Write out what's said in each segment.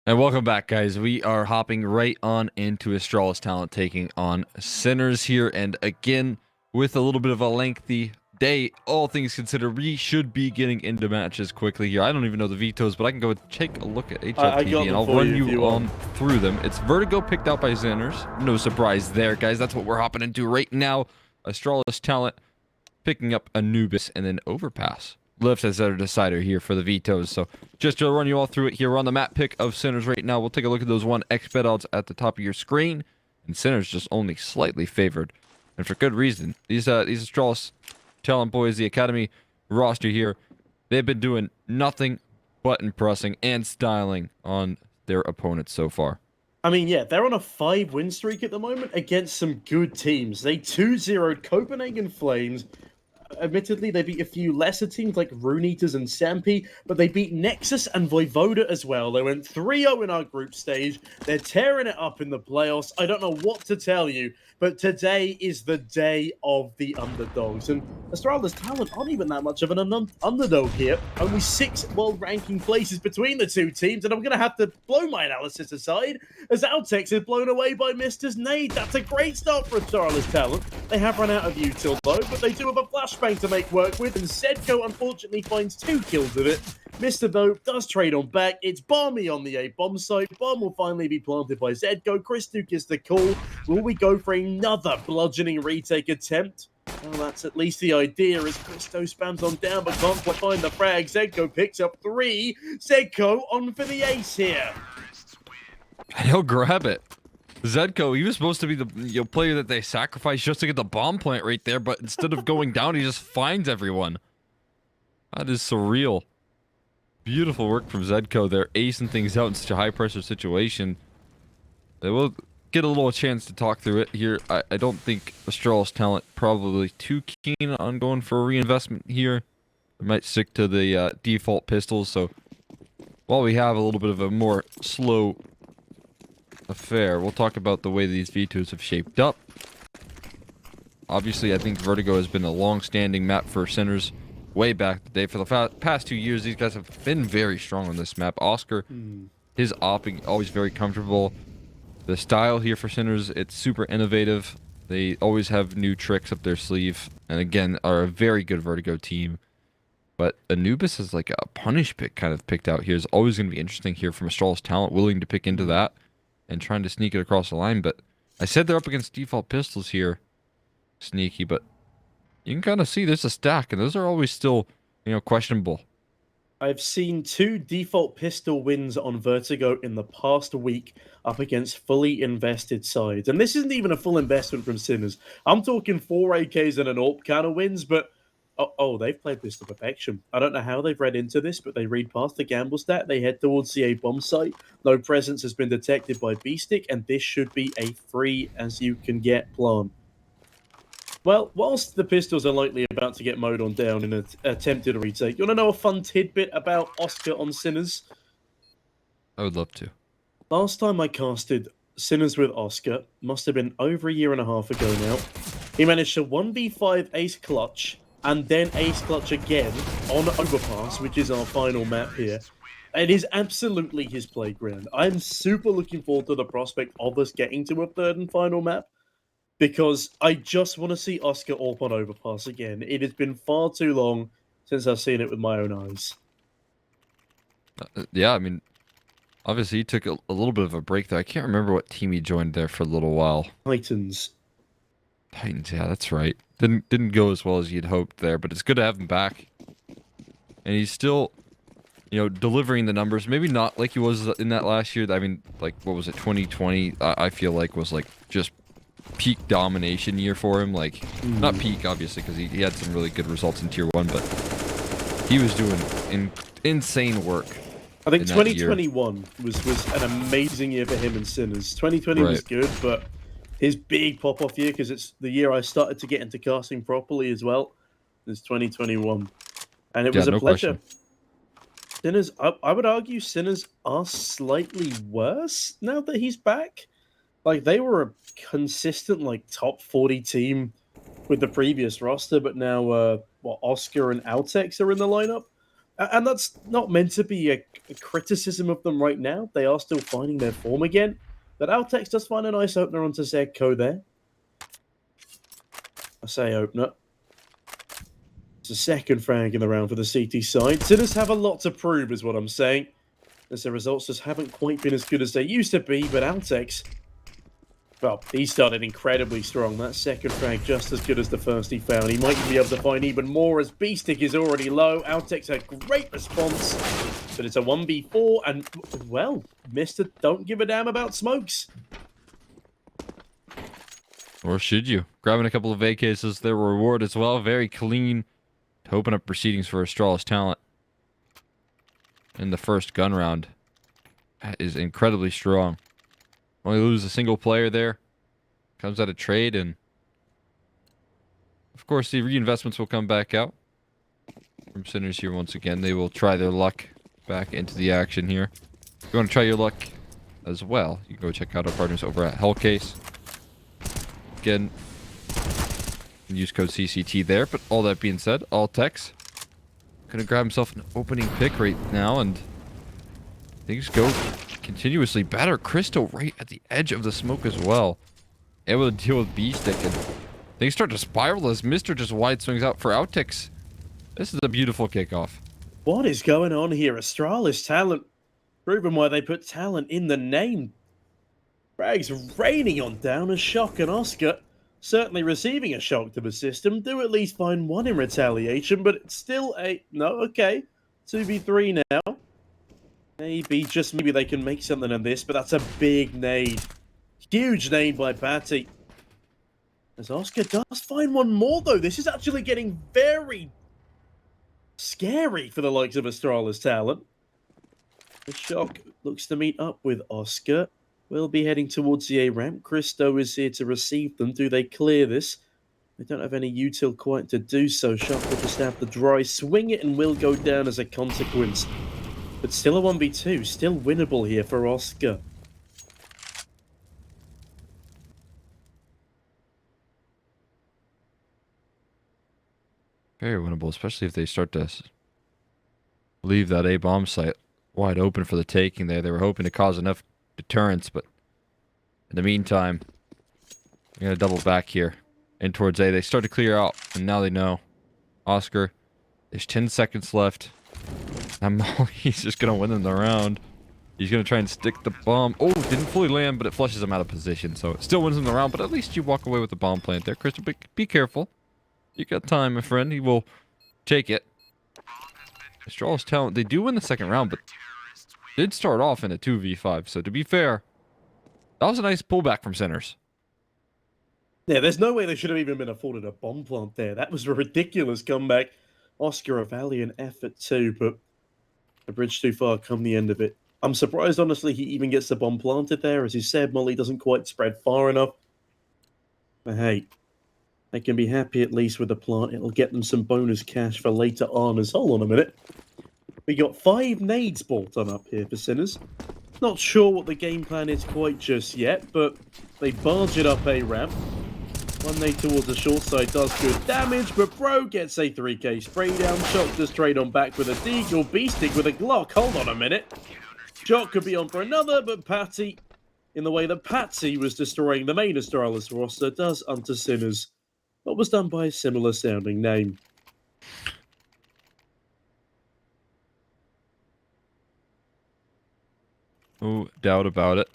And welcome back, guys. We are hopping right on into Astralis Talent taking on Sinners here. And again, with a little bit of a lengthy day, all things considered, we should be getting into matches quickly here. I don't even know the vetoes, but I can go take a look at I got HLTV and them I'll for run you if you you on want. through them. It's Vertigo picked out by Sinners. No surprise there, guys. That's what we're hopping into right now. Astralis Talent picking up Anubis and then Overpass. Lift as their decider here for the vetoes. So just to run you all through it here, we're on the map pick of Sinners right now. We'll take a look at those 1x bet odds at the top of your screen. And Sinners just only slightly favored. And for good reason. These Astralis Talent boys, the Academy roster here, they've been doing nothing but impressing and styling on their opponents so far. I mean, yeah, they're on a 5-win streak at the moment against some good teams. They 2-0'd Copenhagen Flames. Admittedly, they beat a few lesser teams like Rune Eaters and Sampi, but they beat Nexus and Voivoda as well. They went 3-0 in our group stage. They're tearing it up in the playoffs. I don't know what to tell you, but today is the day of the underdogs. And Astralis Talent aren't even that much of an underdog here. Only 6 world ranking places between the two teams, and I'm going to have to blow my analysis aside as Altex is blown away by Mister's Nade. That's a great start for Astralis Talent. They have run out of util though, but they do have a flashbang to make work with, and Zedko unfortunately finds 2 kills with it. Mr. though does trade on back. It's Balmy on the A bomb site. Bomb will finally be planted by Zedko. Chris Duke is the call. Will we go for another bludgeoning retake attempt? Well, that's at least the idea as Christo spams on down but can't quite find the frag. Zedko picks up 3. Zedko on for the ace here. And he'll grab it. Zedko, he was supposed to be the player that they sacrificed just to get the bomb plant right there, but instead of going down, he just finds everyone. That is surreal. Beautiful work from Zedko there, acing things out in such a high-pressure situation. They will get a little chance to talk through it here. I don't think Astralis Talent probably too keen on going for a reinvestment here. They might stick to the default pistols, so while we have a little bit of a more slow affair, we'll talk about the way these vetoes have shaped up. Obviously, I think Vertigo has been a long-standing map for Sinners way back in the day. For the past 2 years, these guys have been very strong on this map. Oscar, his opping, always very comfortable. The style here for Sinners, it's super innovative. They always have new tricks up their sleeve. And again, are a very good Vertigo team. But Anubis is like a punish pick kind of picked out here. Is always going to be interesting here from Astralis Talent, willing to pick into that and trying to sneak it across the line. But I said they're up against default pistols here. Sneaky, but you can kind of see there's a stack, and those are always still, questionable. I've seen 2 default pistol wins on Vertigo in the past week up against fully invested sides. And this isn't even a full investment from Sinners. I'm talking 4 AKs and an AWP kind of wins, but they've played this to perfection. I don't know how they've read into this, but they read past the gamble stat. They head towards the A bomb site. No presence has been detected by B-Stick, and this should be a free as you can get plan. Well, whilst the pistols are likely about to get mowed on down in an attempted retake, you want to know a fun tidbit about Oscar on Sinners? I would love to. Last time I casted Sinners with Oscar must have been over a year and a half ago now. He managed to 1v5 ace clutch and then ace clutch again on Overpass, which is our final map here. It is absolutely his playground. I'm super looking forward to the prospect of us getting to a third and final map, because I just want to see Oscar AWP on Overpass again. It has been far too long since I've seen it with my own eyes. Yeah, I mean, obviously he took a little bit of a break there. I can't remember what team he joined there for a little while. Titans. Titans, yeah, that's right. Didn't go as well as you'd hoped there, but it's good to have him back. And he's still, delivering the numbers. Maybe not like he was in that last year. I mean, like, what was it, 2020? I feel like was like just peak domination year for him. Like, not peak, obviously, because he had some really good results in Tier 1, but he was doing insane work. I think 2021 was an amazing year for him and Sinners. 2020 was good, but his big pop-off year, because it's the year I started to get into casting properly as well, is 2021. And it was a pleasure. Question. Sinners, I would argue Sinners are slightly worse now that he's back. Like, they were a consistent, like, top 40 team with the previous roster, but now, Oscar and Altex are in the lineup. And that's not meant to be a criticism of them right now. They are still finding their form again. But Altex does find a nice opener onto Zedko there. I say opener. It's a second frag in the round for the CT side. Sinners have a lot to prove, is what I'm saying, as their results just haven't quite been as good as they used to be. But Altex, well, he started incredibly strong. That second frag just as good as the first he found. He might be able to find even more as Beestick is already low. Altex had great response, but it's a 1v4, and, well, Mr. Don't Give a Damn About Smokes. Or should you? Grabbing a couple of AKs as their reward as well. Very clean to open up proceedings for Astralis talent in the first gun round. That is incredibly strong. Only lose a single player there. Comes out of trade, and of course the reinvestments will come back out from Sinners here once again. They will try their luck back into the action here. If you want to try your luck as well, you can go check out our partners over at Hellcase. Again, use code CCT there, but all that being said, Altex gonna grab himself an opening pick right now, and things go continuously better. Crystal right at the edge of the smoke as well. Able to deal with B-Stick, and things start to spiral as Mr. just wide swings out for Altex. This is a beautiful kickoff. What is going on here? Astralis talent. Proven why they put talent in the name. Frags raining on down a shock, and Oscar certainly receiving a shock to the system. Do at least find one in retaliation, but it's still a... No, okay. 2v3 now. Maybe, just maybe they can make something of this, but that's a big nade. Huge nade by Patty. As Oscar does find one more, though. This is actually getting very scary for the likes of Astralis talent. The shock looks to meet up with Oscar. We'll be heading towards the A ramp. Christo is here to receive them. Do they clear this? They don't have any util quite to do so. Shock will just have to dry swing it and will go down as a consequence. But still a 1v2. Still winnable here for Oscar. Very winnable, especially if they start to leave that A bomb site wide open for the taking there. They were hoping to cause enough deterrence, but in the meantime, they're going to double back here in towards A. They start to clear out, and now they know. Oscar, there's 10 seconds left. He's just going to win them the round. He's going to try and stick the bomb. Oh, didn't fully land, but it flushes him out of position, so it still wins him the round, but at least you walk away with the bomb plant there. Crystal, be careful. You got time, my friend. He will take it. Astralis talent, they do win the second round, but did start off in a 2v5, so to be fair, that was a nice pullback from Sinners. Yeah, there's no way they should have even been afforded a bomb plant there. That was a ridiculous comeback. Oscar, a valiant effort too, but a bridge too far come the end of it. I'm surprised, honestly, he even gets the bomb planted there. As you said, Molly doesn't quite spread far enough. But hey, they can be happy at least with the plant. It'll get them some bonus cash for later on. As hold on a minute. We got 5 nades bought on up here for Sinners. Not sure what the game plan is quite just yet, but they barge it up A ramp. One nade towards the short side does good damage, but Bro gets a 3k spray down. Shock just trade on back with a Deagle. Beestick with a Glock. Hold on a minute. Shock could be on for another, but Patty, in the way that Patsy was destroying the main Astralis roster, does unto Sinners what was done by a similar sounding name. No doubt about it.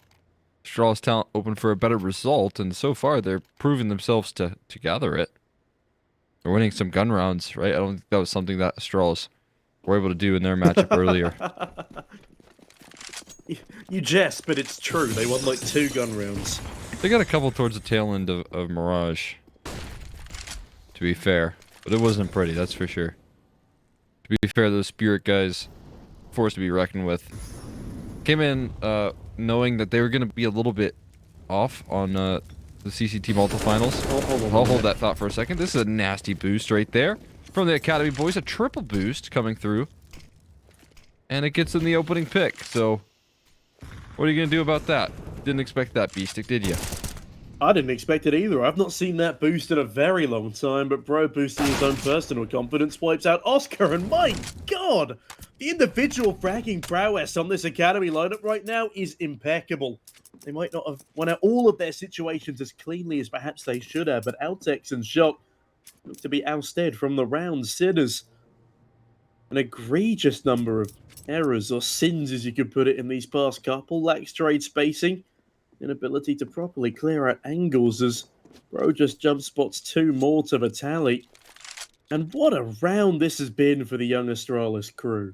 Astralis talent open for a better result, and so far they're proving themselves to gather it. They're winning some gun rounds, right? I don't think that was something that Astralis were able to do in their matchup earlier. You jest, but it's true. They won like 2 gun rounds. They got a couple towards the tail end of Mirage, to be fair. But it wasn't pretty, that's for sure. To be fair, those Spirit guys, forced to be reckoned with. Came in knowing that they were going to be a little bit off on the CCT multi-finals. I'll hold that thought for a second. This is a nasty boost right there from the Academy boys. A triple boost coming through. And it gets in the opening pick. So, what are you going to do about that? Didn't expect that, Beastick, did you? I didn't expect it either. I've not seen that boost in a very long time, but Bro boosting his own personal confidence wipes out Oscar, and my god! The individual fragging prowess on this Academy lineup right now is impeccable. They might not have won out all of their situations as cleanly as perhaps they should have, but Altex and Shock look to be ousted from the round. Sinners, an egregious number of errors or sins, as you could put it, in these past couple. Lacks trade spacing, inability to properly clear out angles as Bro just jump spots 2 more to the tally. And what a round this has been for the young Astralis crew.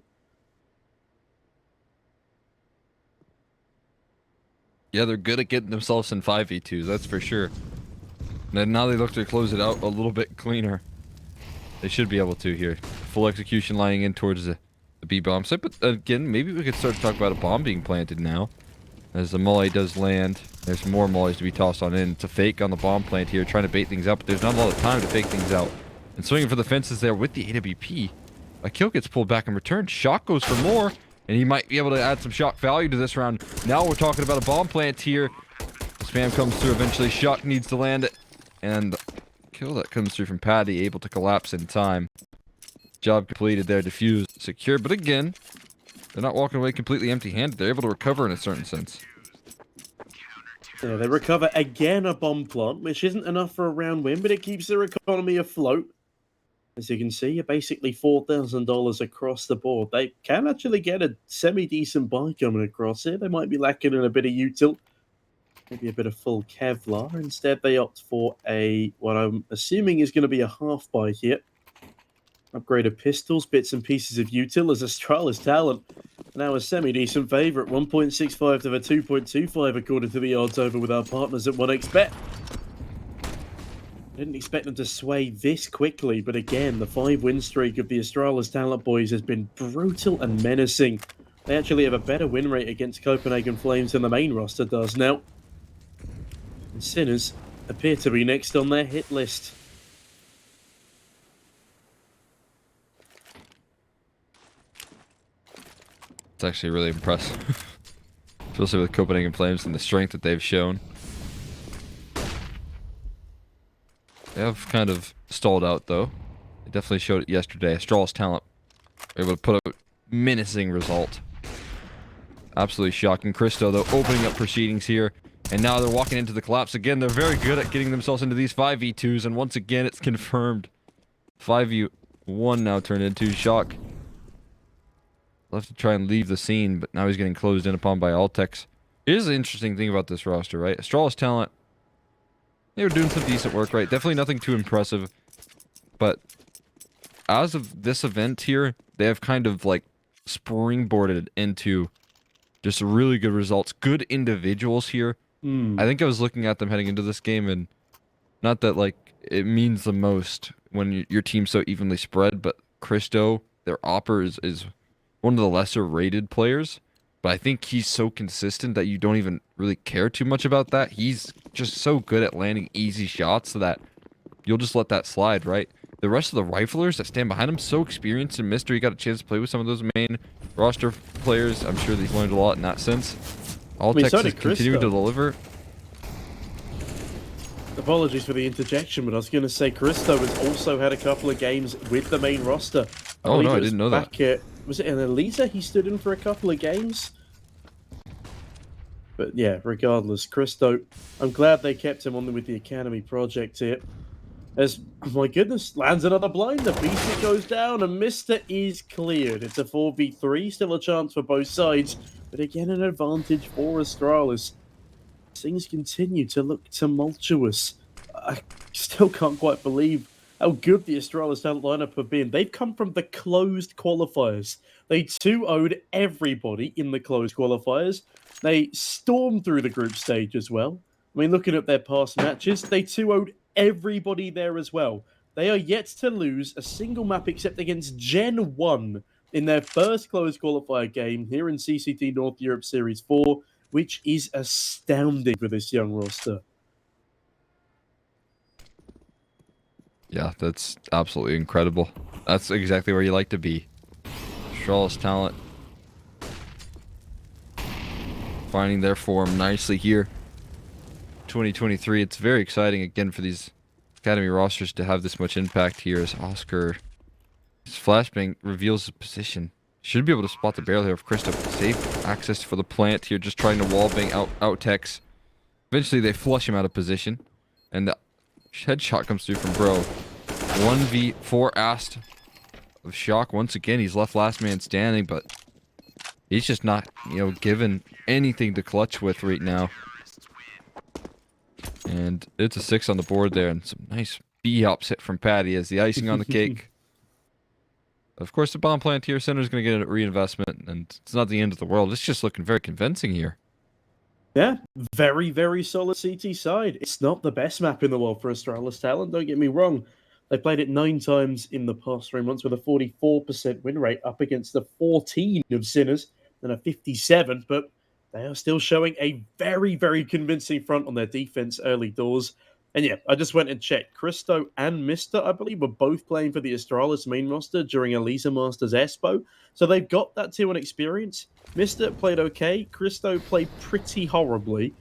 Yeah, they're good at getting themselves in 5v2s, that's for sure. And now they look to close it out a little bit cleaner. They should be able to here. Full execution lining in towards the B bomb site, but again, maybe we could start to talk about a bomb being planted now. As the molly does land, there's more mollies to be tossed on in. It's a fake on the bomb plant here, trying to bait things out, but there's not a lot of time to fake things out. And swinging for the fences there with the AWP. A kill gets pulled back in return. Shock goes for more, and he might be able to add some shock value to this round. Now we're talking about a bomb plant here. The spam comes through eventually. Shock needs to land it. And kill that comes through from Paddy, able to collapse in time. Job completed there, defused, secure. But again, they're not walking away completely empty-handed. They're able to recover in a certain sense. Yeah, they recover again a bomb plant, which isn't enough for a round win, but it keeps their economy afloat. As you can see, basically $4,000 across the board. They can actually get a semi-decent buy coming across here. They might be lacking in a bit of util, maybe a bit of full Kevlar. Instead, they opt for what I'm assuming is going to be a half buy here. Upgraded pistols, bits and pieces of util as Astralis talent. Now a semi-decent favourite, 1.65 to the 2.25 according to the odds over with our partners at 1xBet. Didn't expect them to sway this quickly, but again, the 5-win streak of the Astralis talent boys has been brutal and menacing. They actually have a better win rate against Copenhagen Flames than the main roster does now. And Sinners appear to be next on their hit list. It's actually really impressive. Especially with Copenhagen Flames and the strength that they've shown. They have kind of stalled out, though. They definitely showed it yesterday. Astralis talent were able to put a menacing result. Absolutely shocking. Christo, though, opening up proceedings here. And now they're walking into the collapse again. They're very good at getting themselves into these 5v2s. And once again, it's confirmed. 5v1 now turned into Shock. Left to try and leave the scene, but now he's getting closed in upon by Altex. Here's the interesting thing about this roster, right? Astralis talent, they were doing some decent work, right? Definitely nothing too impressive. But as of this event here, they have kind of like springboarded into just really good results. Good individuals here. I think I was looking at them heading into this game, and not that like it means the most when your team's so evenly spread, but Christo, their opper is one of the lesser rated players, but I think he's so consistent that you don't even really care too much about that. He's just so good at landing easy shots that you'll just let that slide, right? The rest of the riflers that stand behind him, so experienced, and Mystery got a chance to play with some of those main roster players. I'm sure they've learned a lot in that sense. Altex so is did continuing to Christo. deliver. Apologies for the interjection, but I was going to say Christo has also had a couple of games with the main roster. Oh, no, I Believe it was didn't know that. back at, was it in Elisa he stood in for a couple of games? But yeah, regardless, Christo, I'm glad they kept him on with the Academy project here. As, my goodness, lands another blind, the beast goes down, and Mr. is cleared. It's a 4v3, still a chance for both sides, but again an advantage for Astralis. Things continue to look tumultuous. I still can't quite believe how good the Astralis talent lineup have been. They've come from the closed qualifiers. They 2-0'd everybody in the closed qualifiers. They stormed through the group stage as well. I mean, looking at their past matches, they 2-0'd everybody there as well. They are yet to lose a single map except against Gen 1 in their first closed qualifier game here in CCT North Europe Series 4, which is astounding for this young roster. Yeah, that's absolutely incredible. That's exactly where you like to be. Astralis talent finding their form nicely here. 2023. It's very exciting again for these Academy rosters to have this much impact here as Oscar, his flashbang reveals his position. Should be able to spot the barrel here of Krista. Safe access for the plant here, just trying to wallbang out techs. Eventually they flush him out of position, and the headshot comes through from Bro. 1v4 Ast of Shock. Once again, he's left last man standing, but he's just not, given anything to clutch with right now. And it's a 6 on the board there, and some nice B-hops hit from Patty as the icing on the cake. Of course, the bomb plant here center is going to get a reinvestment, and it's not the end of the world. It's just looking very convincing here. Yeah, very, very solid CT side. It's not the best map in the world for Astralis talent, don't get me wrong. They played it 9 times in the past 3 months with a 44% win rate up against the 14 of Sinners and a 57, but they are still showing a very, very convincing front on their defense early doors. And yeah, I just went and checked. Christo and Mister, I believe, were both playing for the Astralis main roster during Elisa Masters Espo. So they've got that T1 experience. Mister played okay. Christo played pretty horribly,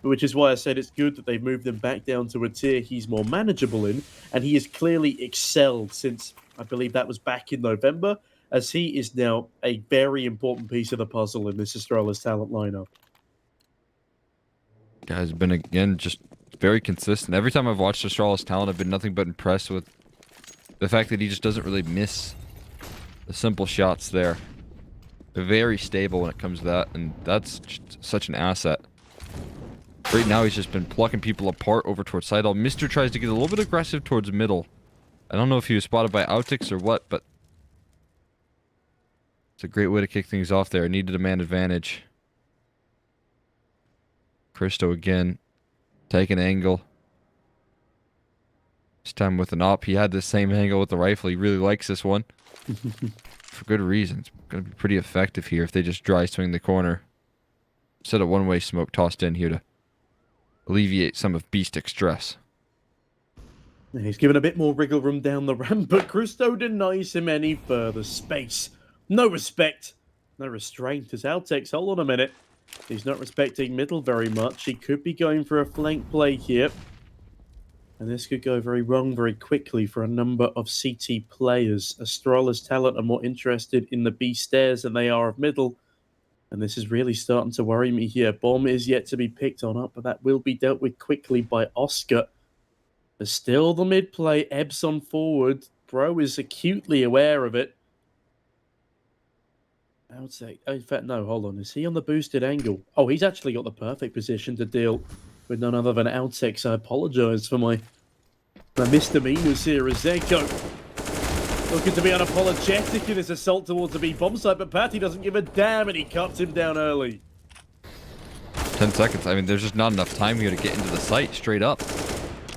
which is why I said it's good that they've moved him back down to a tier he's more manageable in. And he has clearly excelled since, I believe that was back in November, as he is now a very important piece of the puzzle in this Astralis talent lineup. Guy's been, again, just very consistent. Every time I've watched Astralis talent, I've been nothing but impressed with the fact that he just doesn't really miss the simple shots there. Very stable when it comes to that, and that's just such an asset. Right now, he's just been plucking people apart over towards Sidal. Mister tries to get a little bit aggressive towards middle. I don't know if he was spotted by Outix or what, but it's a great way to kick things off there. Needed a man advantage. Christo again. Take an angle. This time with an op. He had the same angle with the rifle. He really likes this one. For good reasons. Going to be pretty effective here if they just dry swing the corner. Instead of one-way smoke tossed in here to alleviate some of B-Stick's stress. He's given a bit more wriggle room down the ramp, but Christo denies him any further space. No respect. No restraint as Altex. Hold on a minute. He's not respecting middle very much. He could be going for a flank play here. And this could go very wrong very quickly for a number of CT players. Astralis talent are more interested in the B stairs than they are of middle. And this is really starting to worry me here. Bomb is yet to be picked on up, but that will be dealt with quickly by Oscar. But still the mid play ebbs on forward. Bro is acutely aware of it. I would say, in fact, no, hold on. Is he on the boosted angle? Oh, he's actually got the perfect position to deal with none other than Outsex. I apologize for my misdemeanors here as Zeko looking to be unapologetic in his assault towards the B bomb site, but Patty doesn't give a damn and he cuts him down early. 10 seconds. I mean, there's just not enough time here to get into the site straight up.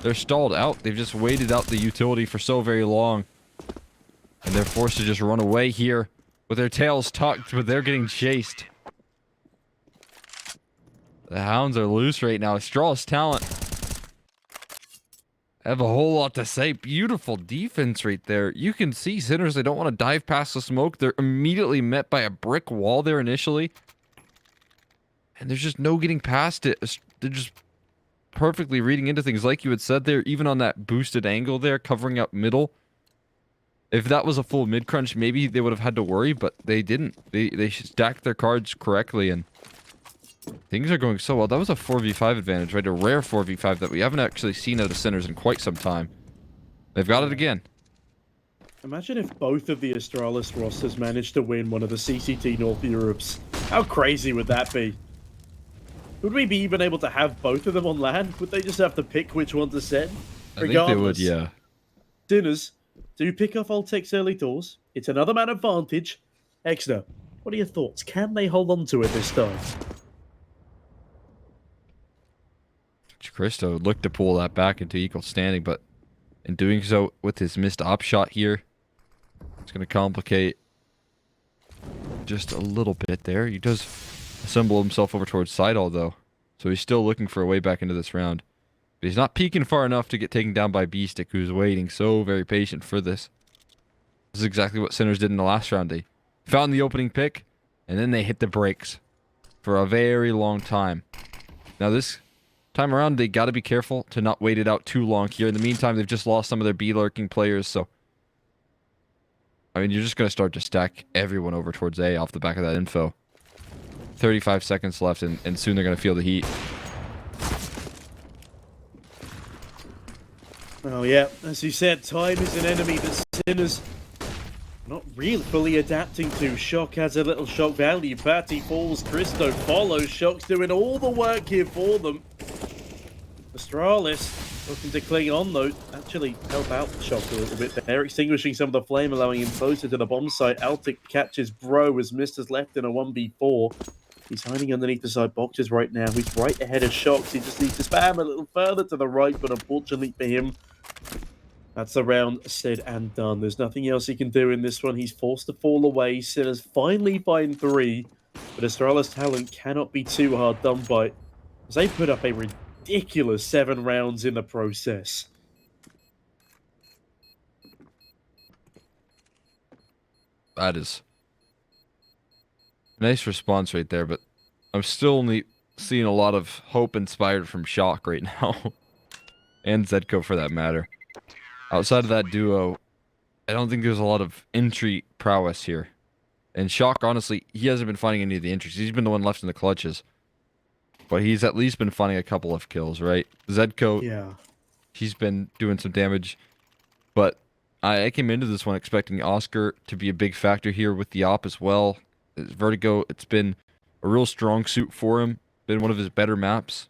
They're stalled out. They've just waited out the utility for so very long. And they're forced to just run away here with their tails tucked, but they're getting chased. The hounds are loose right now. Astralis talent. I have a whole lot to say. Beautiful defense right there. You can see Sinners, they don't want to dive past the smoke. They're immediately met by a brick wall there initially. And there's just no getting past it. They're just perfectly reading into things like you had said there, even on that boosted angle there, covering up middle. If that was a full mid-crunch, maybe they would have had to worry, but they didn't. They stacked their cards correctly, and things are going so well. That was a 4v5 advantage, right? A rare 4v5 that we haven't actually seen out of Sinners in quite some time. They've got it again. Imagine if both of the Astralis rosters managed to win one of the CCT North Europes. How crazy would that be? Would we be even able to have both of them on land? Would they just have to pick which one to send? I think they would, yeah. Sinners do pick off Altex early doors. It's another man advantage. Exner, what are your thoughts? Can they hold on to it this time? Christo looked to pull that back into equal standing, but in doing so with his missed op shot here, it's going to complicate just a little bit there. He does assemble himself over towards Sidal though, so he's still looking for a way back into this round. But he's not peeking far enough to get taken down by B-Stick, who's waiting so very patient for this. This is exactly what Sinners did in the last round. They found the opening pick, and then they hit the brakes for a very long time. Now this time around, they got to be careful to not wait it out too long here. In the meantime, they've just lost some of their B-lurking players, so... I mean, you're just going to start to stack everyone over towards A off the back of that info. 35 seconds left, and soon they're going to feel the heat. Oh yeah, as you said, time is an enemy that Sinners not really fully adapting to. Shock has a little shock value. Patty falls, Christo follows. Shock's doing all the work here for them. Astralis looking to cling on though, actually help out Shock a little bit there, extinguishing some of the flame, allowing him closer to the bomb site. Altic catches Bro as Mister's left in a 1v4. He's hiding underneath the side boxes right now. He's right ahead of Shocks. He just needs to spam a little further to the right, but unfortunately for him, that's the round said and done. There's nothing else he can do in this one. He's forced to fall away. Sinners finally find 3, but Astralis talent cannot be too hard done by, as they put up a ridiculous 7 rounds in the process. That is nice response right there, but I'm still only seeing a lot of hope inspired from Shock right now. And Zedko for that matter. Outside of that duo, I don't think there's a lot of entry prowess here. And Shock, honestly, he hasn't been finding any of the entries. He's been the one left in the clutches. But he's at least been finding a couple of kills, right? Zedko, Yeah. he's been doing some damage. But I came into this one expecting Oscar to be a big factor here with the op as well. Vertigo, it's been a real strong suit for him. Been one of his better maps.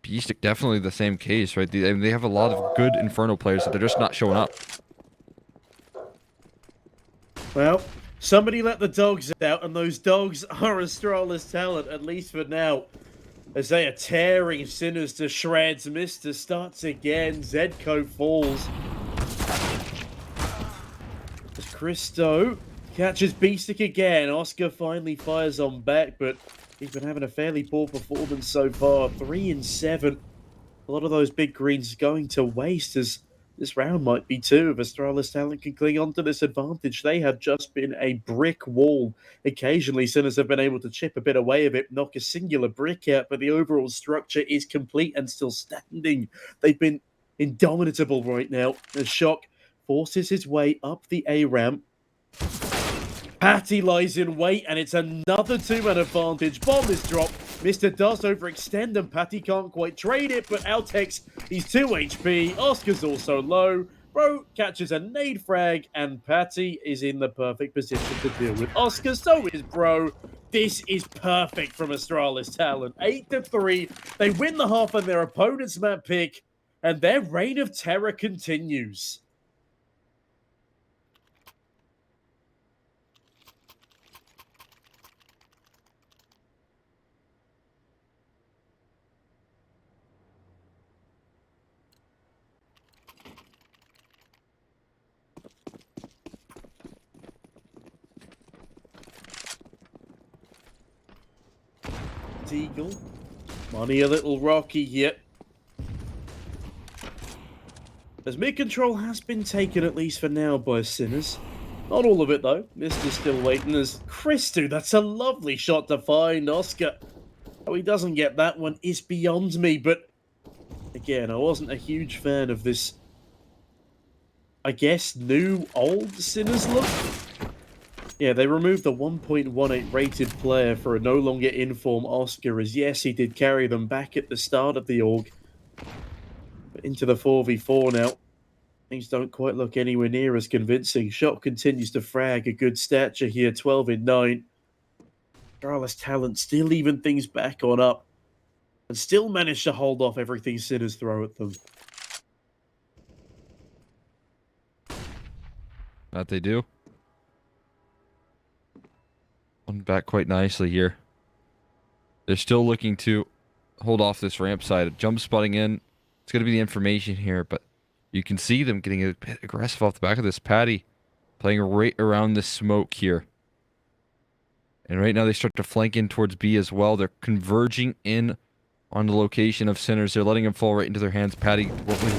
Beastic, definitely the same case, right? They have a lot of good Inferno players that they're just not showing up. Well, somebody let the dogs out, and those dogs are Astralis talent, at least for now. As they are tearing Sinners to shreds. Mister starts again. Zedko falls. As Christo catches Beastic again. Oscar finally fires on back, but he's been having a fairly poor performance so far. 3 and 7. A lot of those big greens going to waste, as this round might be too. If Astralis talent can cling on to this advantage, they have just been a brick wall. Occasionally, Sinners have been able to chip a bit away of it, knock a singular brick out, but the overall structure is complete and still standing. They've been indomitable right now, as Shock forces his way up the A ramp. Patty lies in wait, and it's another 2-man advantage. Bomb is dropped. Mister does overextend, and Patty can't quite trade it, but Altex, he's 2 HP. Oscar's also low. Bro catches a nade frag, and Patty is in the perfect position to deal with Oscar. So is Bro. This is perfect from Astralis talent. 8-3. They win the half on their opponent's map pick, and their reign of terror continues. Eagle. Money a little rocky yet. As mid-control has been taken, at least for now, by Sinners. Not all of it, though. Mister's still waiting as Christo. That's a lovely shot to find Oscar. How he doesn't get that one is beyond me, but again, I wasn't a huge fan of this, I guess, new old Sinners look. Yeah, they removed the 1.18 rated player for a no longer in-form Oscar, as yes, he did carry them back at the start of the org. But into the 4v4 now. Things don't quite look anywhere near as convincing. Shock continues to frag a good stature here, 12 in 9. Astralis talent still even things back on up, and still managed to hold off everything Sinners throw at them. That they do. One back quite nicely here. They're still looking to hold off this ramp side. Jump spotting in. It's going to be the information here, but you can see them getting a bit aggressive off the back of this. Patty playing right around this smoke here. And right now they start to flank in towards B as well. They're converging in on the location of Sinners. They're letting him fall right into their hands. Patty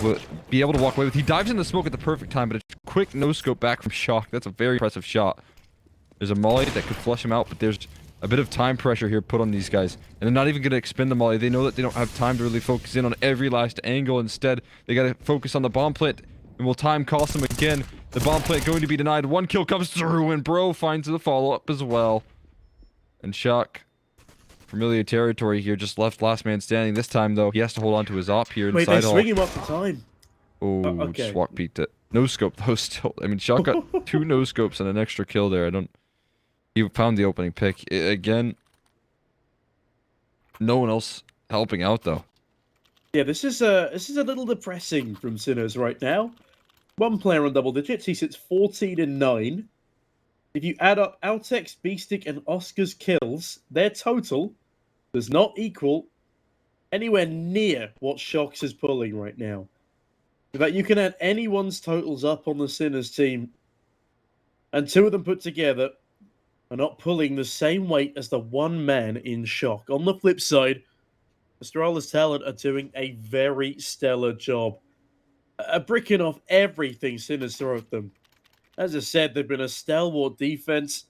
will be able to walk away with. He dives in the smoke at the perfect time, but a quick no-scope back from Shock. That's a very impressive shot. There's a molly that could flush him out, but there's A bit of time pressure here put on these guys. And they're not even going to expend the molly. They know that they don't have time to really focus in on every last angle. Instead, they got to focus on the bomb plant. And will time cost them again? The bomb plant going to be denied. One kill comes through, and Bro finds the follow-up as well. And Shock, familiar territory here, just left last man standing. This time, though, he has to hold on to his op here inside. Wait, they swing him up the time. Oh, okay. Swat peeked it. No scope, though, still. I mean, Shock got 2 no scopes and an extra kill there. He found the opening pick. Again, no one else helping out, though. Yeah, this is a little depressing from Sinners right now. One player on double digits. He sits 14-9. If you add up Altex, Beastick, and Oscar's kills, their total does not equal anywhere near what Shox is pulling right now. In fact, you can add anyone's totals up on the Sinners team, and 2 of them put together are not pulling the same weight as the one man in Shock. On the flip side, Astralis Talent are doing a very stellar job bricking off everything Sinners throw at them. As I said, they've been a stalwart defense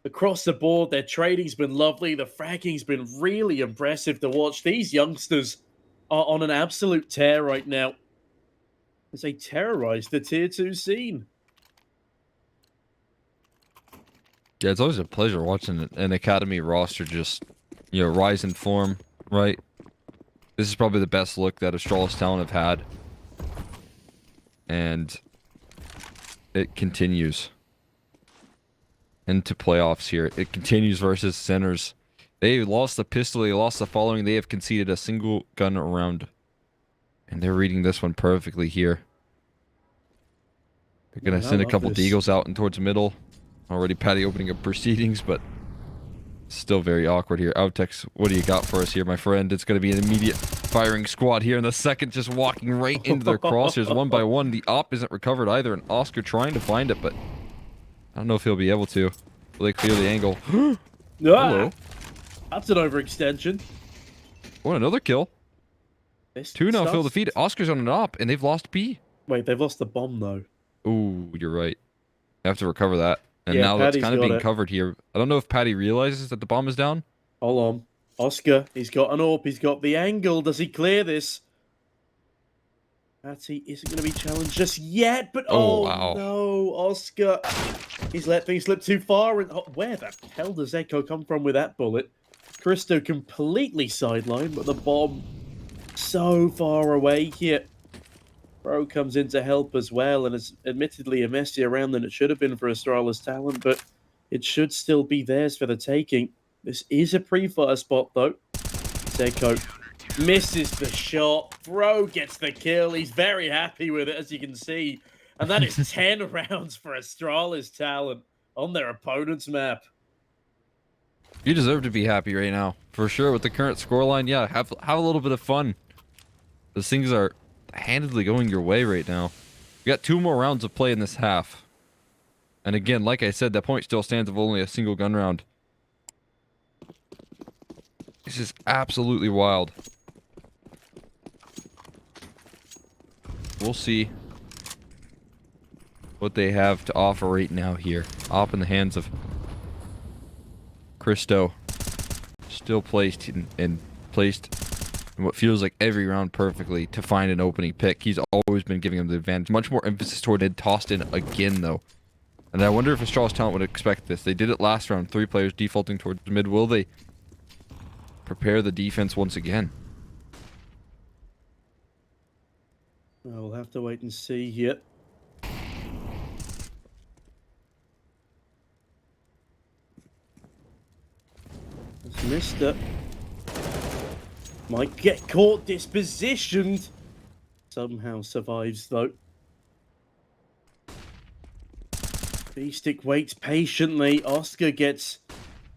across the board. Their trading's been lovely. The fragging's been really impressive to watch. These youngsters are on an absolute tear right now as they terrorize the Tier 2 scene. Yeah, it's always a pleasure watching an Academy roster just, rise in form, right? This is probably the best look that Astralis Talent have had. And it continues into playoffs here. It continues versus Sinners. They lost the pistol. They lost the following. They have conceded a single gun round. And they're reading this one perfectly here. They're going to send a couple deagles out and towards middle. Already Patty opening up proceedings, but still very awkward here. Outex, what do you got for us here, my friend? It's going to be an immediate firing squad here in the second, just walking right into their crosshairs one by one. The op isn't recovered either, and Oscar trying to find it, but I don't know if he'll be able to. Will they clear the angle? Hello. That's an overextension. Oh, another kill. 2 now fill the feed. Oscar's on an op, and they've lost B. Wait, they've lost the bomb, though. Ooh, you're right. They have to recover that. And yeah, now Patty's that's kind of being covered here. I don't know if Patty realizes that the bomb is down. Hold on. Oscar, he's got an AWP. He's got the angle. Does he clear this? Patty isn't going to be challenged just yet, but wow. No, Oscar. He's let things slip too far. And where the hell does Echo come from with that bullet? Christo completely sidelined, but the bomb so far away here. Bro comes in to help as well, and it's admittedly a messier round than it should have been for Astralis Talent, but it should still be theirs for the taking. This is a pre-fire spot, though. Echo misses the shot. Bro gets the kill. He's very happy with it, as you can see. And that is 10 rounds for Astralis Talent on their opponent's map. You deserve to be happy right now. For sure, with the current scoreline, yeah, have a little bit of fun. Those things are handedly going your way right now. We got 2 more rounds of play in this half. And again, like I said, that point still stands of only a single gun round. This is absolutely wild. We'll see what they have to offer right now here. Op in the hands of Christo. Still placed in what feels like every round perfectly to find an opening pick. He's always been giving them the advantage. Much more emphasis toward it. Tossed in again, though. And I wonder if Astralis Talent would expect this. They did it last round. 3 players defaulting towards mid. Will they prepare the defense once again? We'll have to wait and see here. It's missed it. Might get caught dispositioned. Somehow survives, though. Beastick waits patiently. Oscar gets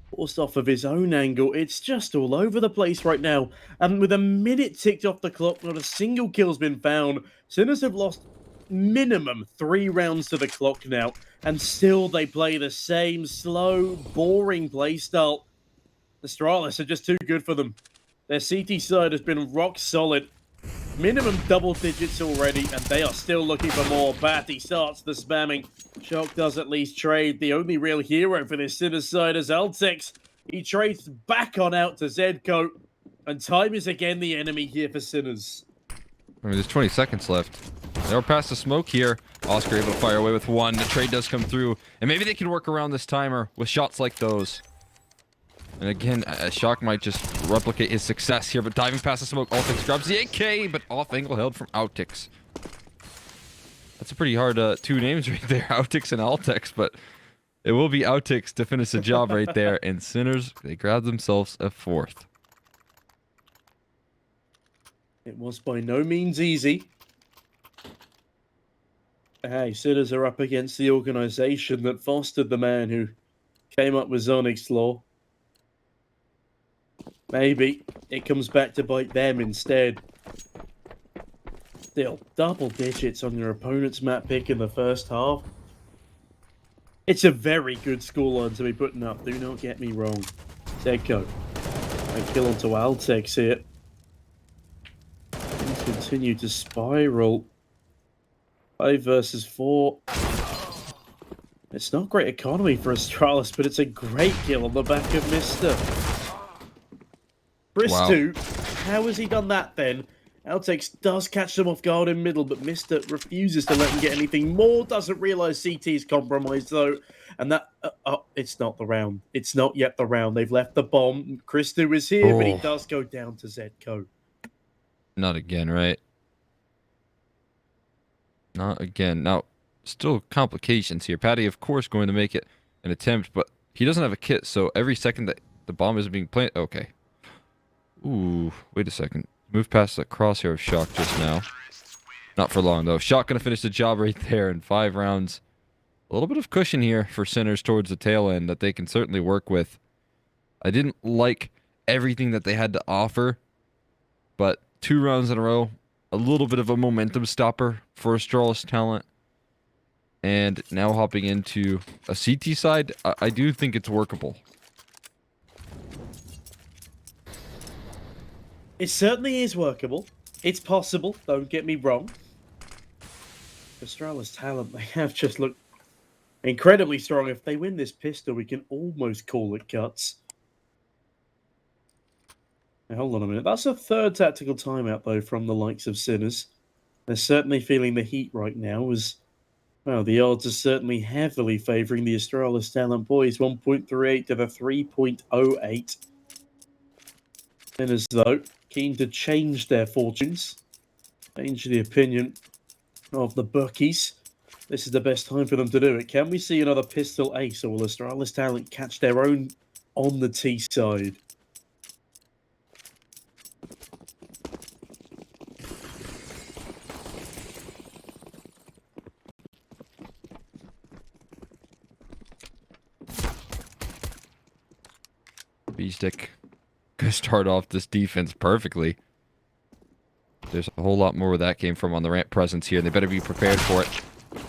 forced off of his own angle. It's just all over the place right now. And with a minute ticked off the clock, not a single kill's been found. Sinners have lost minimum 3 rounds to the clock now. And still they play the same slow, boring playstyle. The Astralis are just too good for them. Their CT side has been rock solid. Minimum double digits already, and they are still looking for more. Batty starts the spamming. Shock does at least trade. The only real hero for this Sinners side is Altex. He trades back on out to Zedco, and time is again the enemy here for Sinners. I mean, there's 20 seconds left. They're past the smoke here. Oscar able to fire away with one. The trade does come through, and maybe they can work around this timer with shots like those. And again, Shock might just replicate his success here, but diving past the smoke, Altix grabs the AK, but off angle held from Altix. That's a pretty hard two names right there, Altix and Altix, but it will be Altix to finish the job right there. And Sinners, they grab themselves a fourth. It was by no means easy. Hey, Sinners are up against the organization that fostered the man who came up with Zonic's Law. Maybe it comes back to bite them instead. Still, double digits on your opponent's map pick in the first half. It's a very good scoreline to be putting up, do not get me wrong. Zedco, a kill onto Altex here. Things continue to spiral. 5 versus 4. It's not great economy for Astralis, but it's a great kill on the back of Mr. Bristu, how has he done that then? Altex does catch them off guard in middle, but Mr. refuses to let him get anything more. Doesn't realise CT's compromised though. And that, it's not the round. It's not yet the round. They've left the bomb. Bristu is here, but he does go down to Zedco. Not again, right? Not again. Now, still complications here. Patty, of course, going to make it an attempt, but he doesn't have a kit, so every second that the bomb is being planted... Okay. Ooh, wait a second. Move past the crosshair of Shock just now. Not for long, though. Shock going to finish the job right there in 5 rounds. A little bit of cushion here for Sinners towards the tail end that they can certainly work with. I didn't like everything that they had to offer, but 2 rounds in a row, a little bit of a momentum stopper for Astralis talent. And now hopping into a CT side, I do think it's workable. It certainly is workable. It's possible, don't get me wrong. Astralis talent, they have just looked incredibly strong. If they win this pistol, we can almost call it guts. Now, hold on a minute. That's a 3rd tactical timeout, though, from the likes of Sinners. They're certainly feeling the heat right now, as, well, the odds are certainly heavily favouring the Astralis talent boys. 1.38 to the 3.08. Sinners, though, keen to change their fortunes. Change the opinion of the bookies. This is the best time for them to do it. Can we see another pistol ace, or will Astralis talent catch their own on the T side? B-Stick could start off this defense perfectly. There's a whole lot more where that came from on the ramp presence here. They better be prepared for it.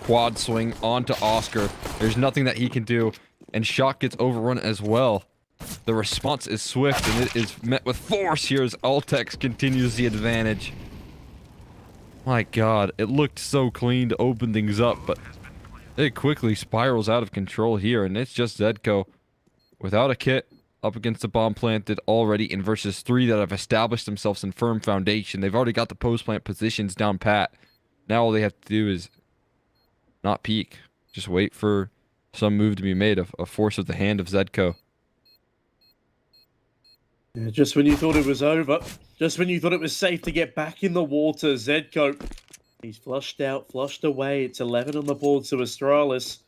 Quad swing onto Oscar. There's nothing that he can do. And Shock gets overrun as well. The response is swift, and it is met with force here as Altex continues the advantage. My god, it looked so clean to open things up, but it quickly spirals out of control here, and it's just Zedco without a kit, up against the bomb planted already in versus 3 that have established themselves in firm foundation. They've already got the post plant positions down pat. Now all they have to do is not peek. Just wait for some move to be made, a force of the hand of Zedco. Yeah, just when you thought it was over, just when you thought it was safe to get back in the water, Zedco, he's flushed out, flushed away. It's 11 on the board to Astralis.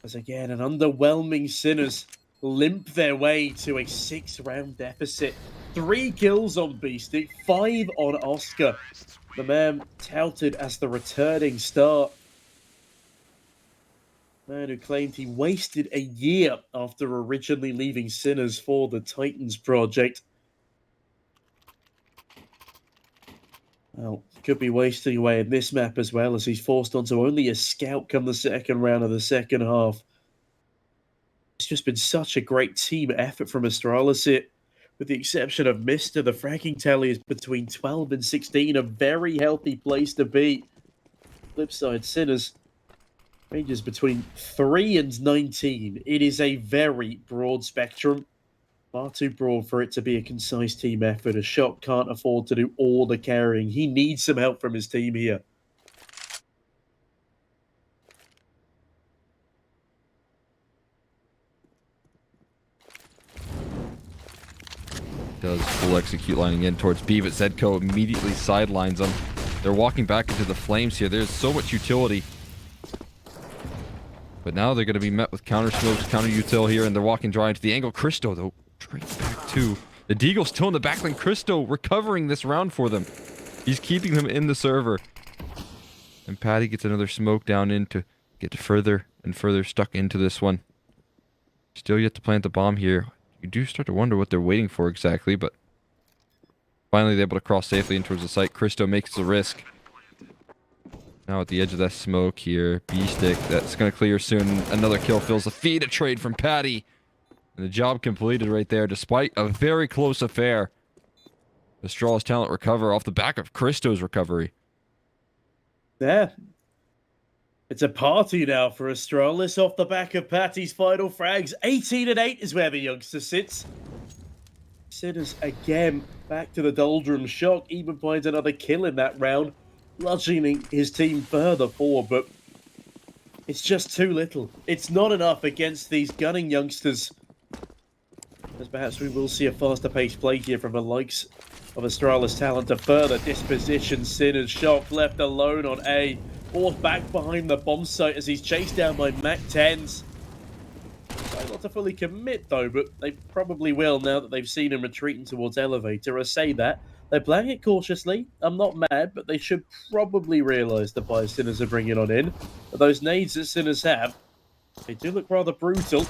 As again, an underwhelming Sinners limp their way to a 6-round deficit. 3 kills on Beastie, 5 on Oscar. The man touted as the returning star. Man who claimed he wasted a year after originally leaving Sinners for the Titans project. Well, could be wasting away in this map as well, as he's forced onto only a scout come the second round of the second half. It's just been such a great team effort from Astralis here. With the exception of Mr. The fragging tally is between 12 and 16, a very healthy place to be. Flip side, Sinners ranges between 3 and 19. It is a very broad spectrum. Far too broad for it to be a concise team effort. A Shock can't afford to do all the carrying. He needs some help from his team here. Does full execute lining in towards B, but Zedco immediately sidelines them. They're walking back into the flames here. There's so much utility. But now they're going to be met with counter smokes, counter util here, and they're walking dry into the angle. Christo, though, straight back to the Deagle's still in the backlane. Christo recovering this round for them. He's keeping them in the server. And Patty gets another smoke down in to get further and further stuck into this one. Still yet to plant the bomb here. You do start to wonder what they're waiting for exactly, but finally they're able to cross safely in towards the site. Christo makes the risk. Now at the edge of that smoke here, B-stick, that's going to clear soon. Another kill fills the feed, a trade from Patty. And the job completed right there, despite a very close affair. Astralis talent recover off the back of Christo's recovery. Yeah. It's a party now for Astralis off the back of Patty's final frags. 18-8 is where the youngster sits. Sinners again back to the doldrum. Shock even finds another kill in that round, bludgeoning his team further forward, but it's just too little. It's not enough against these gunning youngsters. As perhaps we will see a faster paced play here from the likes of Astralis talent to further disposition Sinners. Shock left alone on A. Forced back behind the bomb site as he's chased down by MAC-10s. Not to fully commit though, but they probably will now that they've seen him retreating towards Elevator. I say that. They're playing it cautiously. I'm not mad, but they should probably realise the buy Sinners are bringing on in. But those nades that Sinners have, they do look rather brutal.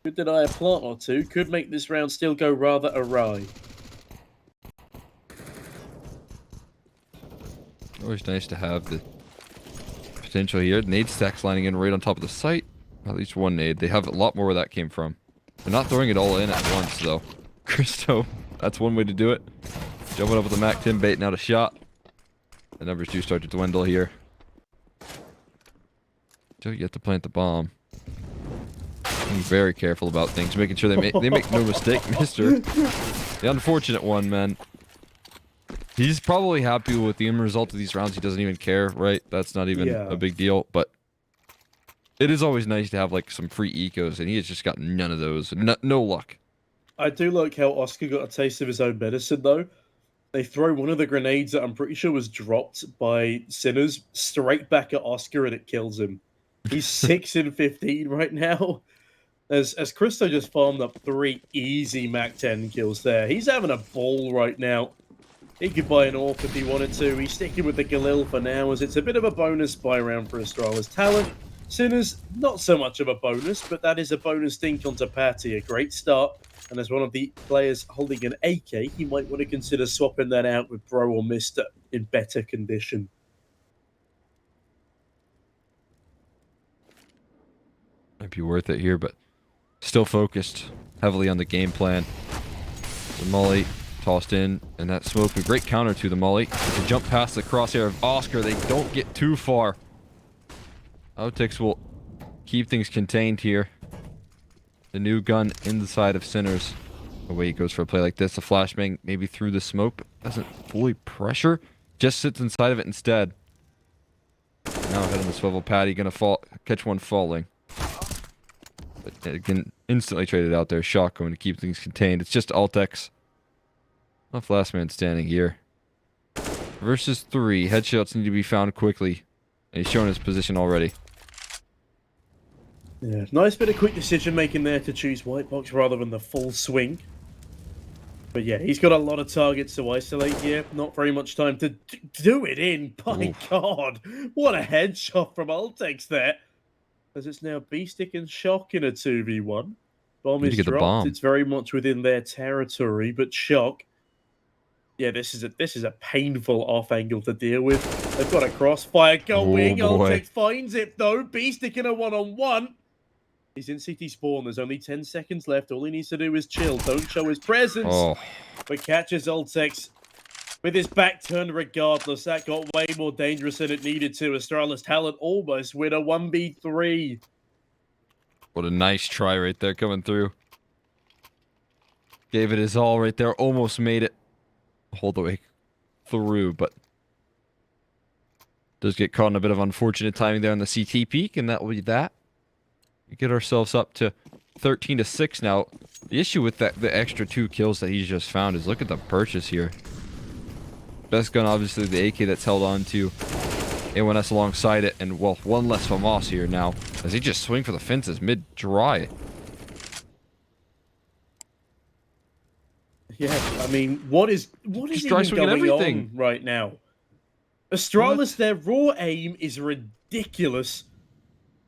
Could deny a plant or two. Could make this round still go rather awry. Always nice to have the potential here. Nade stacks lining in right on top of the site. At least one nade. They have a lot more where that came from. They're not throwing it all in at once, though. Christo, that's one way to do it. Jumping up with the MAC-10 bait, now to shot. The numbers do start to dwindle here. Still yet to plant the bomb. Being very careful about things, making sure they make no mistake, mister. The unfortunate one, man. He's probably happy with the end result of these rounds. He doesn't even care, right? That's not even a big deal, but it is always nice to have like some free ecos, and he has just got none of those. No luck. I do like how Oscar got a taste of his own medicine, though. They throw one of the grenades that I'm pretty sure was dropped by Sinners straight back at Oscar, and it kills him. He's 6 in 15 right now. As Christo just farmed up 3 easy MAC-10 kills there. He's having a ball right now. He could buy an AWP if he wanted to. He's sticking with the Galil for now, as it's a bit of a bonus buy round for Astralis talent. Sinners, not so much of a bonus, but that is a bonus dink onto Patty. A great start. And as one of the players holding an AK, he might want to consider swapping that out with Bro or Mister in better condition. Might be worth it here, but still focused heavily on the game plan. The molly tossed in, and that smoke, a great counter to the molly. To jump past the crosshair of Oscar, they don't get too far. Outix will keep things contained here. The new gun in the side of Sinners. Away he goes for a play like this. A flashbang maybe through the smoke, but doesn't fully pressure. Just sits inside of it instead. Now ahead on the swivel. Patty gonna catch one falling. But again, instantly traded out there. Shock going to keep things contained. It's just Altex. Left last man standing here. Versus 3. Headshots need to be found quickly. And he's shown his position already. Yeah, nice bit of quick decision making there to choose white box rather than the full swing. But yeah, he's got a lot of targets to isolate here. Not very much time to do it in. My God, what a headshot from Altex there. As it's now B-Stick and Shock in a 2v1. Bomb is dropped. It's very much within their territory, but Shock. Yeah, this is a painful off angle to deal with. They've got a crossfire going. Altex finds it though. B-Stick in a 1-on-1. He's in CT spawn. There's only 10 seconds left. All he needs to do is chill. Don't show his presence. But catches Altex with his back turned regardless. That got way more dangerous than it needed to. Astralis talent almost win a 1v3. What a nice try right there coming through. Gave it his all right there. Almost made it all the way through, but does get caught in a bit of unfortunate timing there on the CT peak, and that will be that. We get ourselves up to 13-6 now. The issue with the extra 2 kills that he's just found is look at the purchase here. Best gun, obviously, the AK that's held on to. A1S alongside it, and, well, one less FAMAS here now. As he just swing for the fences mid-dry. Yeah, I mean, what is Just even swinging going everything. on right now? Astralis, their raw aim is ridiculous.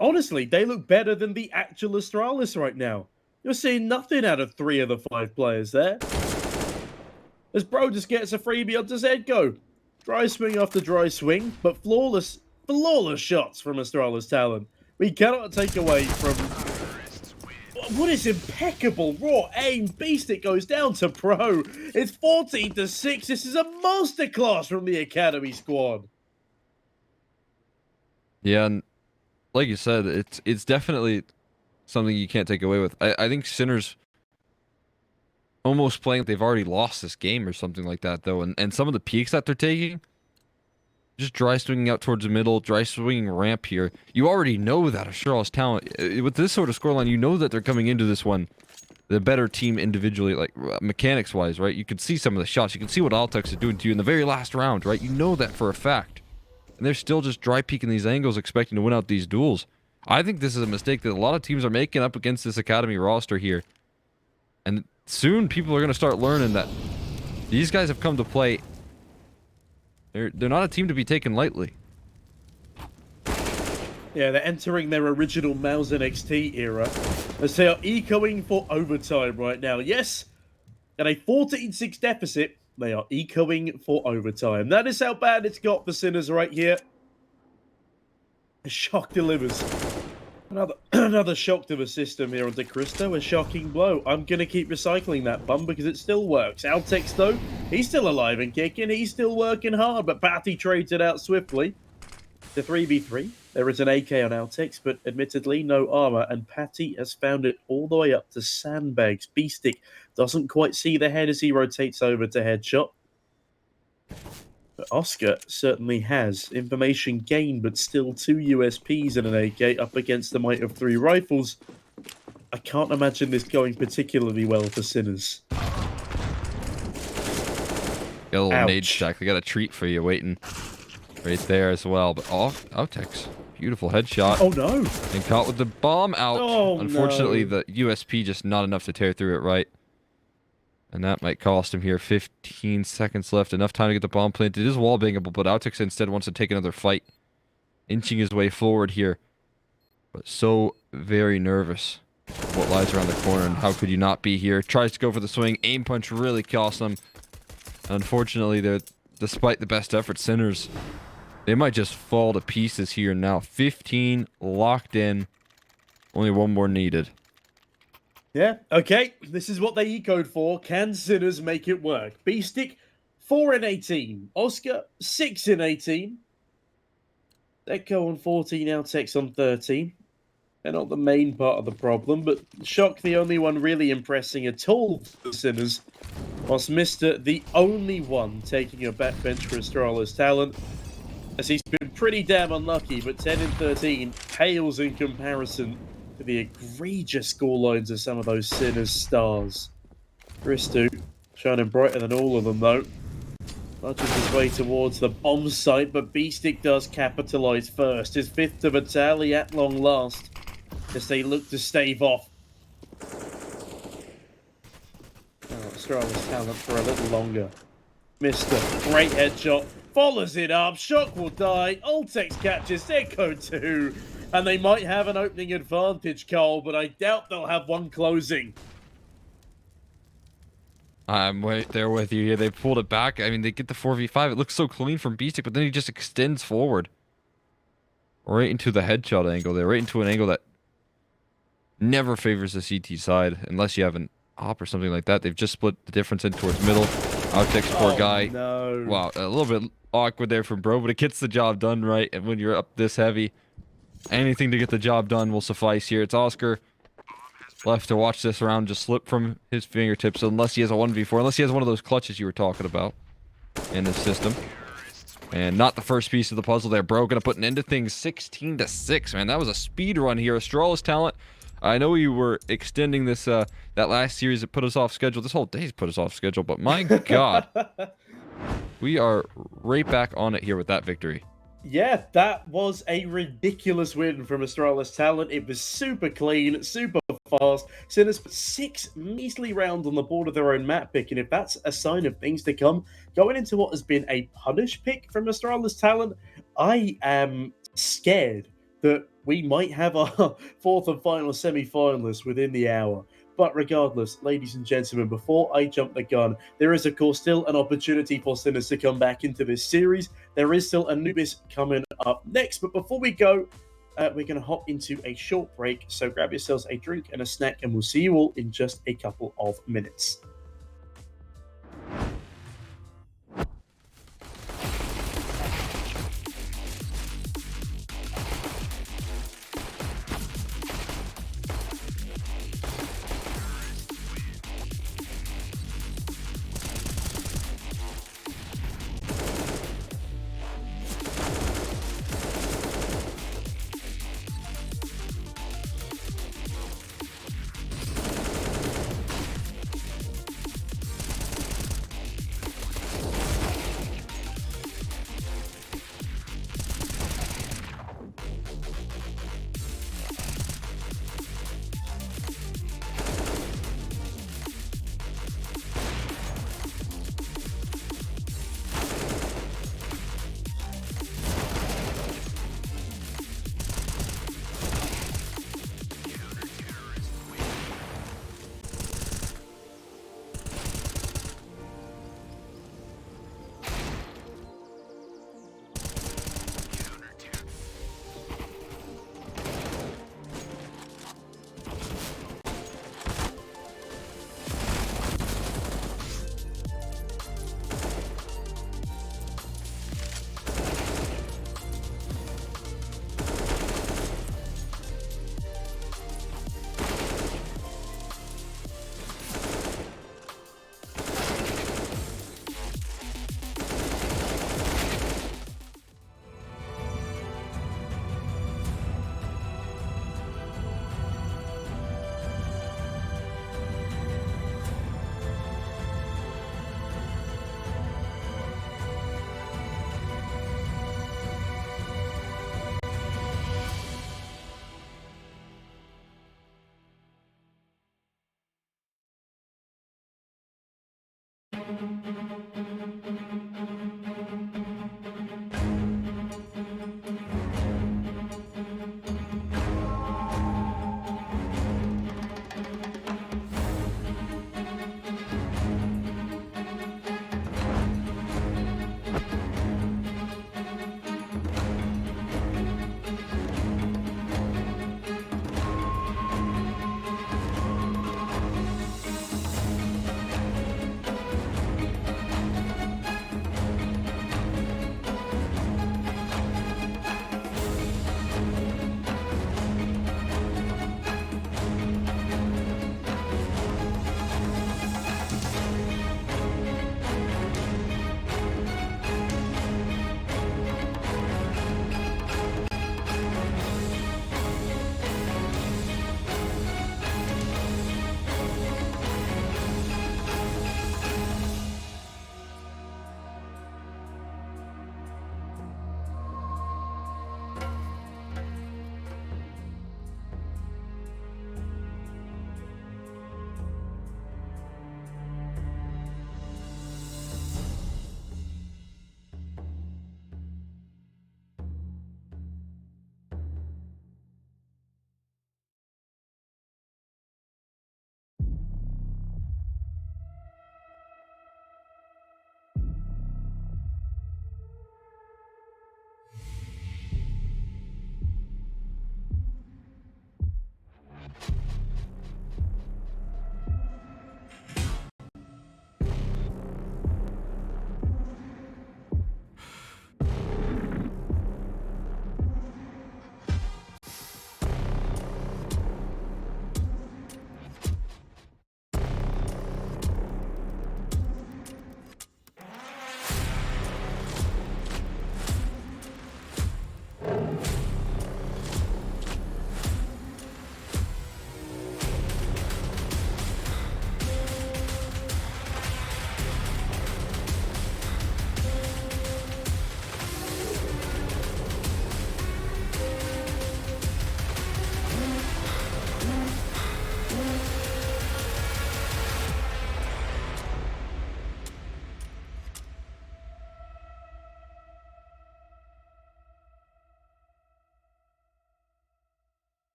Honestly, they look better than the actual Astralis right now. You're seeing nothing out of 3 of the 5 players there. As Bro just gets a freebie onto Zedgo. Dry swing after dry swing, but flawless shots from Astralis talent. We cannot take away from what is impeccable raw aim. Beast, it goes down to Pro. It's 14-6. This is a masterclass from the Academy squad. Yeah, and like you said, it's definitely something you can't take away with. I think Sinner's almost playing like they've already lost this game or something like that, though. And some of the peaks that they're taking, just dry swinging out towards the middle, dry swinging ramp here. You already know that Astralis talent. With this sort of scoreline, you know that they're coming into this one the better team individually, like mechanics-wise, right? You can see some of the shots. You can see what Altex is doing to you in the very last round, right? You know that for a fact. And they're still just dry peeking these angles, expecting to win out these duels. I think this is a mistake that a lot of teams are making up against this Academy roster here. And soon people are going to start learning that these guys have come to play. They're not a team to be taken lightly. Yeah, they're entering their original Mouse NXT era as they are ecoing for overtime right now. Yes, at a 14-6 deficit, they are ecoing for overtime. That is how bad it's got for Sinners right here. A shock delivers. Another shock to the system here onto Christo. A shocking blow. I'm going to keep recycling that bum because it still works. Altex, though, he's still alive and kicking. He's still working hard, but Patty trades it out swiftly. The 3v3. There is an AK on Altex, but admittedly no armor, and Patty has found it all the way up to sandbags. Beastic doesn't quite see the head as he rotates over to headshot. But Oscar certainly has information gained, but still 2 USPs and an AK up against the might of 3 rifles. I can't imagine this going particularly well for Sinners. Got a little nade stack. They got a treat for you waiting right there as well. But Altex, beautiful headshot. Oh no! And caught with the bomb out. Oh, unfortunately, no. the USP just not enough to tear through it right. And that might cost him here. 15 seconds left. Enough time to get the bomb planted. It is wall bangable, but Altex instead wants to take another fight. Inching his way forward here. But so very nervous. What lies around the corner, and how could you not be here? Tries to go for the swing. Aim punch really costs him. Unfortunately, they're, despite the best efforts, Sinners, they might just fall to pieces here now. 15 locked in. Only one more needed. Yeah, okay. This is what they ecoed for. Can Sinners make it work? Beastic, 4-18. Oscar, 6-18. Echo on 14, Altex on 13. They're not the main part of the problem, but Shock the only one really impressing at all for Sinners. Whilst Mr. the only one taking a backbench for Astralis talent. As he's been pretty damn unlucky, but 10 and 13 pales in comparison to the egregious scorelines of some of those Sinners stars. Christo shining brighter than all of them, though. Nudges his way towards the bomb site, but Beastic does capitalise first. His 5th to Vitali at long last, as they look to stave off Astralis talent for a little longer. Mr. Great headshot. Follows it up. Shock will die. Altex catches Echo 2. And they might have an opening advantage, Cole, but I doubt they'll have one closing. I'm right there with you here. They pulled it back. I mean, they get the 4v5. It looks so clean from Beastic, but then he just extends forward. Right into the headshot angle there. Right into an angle that never favors the CT side, unless you have an op or something like that. They've just split the difference in towards middle. Altex, poor guy. No. Wow, a little bit awkward there from Bro, but it gets the job done right. And when you're up this heavy, anything to get the job done will suffice here. It's Oscar left to watch this round just slip from his fingertips unless he has a 1v4, unless he has one of those clutches you were talking about in this system. And not the first piece of the puzzle there, bro. Gonna put an end to things 16-6, man. That was a speed run here. Astralis talent. I know you were extending this, that last series that put us off schedule. This whole day's put us off schedule, but my God. We are right back on it here with that victory. Yeah, that was a ridiculous win from Astralis talent. It was super clean, super fast. Sinners put 6 measly rounds on the board of their own map pick, and if that's a sign of things to come, going into what has been a punish pick from Astralis talent, I am scared that we might have our fourth and final semi-finalist within the hour. But regardless, ladies and gentlemen, before I jump the gun, there is, of course, still an opportunity for Sinners to come back into this series. There is still Anubis coming up next. But before we go, we're going to hop into a short break. So grab yourselves a drink and a snack, and we'll see you all in just a couple of minutes.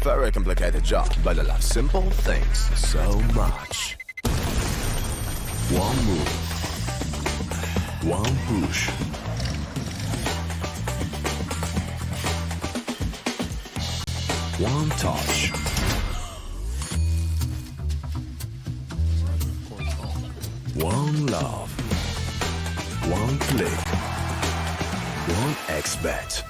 very complicated job, but I love simple things so much. One move. One push. One touch. One love. One click. One X-Bet.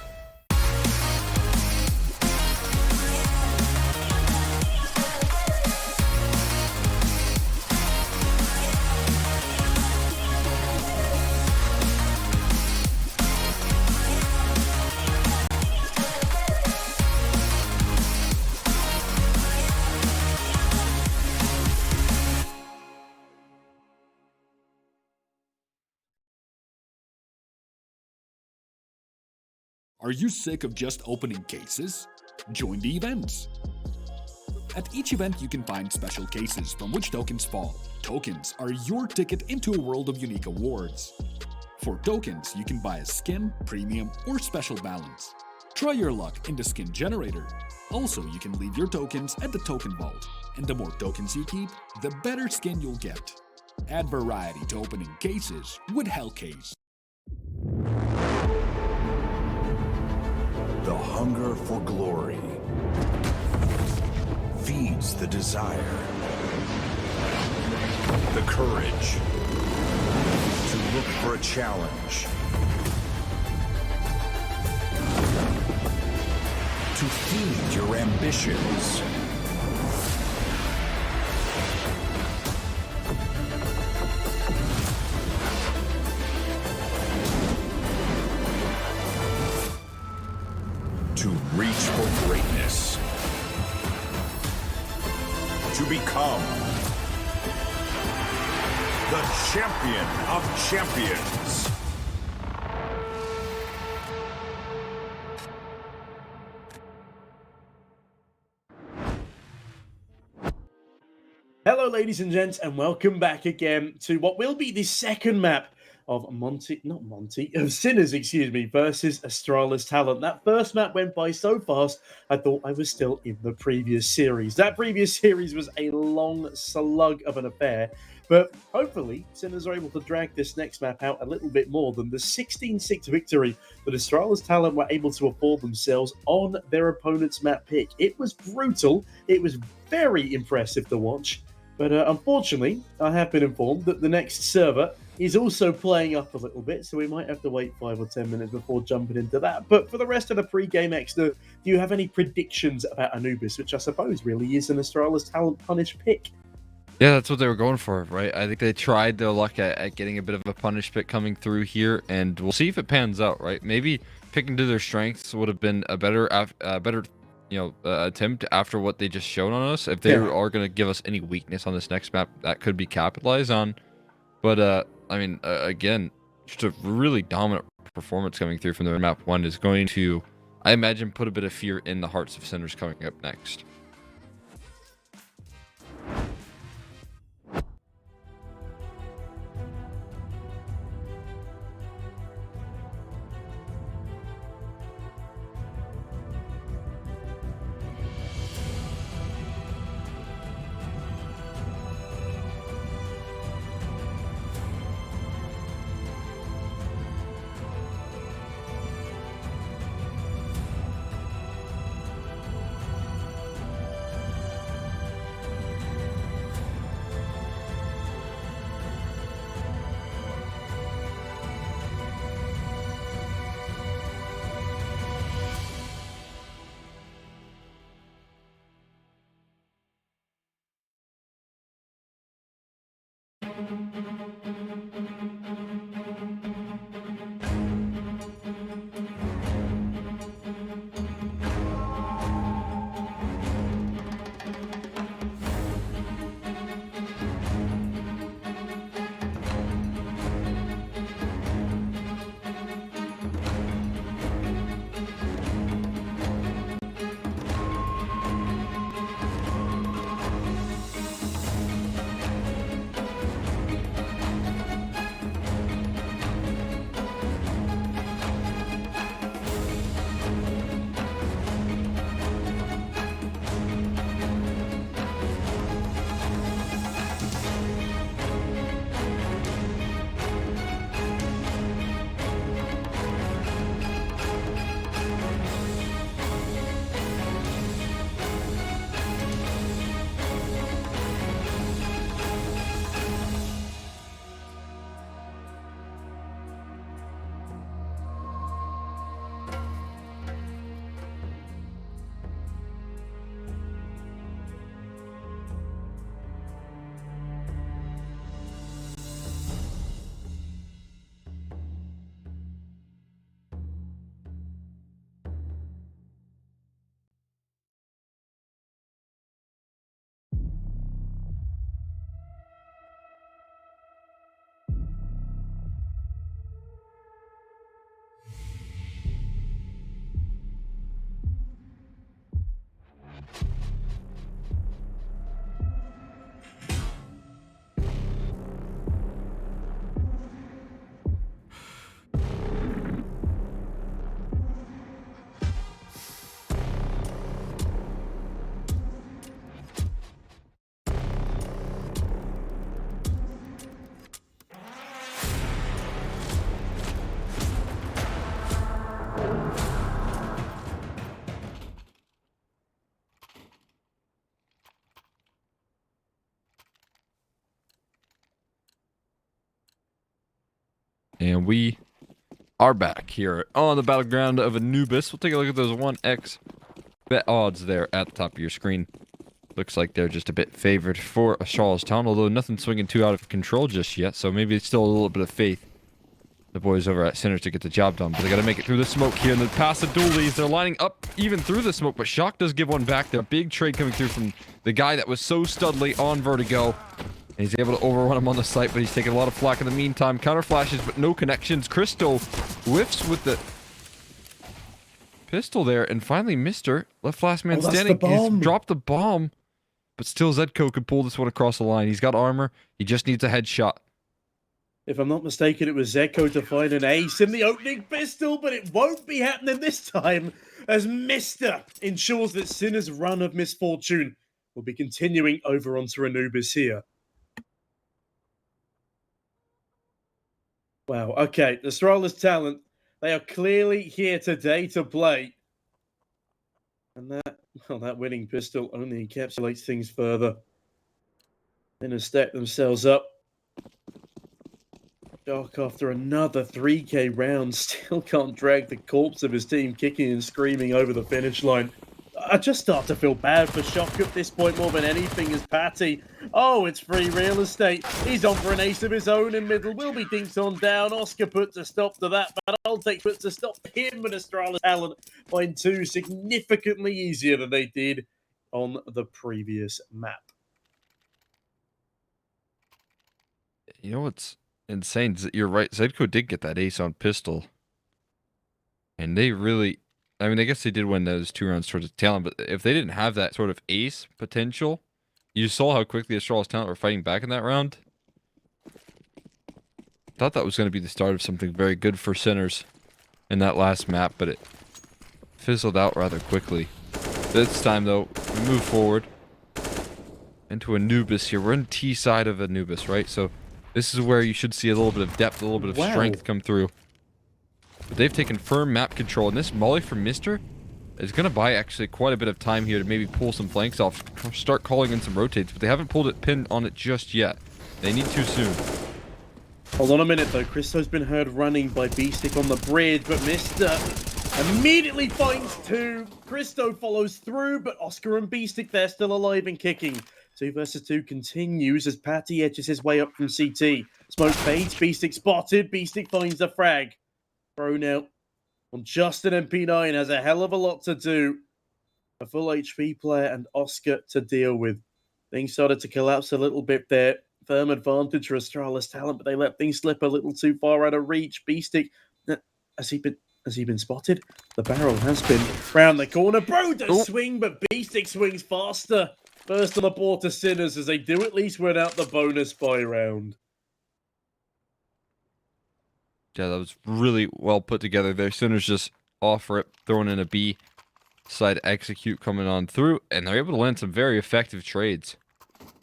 Are you sick of just opening cases? Join the events! At each event, you can find special cases from which tokens fall. Tokens are your ticket into a world of unique awards. For tokens, you can buy a skin, premium, or special balance. Try your luck in the skin generator. Also, you can leave your tokens at the token vault, and the more tokens you keep, the better skin you'll get. Add variety to opening cases with Hellcase. The hunger for glory feeds the desire, the courage to look for a challenge, to feed your ambitions. To reach for greatness. To become the champion of champions. Hello, ladies and gents, and welcome back again to what will be the second map of Sinners, versus Astralis Talent. That first map went by so fast, I thought I was still in the previous series. That previous series was a long slug of an affair, but hopefully Sinners are able to drag this next map out a little bit more than the 16-6 victory that Astralis Talent were able to afford themselves on their opponent's map pick. It was brutal. It was very impressive to watch. But unfortunately, I have been informed that the next server is also playing up a little bit, so we might have to wait 5 or 10 minutes before jumping into that. But for the rest of the pre-game extra, do you have any predictions about Anubis, which I suppose really is an Astralis Talent punish pick? Yeah, that's what they were going for, right? I think they tried their luck at getting a bit of a punish pick coming through here, and we'll see if it pans out, right? Maybe picking to their strengths would have been a better attempt after what they just showed on us. If they are going to give us any weakness on this next map, that could be capitalized on. But I mean, again, just a really dominant performance coming through from the map one is going to, I imagine, put a bit of fear in the hearts of Sinners coming up next. And we are back here on the battleground of Anubis. We'll take a look at those 1x bet odds there at the top of your screen. Looks like they're just a bit favored for Astralis Town, although nothing's swinging too out of control just yet, so maybe it's still a little bit of faith. The boys over at Sinners to get the job done, but they got to make it through the smoke here, and then past the dualies. They're lining up even through the smoke, but Shock does give one back there. Big trade coming through from the guy that was so studly on Vertigo. And he's able to overrun him on the site, but he's taking a lot of flack in the meantime. Counter flashes, but no connections. Christo whiffs with the pistol there, and finally Mr. Left last man standing. He's dropped the bomb, but still Zedco could pull this one across the line. He's got armor. He just needs a headshot. If I'm not mistaken, it was Zedco to find an ace in the opening pistol, but it won't be happening this time, as Mr. ensures that Sinner's run of misfortune will be continuing over onto Anubis here. Wow, okay, the Astralis talent, they are clearly here today to play. And that winning pistol only encapsulates things further. Then stack themselves up. Doc, after another 3K round, still can't drag the corpse of his team kicking and screaming over the finish line. I just start to feel bad for Shock at this point more than anything as Patty. Oh, it's free real estate. He's on for an ace of his own in middle. Will be dinked on down. Oscar puts a stop to that, but I'll take puts a stop to him, and Astralis talent find two significantly easier than they did on the previous map. You know what's insane? You're right. Zedco did get that ace on pistol. And they really... I mean, I guess they did win those 2 rounds towards the talent, but if they didn't have that sort of ace potential, you saw how quickly Astralis talent were fighting back in that round. Thought that was going to be the start of something very good for Sinners in that last map, but it fizzled out rather quickly. This time, though, we move forward into Anubis here. We're in T side of Anubis, right? So this is where you should see a little bit of depth, a little bit of strength come through. But they've taken firm map control, and this molly from Mr. is going to buy actually quite a bit of time here to maybe pull some flanks off, start calling in some rotates, but they haven't pulled it pinned on it just yet. They need to soon. Hold on a minute though, Christo's been heard running by B-Stick on the bridge, but Mr. immediately finds two. Christo follows through, but Oscar and B-Stick, they're still alive and kicking. 2 versus 2 continues as Patty edges his way up from CT. Smoke fades, B-Stick spotted, B-Stick finds the frag. Thrown out on Justin and P9 has a hell of a lot to do. A full HP player and Oscar to deal with. Things started to collapse a little bit there. Firm advantage for Astralis talent, but they let things slip a little too far out of reach. B-Stick, has he been spotted? The barrel has been round the corner. Bro does swing, but B-Stick swings faster. First on the board to Sinners as they do at least win out the bonus buy round. Yeah, that was really well put together there. Sinners just offer it, throwing in a B side execute coming on through, and they're able to land some very effective trades.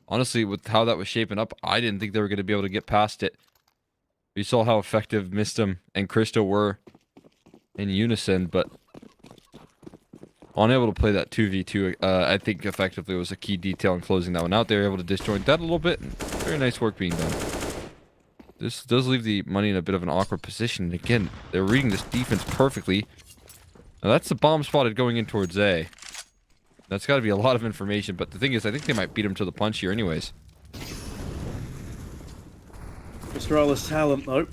Honestly, with how that was shaping up, I didn't think they were going to be able to get past it. We saw how effective Mistum and Christo were in unison, but unable to play that 2v2, I think effectively was a key detail in closing that one out. They were able to disjoint that a little bit, and very nice work being done. This does leave the money in a bit of an awkward position. Again, they're reading this defense perfectly. Now that's the bomb spotted going in towards A. That's got to be a lot of information, but the thing is, I think they might beat him to the punch here anyways. Astralis talent, though.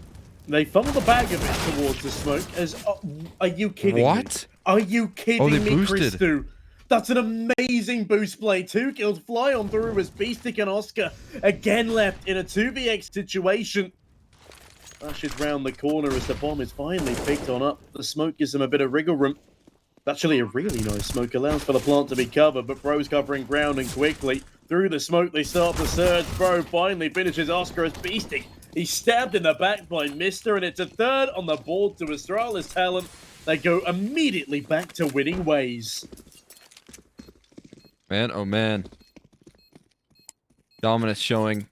They funnel the bag of it towards the smoke as... are you kidding me? What? Are you kidding me, boosted. Christo? That's an amazing boost play. 2 kills fly on through as B-Stick and Oscar again left in a 2vx situation. Flashes round the corner as the bomb is finally picked on up. The smoke gives them a bit of wriggle room. Actually, a really nice smoke allows for the plant to be covered, but Bro's covering ground and quickly. Through the smoke, they start the surge. Bro finally finishes Oscar as B-Stick. He's stabbed in the back by Mr. and it's a third on the board to Astralis talent. They go immediately back to winning ways. Man, oh man. Dominance showing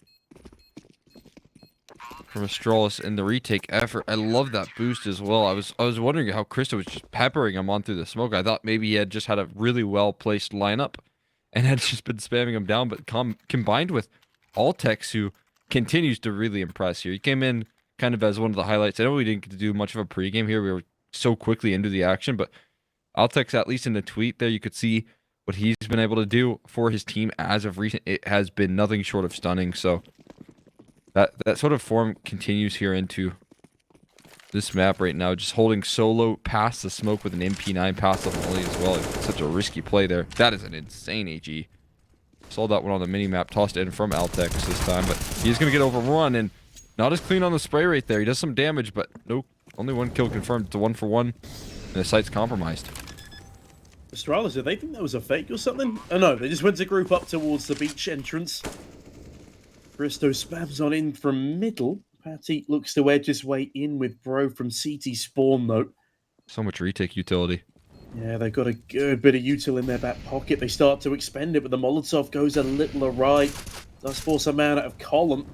from Astralis in the retake effort. I love that boost as well. I was wondering how Christo was just peppering him on through the smoke. I thought maybe he had just had a really well-placed lineup and had just been spamming him down, but combined with Altex, who continues to really impress here. He came in kind of as one of the highlights. I know we didn't get to do much of a pregame here. We were so quickly into the action, but Altex, at least in the tweet there, you could see what he's been able to do for his team as of recent. It has been nothing short of stunning. So that sort of form continues here into this map right now, just holding solo past the smoke with an MP9 past the volley as well. It's such a risky play there. That is an insane AG. Saw that one on the mini-map, tossed in from Altex this time, but he's going to get overrun, and not as clean on the spray right there. He does some damage, but nope. Only one kill confirmed. It's a 1-for-1, and the site's compromised. Astralis, did they think that was a fake or something? Oh no, they just went to group up towards the beach entrance. Bristow spams on in from middle. Patty looks to edge his way in with Bro from CT spawn, though. So much retake utility. Yeah, they've got a good bit of util in their back pocket. They start to expend it, but the Molotov goes a little awry. Does force a man out of column.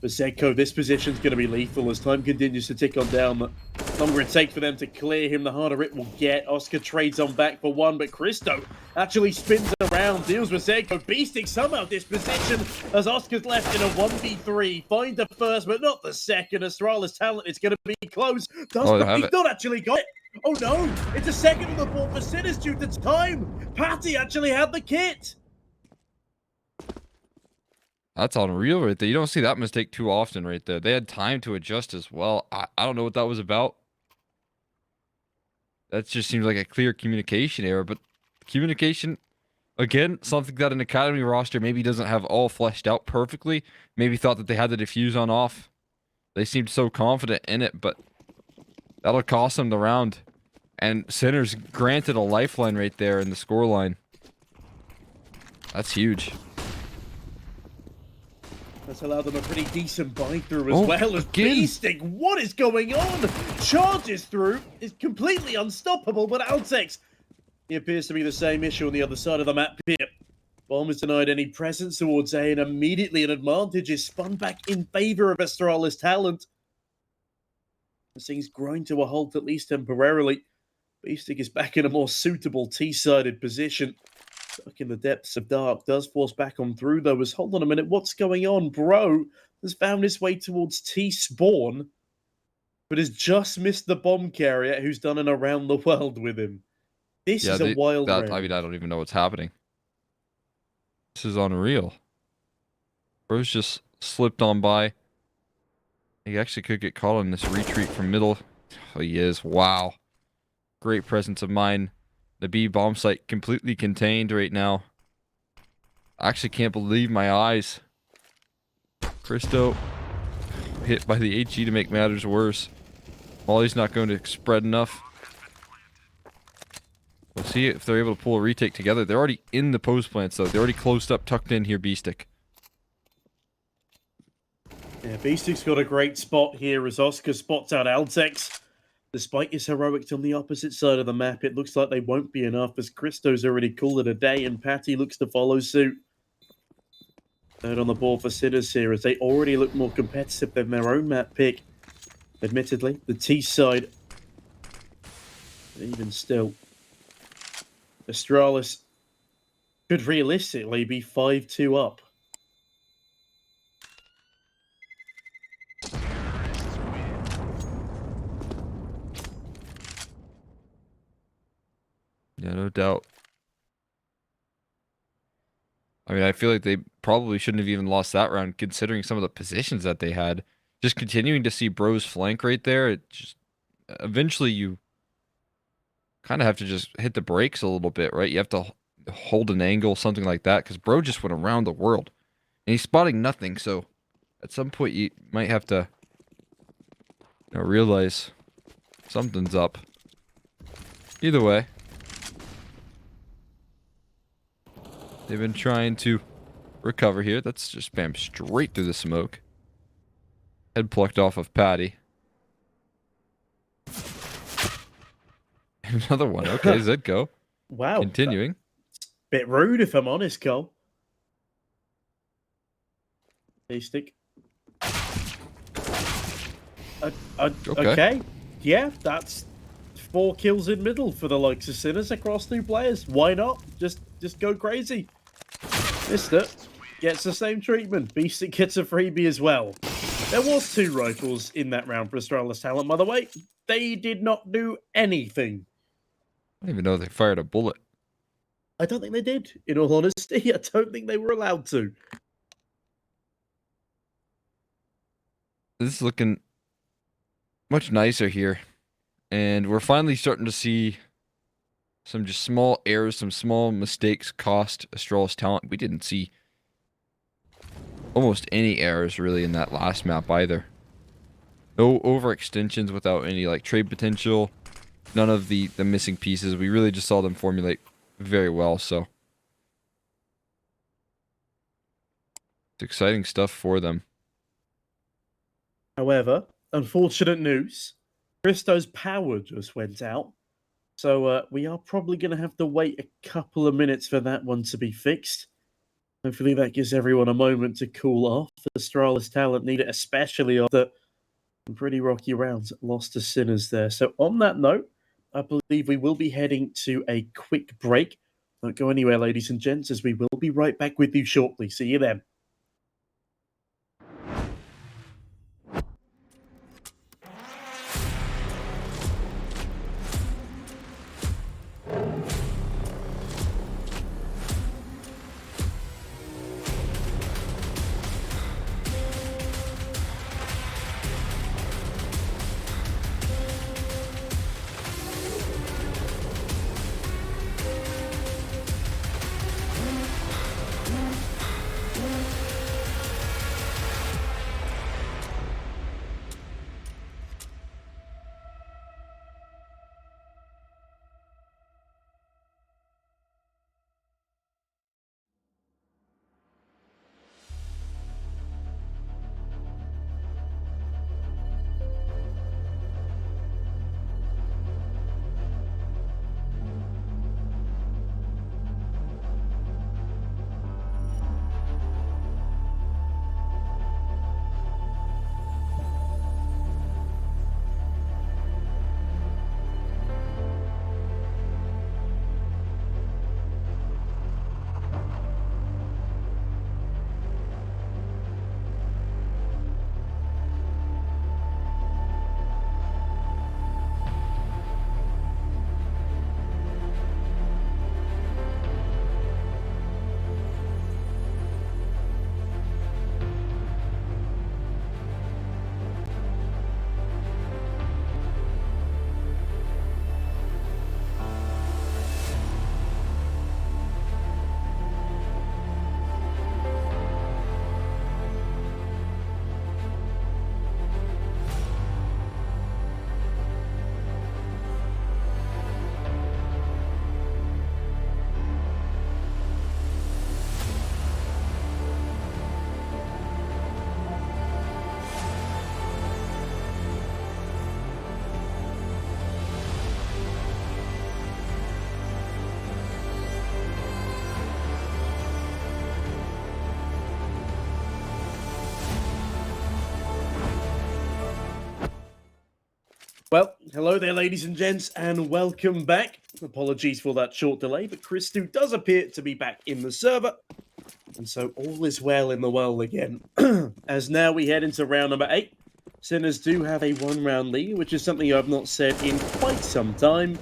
For Zedko, this position's going to be lethal as time continues to tick on down. The longer it takes for them to clear him, the harder it will get. Oscar trades on back for one, but Christo actually spins around, deals with Zedko. Beasting somehow this position as Oscar's left in a 1v3. Find the first, but not the second. Astralis talent is going to be close. He's not actually got it. Oh no, it's a second on the board for Sinners due to time. Patty actually had the kit. That's unreal right there. You don't see that mistake too often right there. They had time to adjust as well. I don't know what that was about. That just seems like a clear communication error, but communication, again, something that an academy roster maybe doesn't have all fleshed out perfectly. Maybe thought that they had the diffuse on off. They seemed so confident in it, but that'll cost them the round. And Sinners granted a lifeline right there in the scoreline. That's huge. That's allowed them a pretty decent buy-through as well as Beasting. What is going on? Charges through, is completely unstoppable, but Altex, he appears to be the same issue on the other side of the map here. Bomb is denied any presence towards A, and immediately an advantage is spun back in favor of Astralis talent. This thing's grind to a halt, at least temporarily. Beasting is back in a more suitable T-sided position. Stuck in the depths of dark, does force back on through though, as hold on a minute, what's going on? Bro has found his way towards T-spawn, but has just missed the bomb carrier who's done an around the world with him. This is a wild round. I mean, I don't even know what's happening. This is unreal. Bro's just slipped on by. He actually could get caught in this retreat from middle. Oh, he is. Wow. Great presence of mind. The B bomb site completely contained right now. I actually can't believe my eyes. Christo hit by the HE to make matters worse. Molly's not going to spread enough. We'll see if they're able to pull a retake together. They're already in the post plants though. They're already closed up, tucked in here, B-Stick. Yeah, B-Stick's got a great spot here as Oscar spots out Altex. Despite his heroics on the opposite side of the map, it looks like they won't be enough as Christo's already called it a day and Patty looks to follow suit. Third on the ball for Sinners here as they already look more competitive than their own map pick. Admittedly, the T side, even still, Astralis could realistically be 5-2 up. Yeah, no doubt. I mean, I feel like they probably shouldn't have even lost that round, considering some of the positions that they had. Just continuing to see Bro's flank right there, it just eventually you kind of have to just hit the brakes a little bit, right? You have to hold an angle, something like that, because Bro just went around the world. And he's spotting nothing, so at some point you might have to realize something's up. Either way, they've been trying to recover here. That's just spammed straight through the smoke. Head plucked off of Patty. Another one. Okay, Zedko. Wow. Continuing. Bit rude, if I'm honest, Cole. Stick. Okay. Yeah, that's 4 kills in middle for the likes of Sinners across 2 players. Why not? Just go crazy. Missed it. Gets the same treatment. Beastic gets a freebie as well. There was 2 rifles in that round for Astralis Talent, by the way. They did not do anything. I don't even know if they fired a bullet. I don't think they did, in all honesty. I don't think they were allowed to. This is looking much nicer here. And we're finally starting to see some just small errors, some small mistakes cost Astralis Talent. We didn't see almost any errors really in that last map either. No overextensions without any like trade potential. None of the missing pieces. We really just saw them formulate very well, so it's exciting stuff for them. However, unfortunate news. Christo's power just went out. So we are probably going to have to wait a couple of minutes for that one to be fixed. Hopefully that gives everyone a moment to cool off. Astralis Talent need it, especially after some pretty rocky rounds lost to Sinners there. So on that note, I believe we will be heading to a quick break. Don't go anywhere, ladies and gents, as we will be right back with you shortly. See you then. Well, hello there, ladies and gents, and welcome back. Apologies for that short delay, but Christo does appear to be back in the server. And so all is well in the world again. As now we head into round number 8. Sinners do have a 1-round lead, which is something I've not said in quite some time.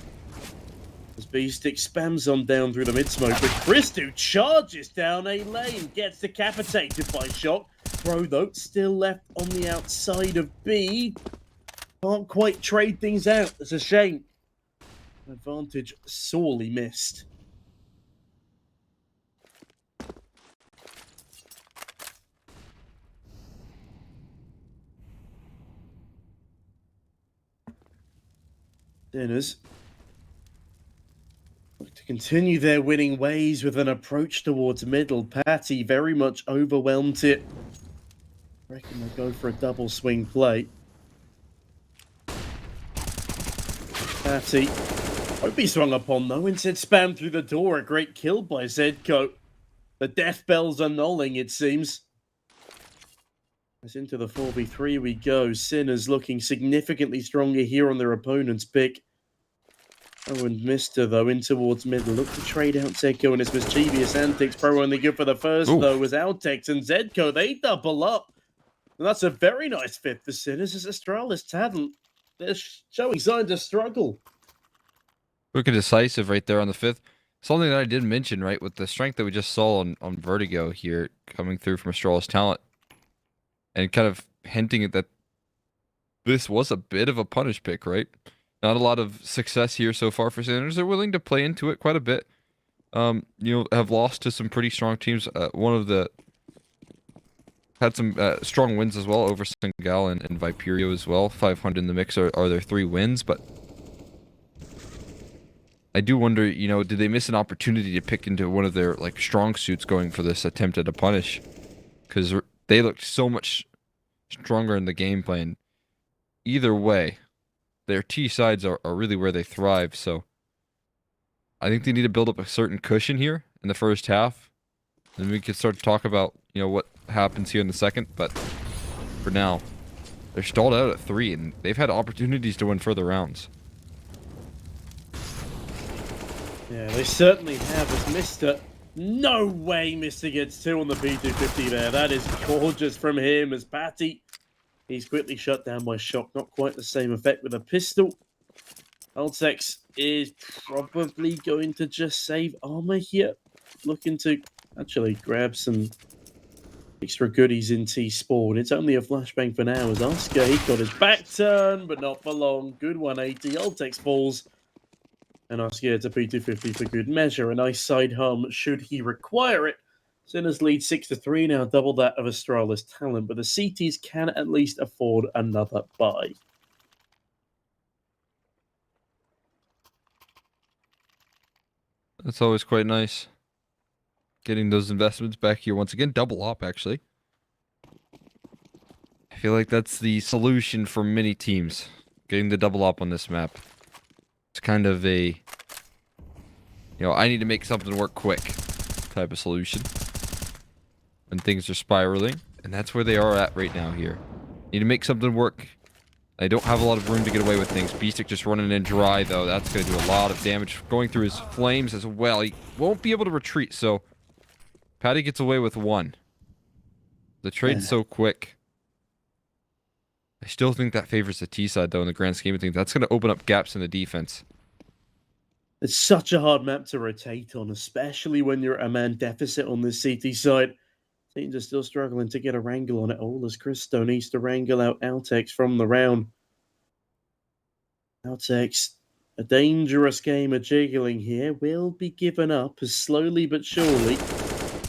As Beastic spams on down through the mid-smoke, but Christo charges down a lane, gets decapitated by shot. Bro, though, still left on the outside of B. Can't quite trade things out. It's a shame. Advantage sorely missed. Sinners look to continue their winning ways with an approach towards middle. Patty very much overwhelmed it. I reckon they'll go for a double swing play. Patty, hope he swung upon though, instead spammed through the door. A great kill by Zedco. The death bell's annulling, it seems. As into the 4v3 we go. Sinners looking significantly stronger here on their opponent's pick. Oh, and Mister, though, in towards middle. Look to trade out Zedco and his mischievous antics. Pro only good for the first, though, was Altex and Zedco. They double up. And that's a very nice fifth for Sinners as Astralis talent. They're showing signs of struggle. Quick and decisive right there on the fifth. Something that I did mention, right, with the strength that we just saw on Vertigo here coming through from Astralis talent. And kind of hinting at that this was a bit of a punish pick, right? Not a lot of success here so far for Sanders. They're willing to play into it quite a bit. Have lost to some pretty strong teams. One of the had some strong wins as well over Singal and Viperio as well. 500 in the mix are their 3 wins, but I do wonder, did they miss an opportunity to pick into one of their like strong suits going for this attempt at a punish? Because they looked so much stronger in the game plan. Either way, their T sides are really where they thrive, so I think they need to build up a certain cushion here in the first half. Then we can start to talk about, what happens here in the second, but for now, they're stalled out at 3, and they've had opportunities to win further rounds. Yeah, they certainly have, as Mr. No way Mr. gets 2 on the P250 there. That is gorgeous from him as Patty. He's quickly shut down by Shock. Not quite the same effect with a pistol. Altex is probably going to just save armor here. Looking to actually grab some extra goodies in T-Spawn. It's only a flashbang for now as Oscar, he got his back turn, but not for long. Good 180. Altex falls. And Oscar to P250 for good measure. A nice side hum should he require it. Sinners lead 6-3 now, double that of Astralis talent, but the CTs can at least afford another buy. That's always quite nice. Getting those investments back here once again. Double up, actually. I feel like that's the solution for many teams. Getting the double up on this map. It's kind of a, I need to make something work quick type of solution. When things are spiraling. And that's where they are at right now here. Need to make something work. I don't have a lot of room to get away with things. Beastic just running in dry, though. That's going to do a lot of damage. Going through his flames as well. He won't be able to retreat, so Patty gets away with 1. The trade's so quick. I still think that favors the T side, though, in the grand scheme of things. That's going to open up gaps in the defense. It's such a hard map to rotate on, especially when you're at a man deficit on this CT side. Teams are still struggling to get a wrangle on it all as Christo needs to wrangle out Altex from the round. Altex, a dangerous game of jiggling here, will be given up as slowly but surely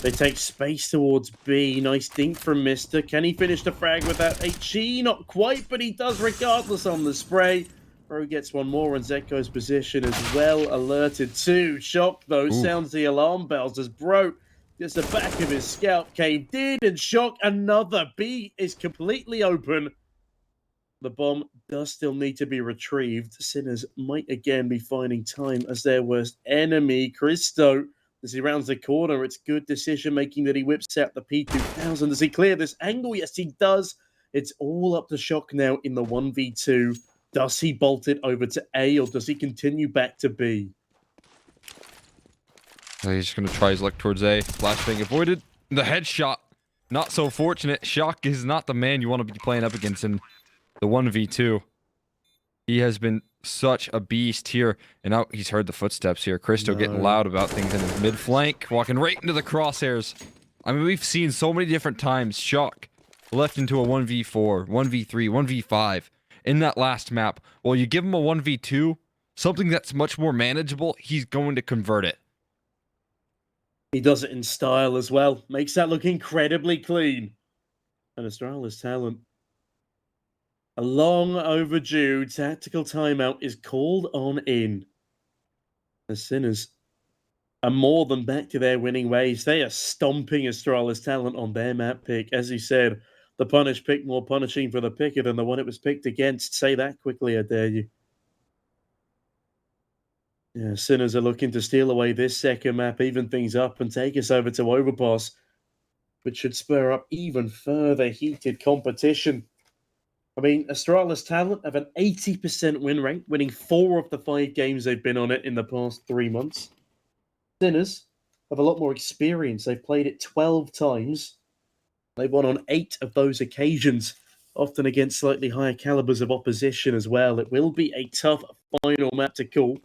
they take space towards B. Nice dink from Mister. Can he finish the frag without HE? Not quite, but he does regardless on the spray. Bro gets one more, and Zeko's position is well alerted too. Shock, though, sounds the alarm bells as Bro gets the back of his scalp caved in, and Shock another. B is completely open. The bomb does still need to be retrieved. Sinners might again be finding time as their worst enemy. Christo, as he rounds the corner, it's good decision-making that he whips out the P2000. Does he clear this angle? Yes, he does. It's all up to Shock now in the 1v2. Does he bolt it over to A, or does he continue back to B? He's just going to try his luck towards A. Flashbang avoided. The headshot. Not so fortunate. Shock is not the man you want to be playing up against in the 1v2. He has been such a beast here. And now he's heard the footsteps here. Christo getting loud about things in his mid-flank. Walking right into the crosshairs. I mean, we've seen so many different times Shock left into a 1v4, 1v3, 1v5 in that last map. Well, you give him a 1v2, something that's much more manageable, he's going to convert it. He does it in style as well. Makes that look incredibly clean. And Astralis talent. A long overdue tactical timeout is called on in. The Sinners are more than back to their winning ways. They are stomping Astralis talent on their map pick. As you said, the punish pick more punishing for the picker than the one it was picked against. Say that quickly, I dare you. Yeah, Sinners are looking to steal away this second map, even things up, and take us over to Overpass, which should spur up even further heated competition. I mean, Astralis talent have an 80% win rate, winning 4 of the 5 games they've been on it in the past 3 months. Sinners have a lot more experience. They've played it 12 times. They won on 8 of those occasions, often against slightly higher calibers of opposition as well. It will be a tough final map to call.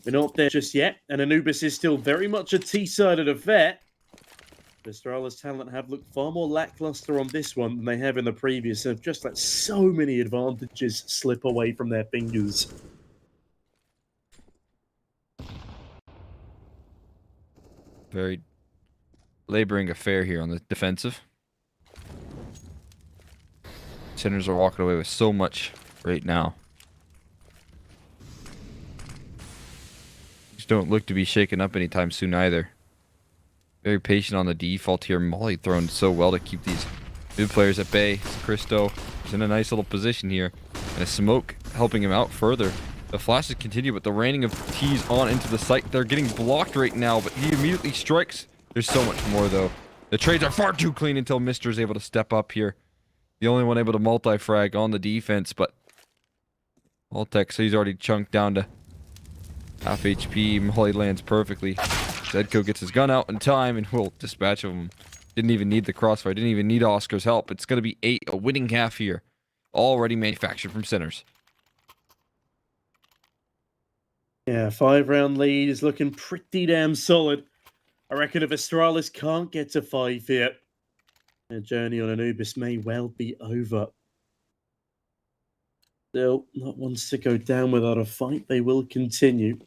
We're not there just yet, and Anubis is still very much a T-sided affair. Astralis talent have looked far more lackluster on this one than they have in the previous, and have just let so many advantages slip away from their fingers. Very laboring affair here on the defensive. Sinners are walking away with so much right now. Just don't look to be shaken up anytime soon either. Very patient on the default here. Molly thrown so well to keep these mid players at bay. Christo is in a nice little position here. And a smoke helping him out further. The flashes continue, but the raining of T's on into the site. They're getting blocked right now, but he immediately strikes. There's so much more, though. The trades are far too clean until Mister is able to step up here. The only one able to multi-frag on the defense, but Voltex, so he's already chunked down to half HP. Molly lands perfectly. Zedko gets his gun out in time and will dispatch of him. Didn't even need the crossfire. Didn't even need Oscar's help. It's going to be 8, a winning half here. Already manufactured from Sinners. Yeah, 5-round lead is looking pretty damn solid. I reckon if Astralis can't get to 5 here, their journey on Anubis may well be over. Still, not wants to go down without a fight. They will continue.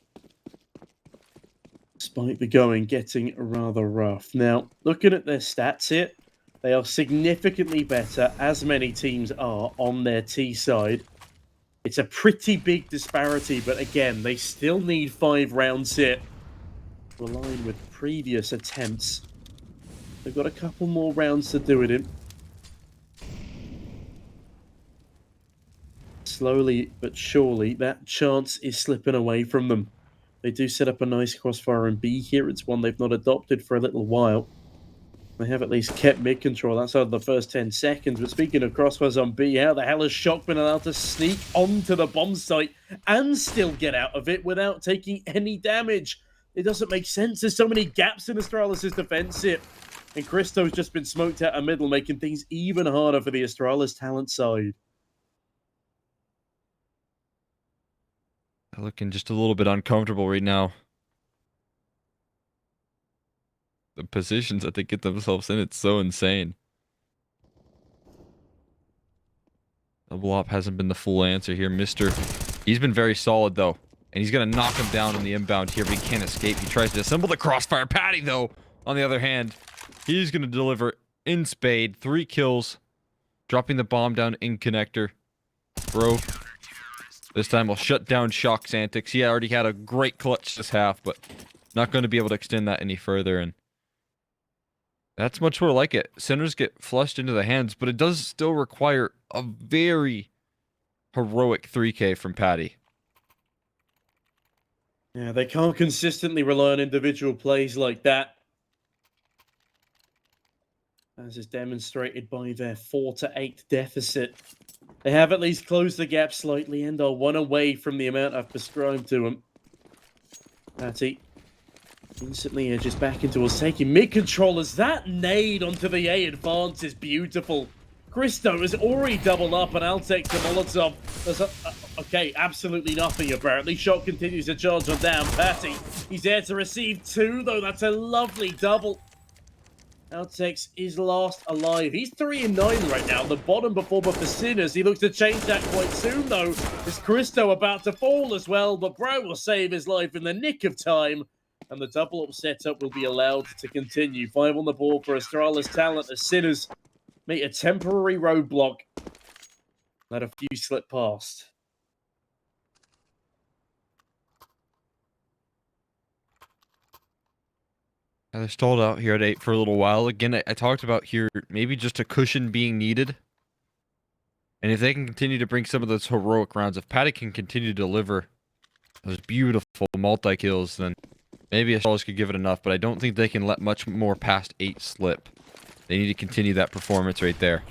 Despite the going getting rather rough. Now, looking at their stats here, they are significantly better, as many teams are, on their T side. It's a pretty big disparity, but again, they still need 5 rounds here to align with previous attempts. They've got a couple more rounds to do it in. Slowly but surely, that chance is slipping away from them. They do set up a nice crossfire in B here. It's one they've not adopted for a little while. They have at least kept mid-control outside of the first 10 seconds. But speaking of crossfires on B, how the hell has Shock been allowed to sneak onto the bomb site and still get out of it without taking any damage? It doesn't make sense. There's so many gaps in Astralis' defense here. And Christo's just been smoked out of middle, making things even harder for the Astralis talent side. They're looking just a little bit uncomfortable right now. The positions that they get themselves in, it's so insane. Double op hasn't been the full answer here. Mister, he's been very solid though. And he's going to knock him down on the inbound here, but he can't escape. He tries to assemble the crossfire. Patty, though, on the other hand, he's going to deliver in spade. 3 kills. Dropping the bomb down in connector. Bro. This time we'll shut down Shock's antics. He already had a great clutch this half, but not going to be able to extend that any further. And that's much more like it. Sinners get flushed into the hands, but it does still require a very heroic 3K from Patty. Yeah, they can't consistently rely on individual plays like that. As is demonstrated by their 4-8 deficit. They have at least closed the gap slightly and are 1 away from the amount I've prescribed to them. Patty instantly edges back into us, taking mid-control as that nade onto the A advance is beautiful. Christo has already doubled up and Altec to Molotov. There's okay, absolutely nothing apparently. Shock continues to charge on down. Patty, he's there to receive 2 though. That's a lovely double. Altex is last alive. He's 3-9 right now. The bottom performer for Sinners. He looks to change that quite soon though. Is Christo about to fall as well? But Bro will save his life in the nick of time. And the double up setup will be allowed to continue. 5 on the board for Astralis talent as Sinners meet a temporary roadblock. Let a few slip past. They're stalled out here at 8 for a little while. Again, I talked about here maybe just a cushion being needed. And if they can continue to bring some of those heroic rounds, if Patty can continue to deliver those beautiful multi-kills, then maybe Astralis could give it enough. But I don't think they can let much more past 8 slip. They need to continue that performance right there.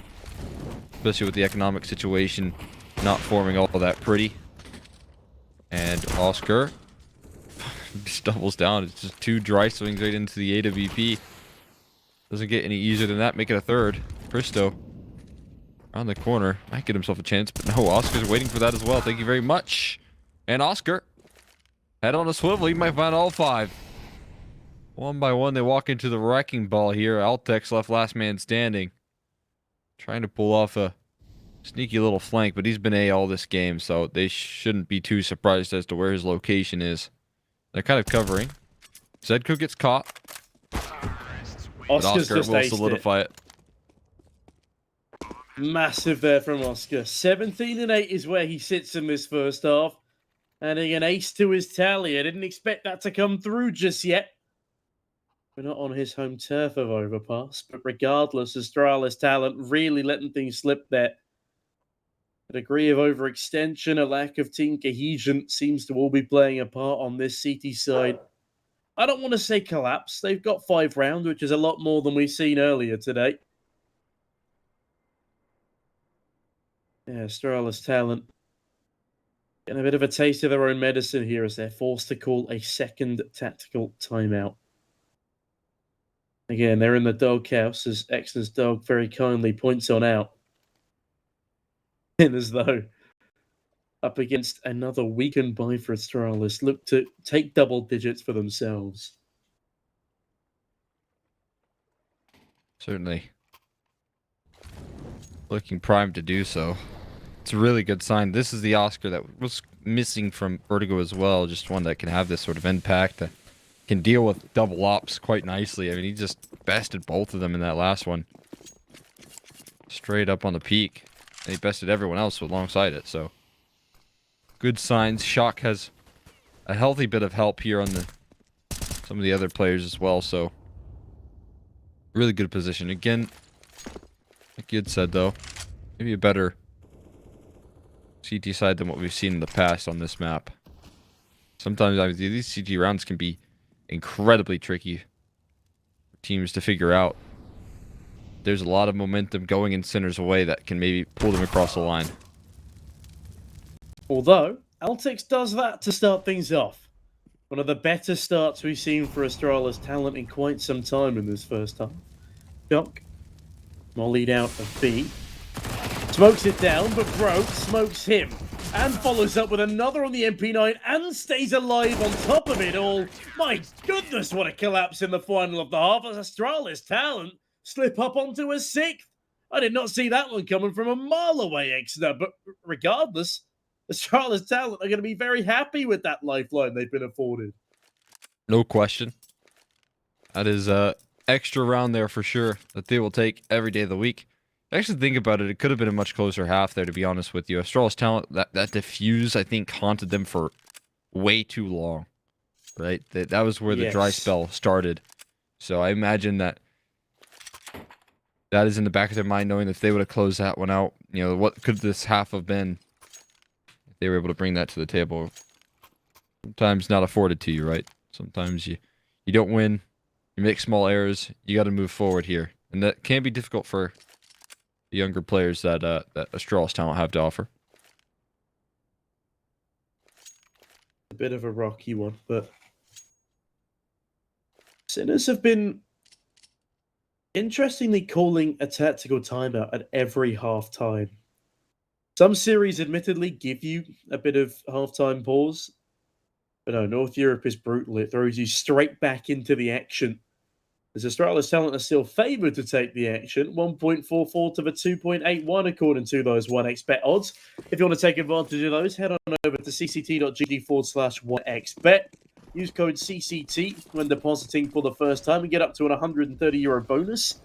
Especially with the economic situation not forming all that pretty. And Oscar just doubles down. It's just 2 dry swings right into the AWP. Doesn't get any easier than that. Make it a 3rd. Cristo around the corner. Might get himself a chance, but no, Oscar's waiting for that as well. Thank you very much. And Oscar, head on a swivel. He might find all 5. One by one, they walk into the wrecking ball here. Altex left last man standing. Trying to pull off a sneaky little flank, but he's been A all this game, so they shouldn't be too surprised as to where his location is. They're kind of covering. Zedko gets caught. But Oscar's Oscar just will aced solidify it. Massive there from Oscar. 17-8 is where he sits in this first half. Adding an ace to his tally. I didn't expect that to come through just yet. We're not on his home turf of Overpass, but regardless, Astralis talent really letting things slip there. A degree of overextension, a lack of team cohesion seems to all be playing a part on this CT side. I don't want to say collapse. They've got 5 rounds, which is a lot more than we've seen earlier today. Yeah, Astralis talent getting a bit of a taste of their own medicine here as they're forced to call a second tactical timeout. Again, they're in the doghouse as Exner's dog very kindly points on out. And as though up against another weakened buy for Astralis, look to take double digits for themselves. Certainly. Looking primed to do so. It's a really good sign. This is the Oscar that was missing from Vertigo as well. Just one that can have this sort of impact, that can deal with double ops quite nicely. I mean, he just bested both of them in that last one. Straight up on the peak. And he bested everyone else alongside it, so. Good signs. Shock has a healthy bit of help here on some of the other players as well, so. Really good position. Again, like you had said, though, maybe a better CT side than what we've seen in the past on this map. Sometimes I mean, these CT rounds can be incredibly tricky for teams to figure out. There's a lot of momentum going in Sinner's way that can maybe pull them across the line. Although, Altix does that to start things off. One of the better starts we've seen for Astralis talent in quite some time in this first half. Shock, mollied out of B. Smokes it down, but Broke smokes him. And follows up with another on the MP9 and stays alive on top of it all. My goodness, what a collapse in the final of the half as Astralis talent slip up onto a 6th. I did not see that one coming from a mile away, Exeter, but regardless, Astralis talent are going to be very happy with that lifeline they've been afforded. No question. That is extra round there for sure that they will take every day of the week. Actually, think about it. It could have been a much closer half there, to be honest with you. Astralis talent, that diffuse, I think, haunted them for way too long. Right? That was where the dry spell started. So I imagine that is in the back of their mind, knowing that if they would have closed that one out, you know, what could this half have been if they were able to bring that to the table? Sometimes not afforded to you, right? Sometimes you don't win. You make small errors. You got to move forward here. And that can be difficult for the younger players that Astralis talent have to offer. A bit of a rocky one, but Sinners have been interestingly calling a tactical timeout at every half-time. Some series admittedly give you a bit of half-time pause, but no, North Europe is brutal. It throws you straight back into the action. As Astralis talent are still favoured to take the action, 1.44 to the 2.81 according to those 1xbet odds. If you want to take advantage of those, head on over to cct.gg/1xbet. Use code CCT when depositing for the first time and get up to an €130 bonus.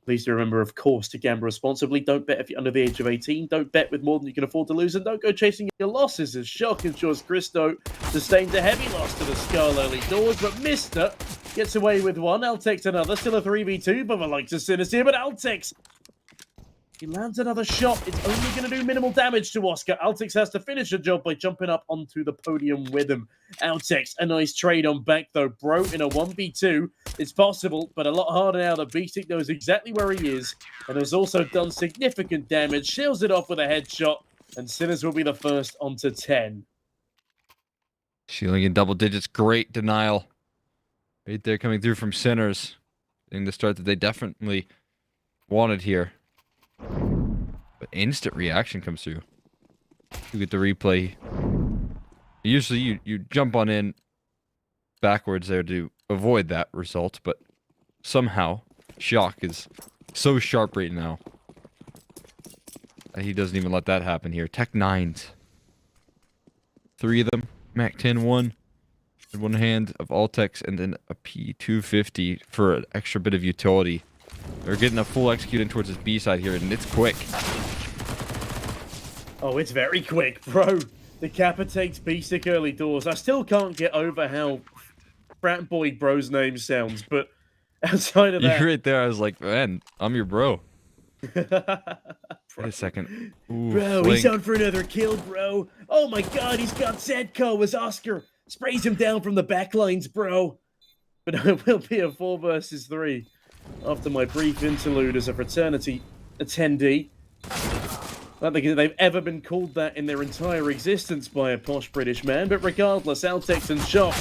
Please do remember, of course, to gamble responsibly. Don't bet if you're under the age of 18. Don't bet with more than you can afford to lose. And don't go chasing your losses, as Shock ensures Cristo sustained a heavy loss to the Skull early doors. But Mister gets away with one. Altex another. Still a 3v2, but I like to Sinis here. But Altex, he lands another shot. It's only going to do minimal damage to Oscar. Altex has to finish the job by jumping up onto the podium with him. Altex, a nice trade on back, though. Bro, in a 1v2, it's possible, but a lot harder now. The Beastic knows exactly where he is and has also done significant damage. Shields it off with a headshot, and Sinners will be the first onto 10. Shielding in double digits. Great denial. Right there coming through from Sinners. In the start that they definitely wanted here. But instant reaction comes through. You get the replay. Usually you jump on in backwards there to avoid that result, but somehow Shock is so sharp right now that he doesn't even let that happen here. Tech 9s. 3 of them. Mac 10 1. In one hand of All-Techs and then a P250 for an extra bit of utility. They're getting a full execute in towards his B side here, and it's quick. Oh, it's very quick, bro. Decapitates B-Stick early doors. I still can't get over how Frat Boy Bro's name sounds, but outside of that... You're right there, I was like, man, I'm your bro. Wait a second. Ooh, bro, flank. he's out for another kill, bro. Oh my god, he's got Zedko as Oscar. Sprays him down from the backlines, bro. But it will be a 4 versus 3 after my brief interlude as a fraternity attendee. I don't think they've ever been called that in their entire existence by a posh British man, but regardless, Altex and Shock,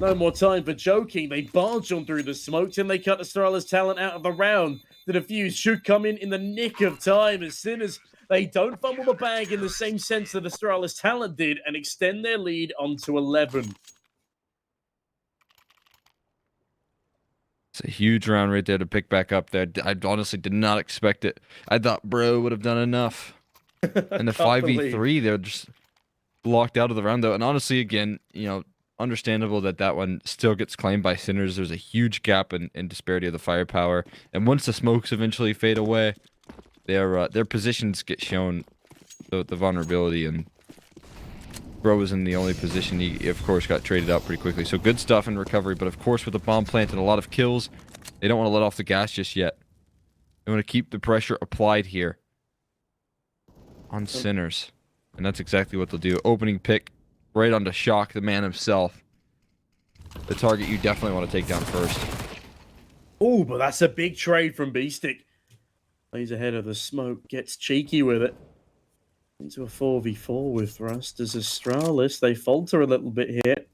no more time for joking. They barge on through the smokes and they cut Astralis talent out of the round. The defuse should come in the nick of time as soon as they don't fumble the bag in the same sense that Astralis talent did and extend their lead onto 11. It's a huge round right there to pick back up there. I honestly did not expect it. I thought Bro would have done enough. And the 5v3, they're just locked out of the round, though. And honestly, again, you know, understandable that that one still gets claimed by Sinners. There's a huge gap in disparity of the firepower. And once the smokes eventually fade away, their positions get shown the vulnerability. And Bro was in the only position. He, of course, got traded out pretty quickly. So good stuff in recovery. But, of course, with the bomb plant and a lot of kills, they don't want to let off the gas just yet. They want to keep the pressure applied here on Sinners. And that's exactly what they'll do. Opening pick right onto Shock, the man himself. The target you definitely want to take down first. Oh, but that's a big trade from B-Stick. Plays ahead of the smoke, gets cheeky with it. Into a 4v4 with Thrust as Astralis. They falter a little bit here.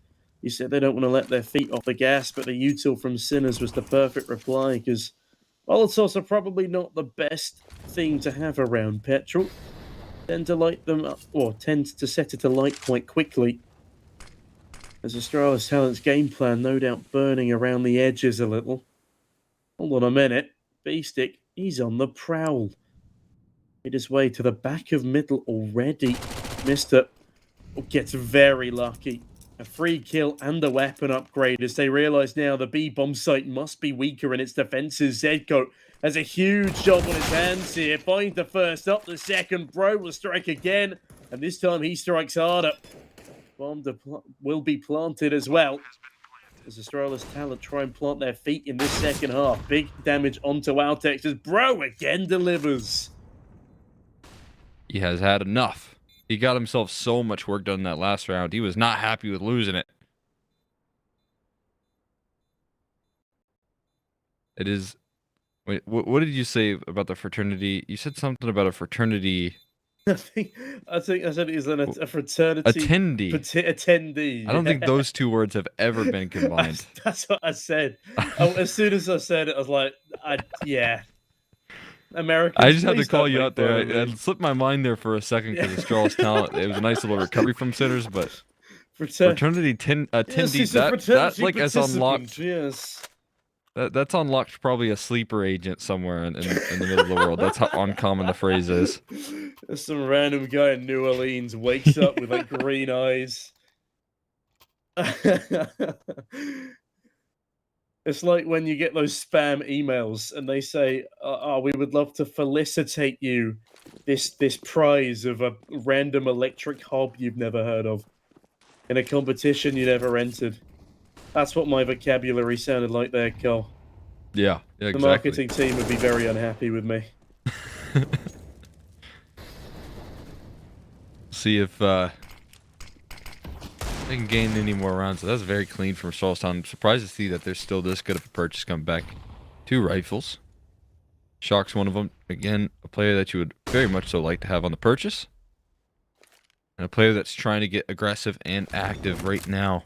You said they don't want to let their feet off the gas, but the util from Sinners was the perfect reply because, well, it's also probably not the best thing to have around petrol. Tend to light them up, or tend to set it alight quite quickly. As Astralis Talent's game plan, no doubt burning around the edges a little. Hold on a minute. B-Stick, he's on the prowl. Made his way to the back of middle already. Mr. gets very lucky. A free kill and a weapon upgrade as they realise now the B-bomb site must be weaker in its defences. Zedko has a huge job on his hands here. Finds the first up, the second. Bro will strike again, and this time he strikes harder. Bomb will be planted as well. As Astralis Talent try and plant their feet in this second half. Big damage onto Altex as Bro again delivers. He has had enough. He got himself so much work done in that last round. He was not happy with losing it. It is... Wait, what did you say about the fraternity? You said something about a fraternity... I think I said it is a fraternity... Attendee. Attendee. I don't think those two words have ever been combined. That's what I said. As soon as I said it, I was like, yeah. Americans, I just had to call you out there. It slipped my mind there for a second because of Astralis Talent. It was a nice little recovery from Sinners, but fraternity attendee, that's like as unlocked. Yes. That's unlocked probably a sleeper agent somewhere in the middle of the world. That's how uncommon the phrase is. Some random guy in New Orleans wakes up with like green eyes. It's like when you get those spam emails and they say, "Oh, we would love to felicitate you this prize of a random electric hob you've never heard of in a competition you never entered." That's what my vocabulary sounded like there, Cole. Yeah, exactly. The marketing team would be very unhappy with me. See if they can gain any more rounds. So that's very clean from Astralis Talent. I'm surprised to see that there's still this good of a purchase coming back. 2 rifles. Shock's one of them. Again, a player that you would very much so like to have on the purchase. And a player that's trying to get aggressive and active right now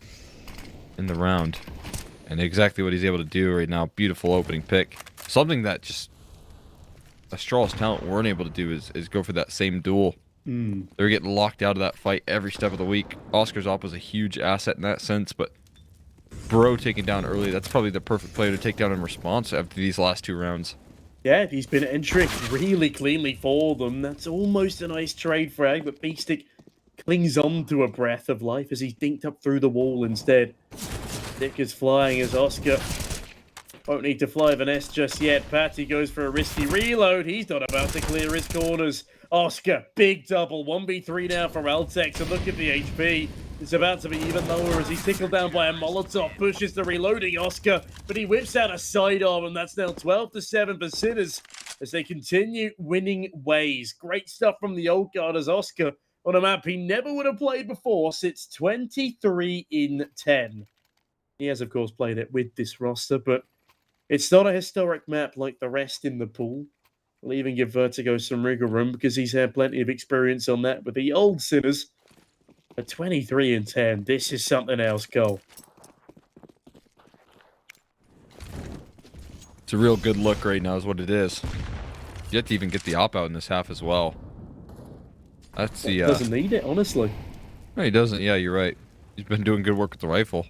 in the round. And exactly what he's able to do right now. Beautiful opening pick. Something that just Astralis talent weren't able to do is go for that same duel. Hmm. They were getting locked out of that fight every step of the week. Oscar's op was a huge asset in that sense, but Bro taken down early, that's probably the perfect player to take down in response after these last 2 rounds. Yeah, he's been entering really cleanly for them. That's almost a nice trade frag, but Beastic clings on to a breath of life as he's dinked up through the wall instead. Dick is flying as Oscar won't need to fly Vanessa just yet. Patty goes for a risky reload. He's not about to clear his corners. Oscar, big double. 1v3 now for Altex. And look at the HP. It's about to be even lower as he's tickled down by a Molotov. Pushes the reloading Oscar, but he whips out a sidearm, and that's now 12-7 for Sinners as they continue winning ways. Great stuff from the old guard as Oscar, on a map he never would have played before, sits 23 in 10. He has, of course, played it with this roster, but it's not a historic map like the rest in the pool. We'll even give Vertigo some wriggle room because he's had plenty of experience on that. But the old Sinners are 23 in 10. This is something else, Cole. It's a real good look right now is what it is. You have to even get the op out in this half as well. That's the Doesn't need it, honestly. No, he doesn't. Yeah, you're right. He's been doing good work with the rifle.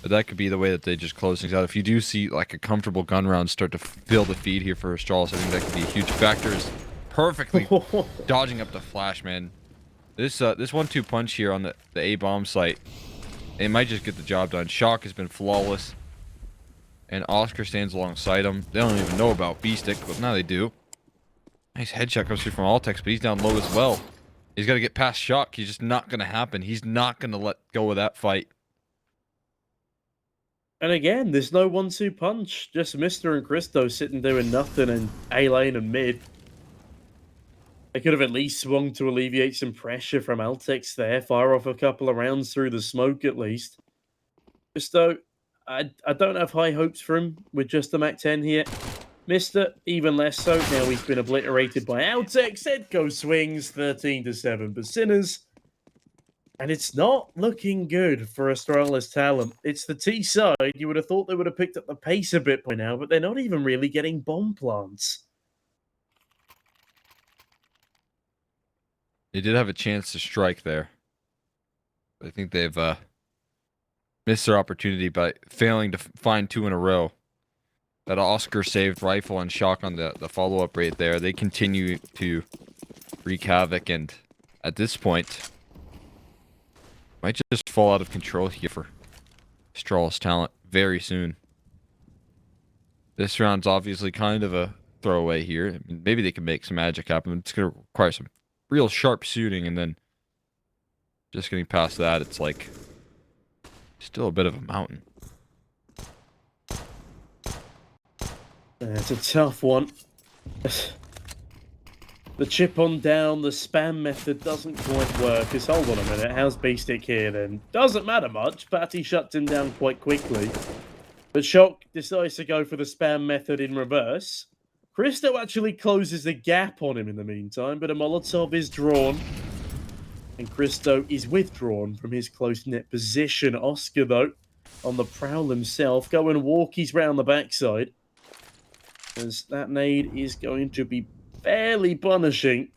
But that could be the way that they just close things out. If you do see like a comfortable gun round start to fill the feed here for Astralis, I think that could be a huge factor. Is perfectly dodging up the flash, man. This 1-2 punch here on the A bomb site, it might just get the job done. Shock has been flawless, and Oscar stands alongside him. They don't even know about B-Stick, but now they do. Nice headshot comes through from Altex, but he's down low as well. He's got to get past Shock. He's just not going to happen. He's not going to let go of that fight. And again, there's no 1-2 punch. Just Mr. and Christo sitting doing nothing in A lane and mid. They could have at least swung to alleviate some pressure from Altex there. Fire off a couple of rounds through the smoke at least. Christo, I don't have high hopes for him with just the Mac 10 here. Mr. even less so. Now he's been obliterated by Altex. Edco swings 13-7 for Sinners. And it's not looking good for Astralis talent. It's the T side. You would have thought they would have picked up the pace a bit by now, but they're not even really getting bomb plants. They did have a chance to strike there. I think they've missed their opportunity by failing to find 2 in a row. That Oscar saved rifle and Shock on the follow-up right there. They continue to wreak havoc, and at this point, might just fall out of control here for Astralis talent very soon. This round's obviously kind of a throwaway here. I mean, maybe they can make some magic happen. It's going to require some real sharp shooting, and then just getting past that, it's like still a bit of a mountain. It's a tough one. The chip on down, the spam method doesn't quite work. Just hold on a minute. How's B-Stick here then? Doesn't matter much. Patty shuts him down quite quickly. But Shock decides to go for the spam method in reverse. Christo actually closes the gap on him in the meantime, but a Molotov is drawn. And Christo is withdrawn from his close-knit position. Oscar, though, on the prowl himself, going walkies round the backside. As that nade is going to be fairly punishing.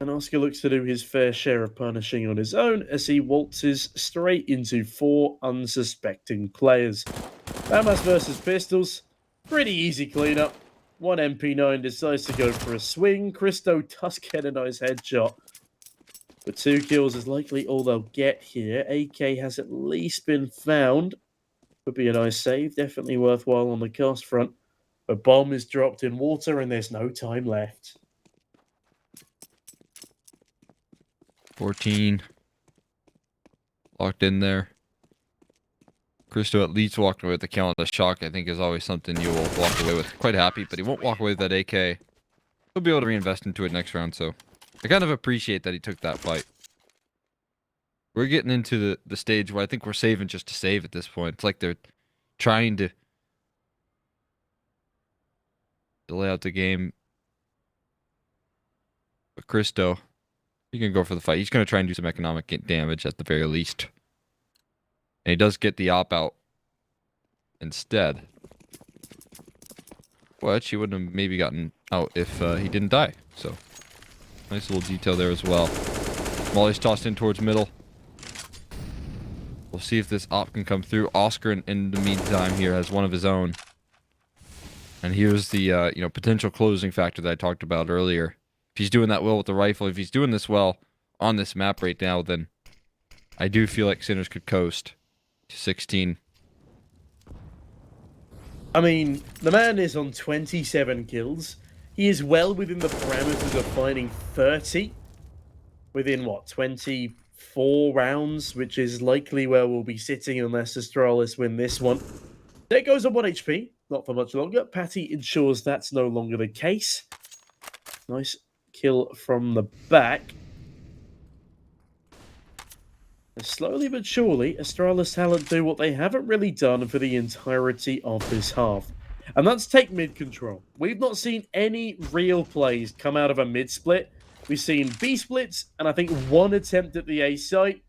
And Oscar looks to do his fair share of punishing on his own as he waltzes straight into 4 unsuspecting players. Bamas versus Pistols. Pretty easy cleanup. One MP9 decides to go for a swing. Christo does get a nice headshot. But 2 kills is likely all they'll get here. AK has at least been found. Would be a nice save. Definitely worthwhile on the cast front. A bomb is dropped in water and there's no time left. 14. Locked in there. Christo at least walked away with the kill on the Shock. I think is always something you will walk away with quite happy, but he won't walk away with that AK. He'll be able to reinvest into it next round, so I kind of appreciate that he took that fight. We're getting into the stage where I think we're saving just to save at this point. It's like they're trying to delay out the game. But Christo, he can go for the fight. He's going to try and do some economic damage at the very least. And he does get the op out instead. Well, she wouldn't have maybe gotten out if he didn't die. So, nice little detail there as well. Molly's tossed in towards middle. We'll see if this op can come through. Oscar, in the meantime, here has one of his own. And here's the, you know, potential closing factor that I talked about earlier. If he's doing that well with the rifle, if he's doing this well on this map right now, then I do feel like Sinners could coast to 16. I mean, the man is on 27 kills. He is well within the parameters of finding 30 within, what, 24 rounds, which is likely where we'll be sitting unless Astralis win this one. There goes on 1 HP, not for much longer. Patty ensures that's no longer the case. Nice kill from the back. And slowly but surely, Astralis talent do what they haven't really done for the entirety of this half. And that's take mid control. We've not seen any real plays come out of a mid split. We've seen B splits, and I think one attempt at the A site.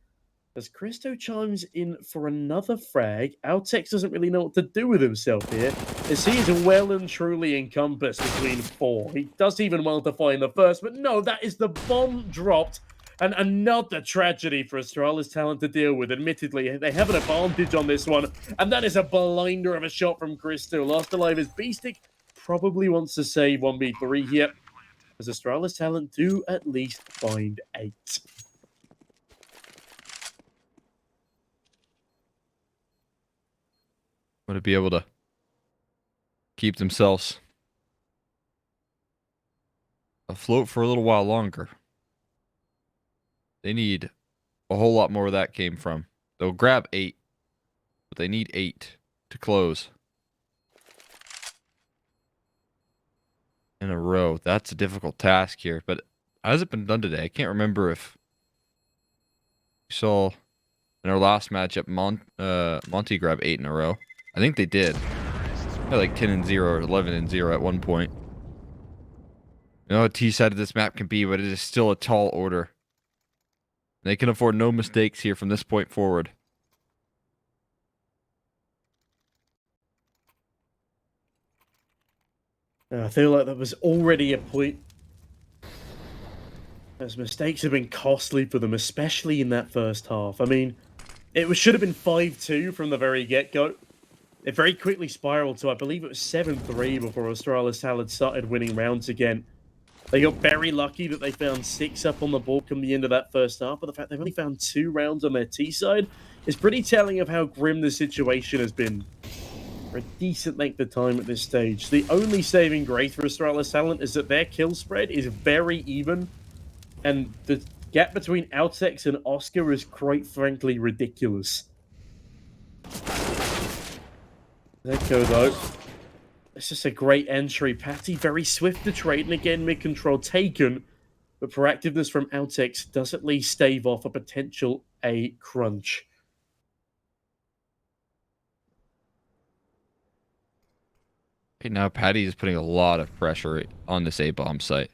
As Christo chimes in for another frag, Altex doesn't really know what to do with himself here, as he is well and truly encompassed between 4. He does even well to find the first, but no, that is the bomb dropped. And another tragedy for Astralis talent to deal with. Admittedly, they have an advantage on this one, and that is a blinder of a shot from Christo. Last alive is Beastic. Probably wants to save 1v3 here, as Astralis talent do at least find 8. Want to be able to keep themselves afloat for a little while longer. They need a whole lot more where that came from. They'll grab 8, but they need 8 to close in a row. That's a difficult task here, but has it been done today? I can't remember if we saw in our last matchup Monty grab 8 in a row. I think they did. They're like 10-0 or 11-0 at one point. You know how T-sided this map can be, but it is still a tall order. They can afford no mistakes here from this point forward. I feel like that was already a point. Those mistakes have been costly for them, especially in that first half. I mean, should have been 5-2 from the very get-go. It very quickly spiraled to, I believe it was 7-3 before Astralis talent started winning rounds again. They got very lucky that they found 6 up on the board come the end of that first half, but the fact they've only found 2 rounds on their T side is pretty telling of how grim the situation has been for a decent length of time at this stage. The only saving grace for Astralis talent is that their kill spread is very even, and the gap between Altex and Oscar is quite frankly ridiculous. Zeko though. It's just a great entry. Patty very swift to trade, and again, mid-control taken. But proactiveness from Altex does at least stave off a potential A crunch. Right now, Patty is putting a lot of pressure on this A-bomb site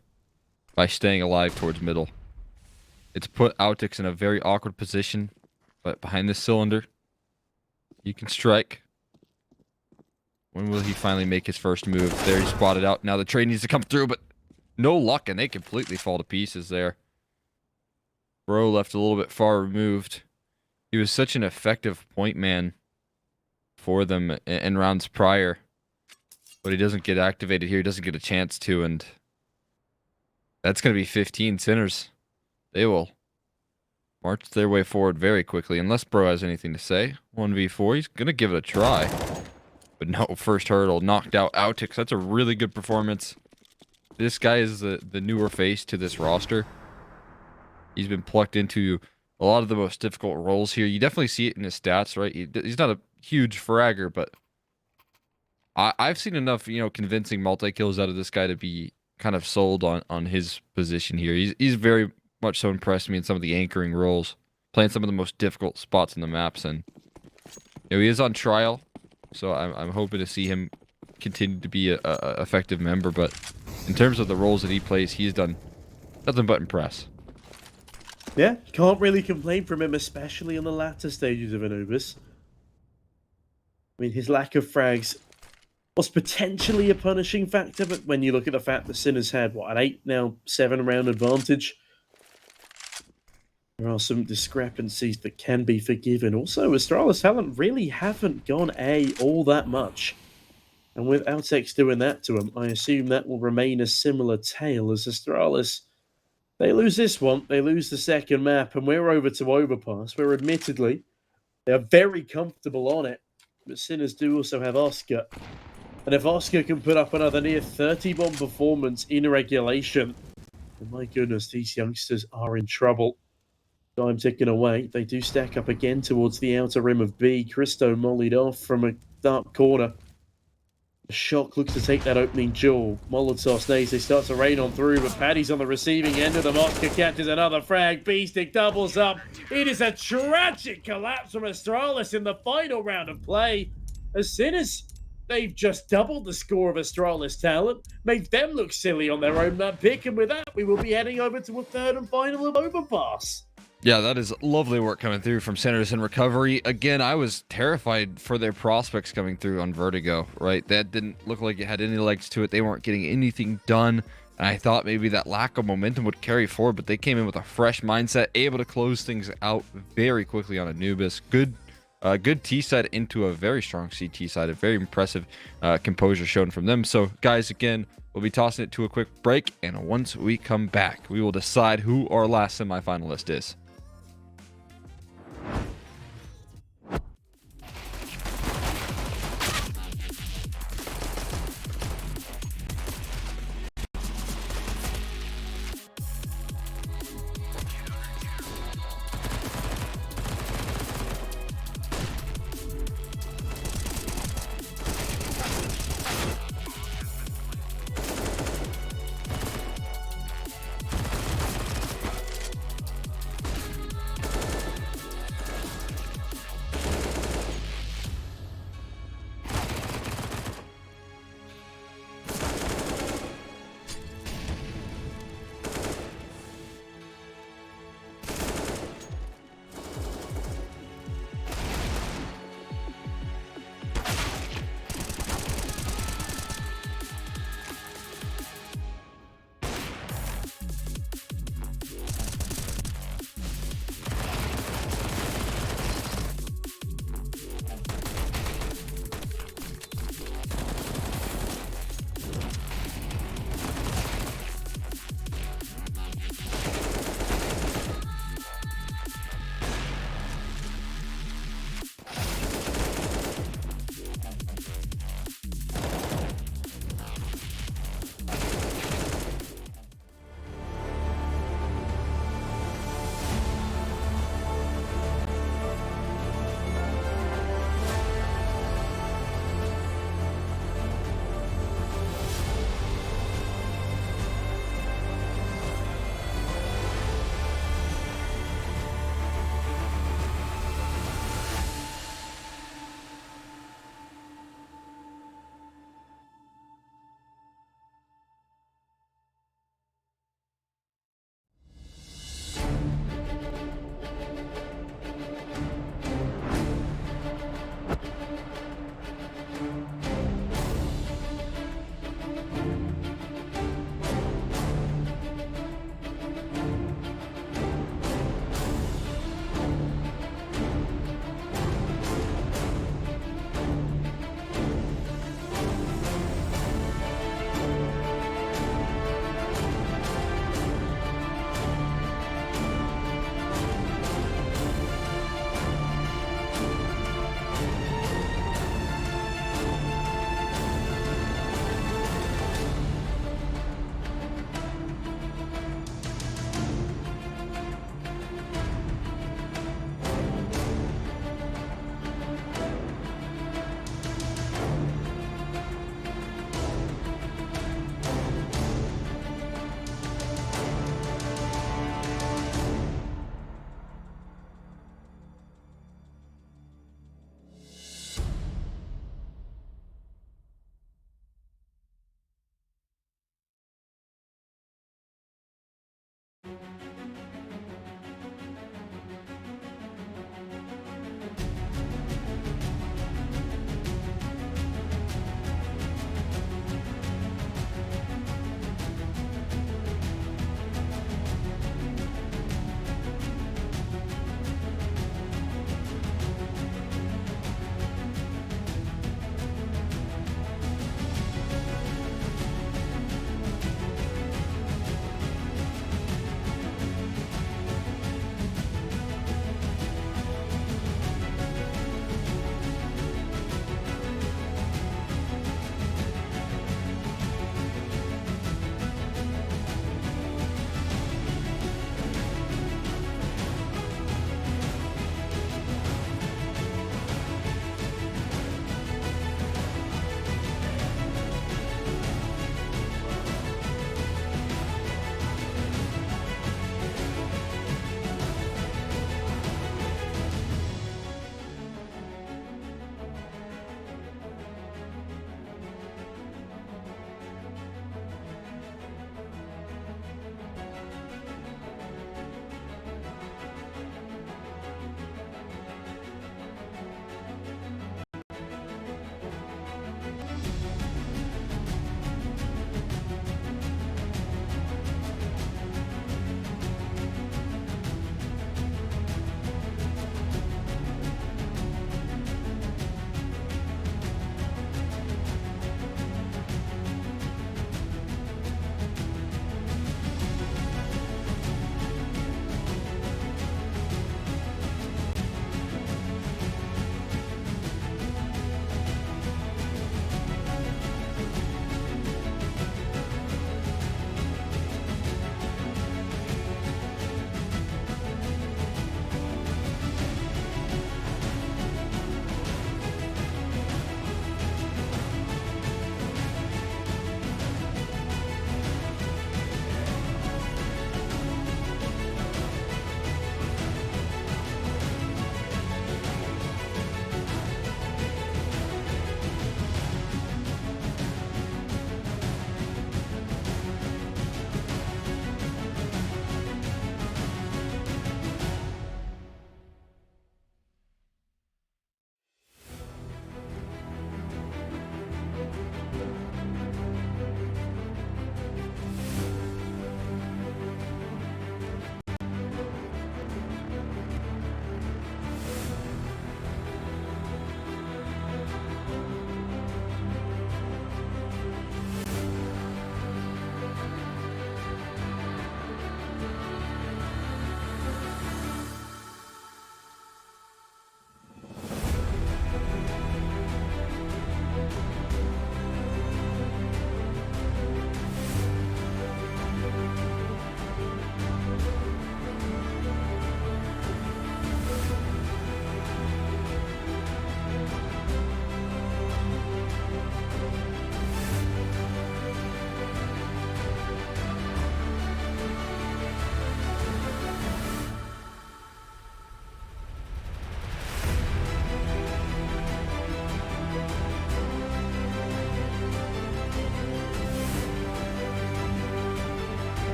by staying alive towards middle. It's put Altex in a very awkward position, but behind this cylinder, you can strike. When will he finally make his first move? There, he spotted out. Now the trade needs to come through, but no luck, and they completely fall to pieces there. Bro left a little bit far removed. He was such an effective point man for them in rounds prior, but he doesn't get activated here. He doesn't get a chance to, and that's going to be 15 Sinners. They will march their way forward very quickly, unless Bro has anything to say. 1v4, he's going to give it a try. But no, first hurdle, knocked out Altex. That's a really good performance. This guy is the newer face to this roster. He's been plucked into a lot of the most difficult roles here. You definitely see it in his stats, right? He's not a huge fragger, but I've seen enough, you know, convincing multi-kills out of this guy to be kind of sold on his position here. He's very much so impressed me in some of the anchoring roles, playing some of the most difficult spots in the maps, and you know, he is on trial. So I'm hoping to see him continue to be a effective member, but in terms of the roles that he plays, he's done nothing but impress. Yeah, can't really complain from him, especially in the latter stages of Anubis. I mean, his lack of frags was potentially a punishing factor, but when you look at the fact that Sinners had, what, an 8, now 7 round advantage, there are some discrepancies that can be forgiven. Also, Astralis talent really haven't gone A all that much. And with Altex doing that to him, I assume that will remain a similar tale as Astralis. They lose this one, they lose the second map, and we're over to Overpass, where admittedly, they are very comfortable on it. But Sinners do also have Oscar. And if Oscar can put up another near 30-bomb performance in regulation, then my goodness, these youngsters are in trouble. Time ticking away. They do stack up again towards the outer rim of B. Christo mollied off from a dark corner. Shock looks to take that opening jewel. Molotov stays, they start to rain on through, but Paddy's on the receiving end of them. Oscar catches another frag. B-Stick doubles up. It is a tragic collapse from Astralis in the final round of play. As Sinners, they've just doubled the score of Astralis talent, made them look silly on their own map pick, and with that, we will be heading over to a third and final of Overpass. Yeah, that is lovely work coming through from Sinners in recovery. Again, I was terrified for their prospects coming through on Vertigo, right? That didn't look like it had any legs to it. They weren't getting anything done. And I thought maybe that lack of momentum would carry forward, but they came in with a fresh mindset, able to close things out very quickly on Anubis. Good T side into a very strong CT side. A very impressive composure shown from them. So, guys, again, we'll be tossing it to a quick break. And once we come back, we will decide who our last semifinalist is.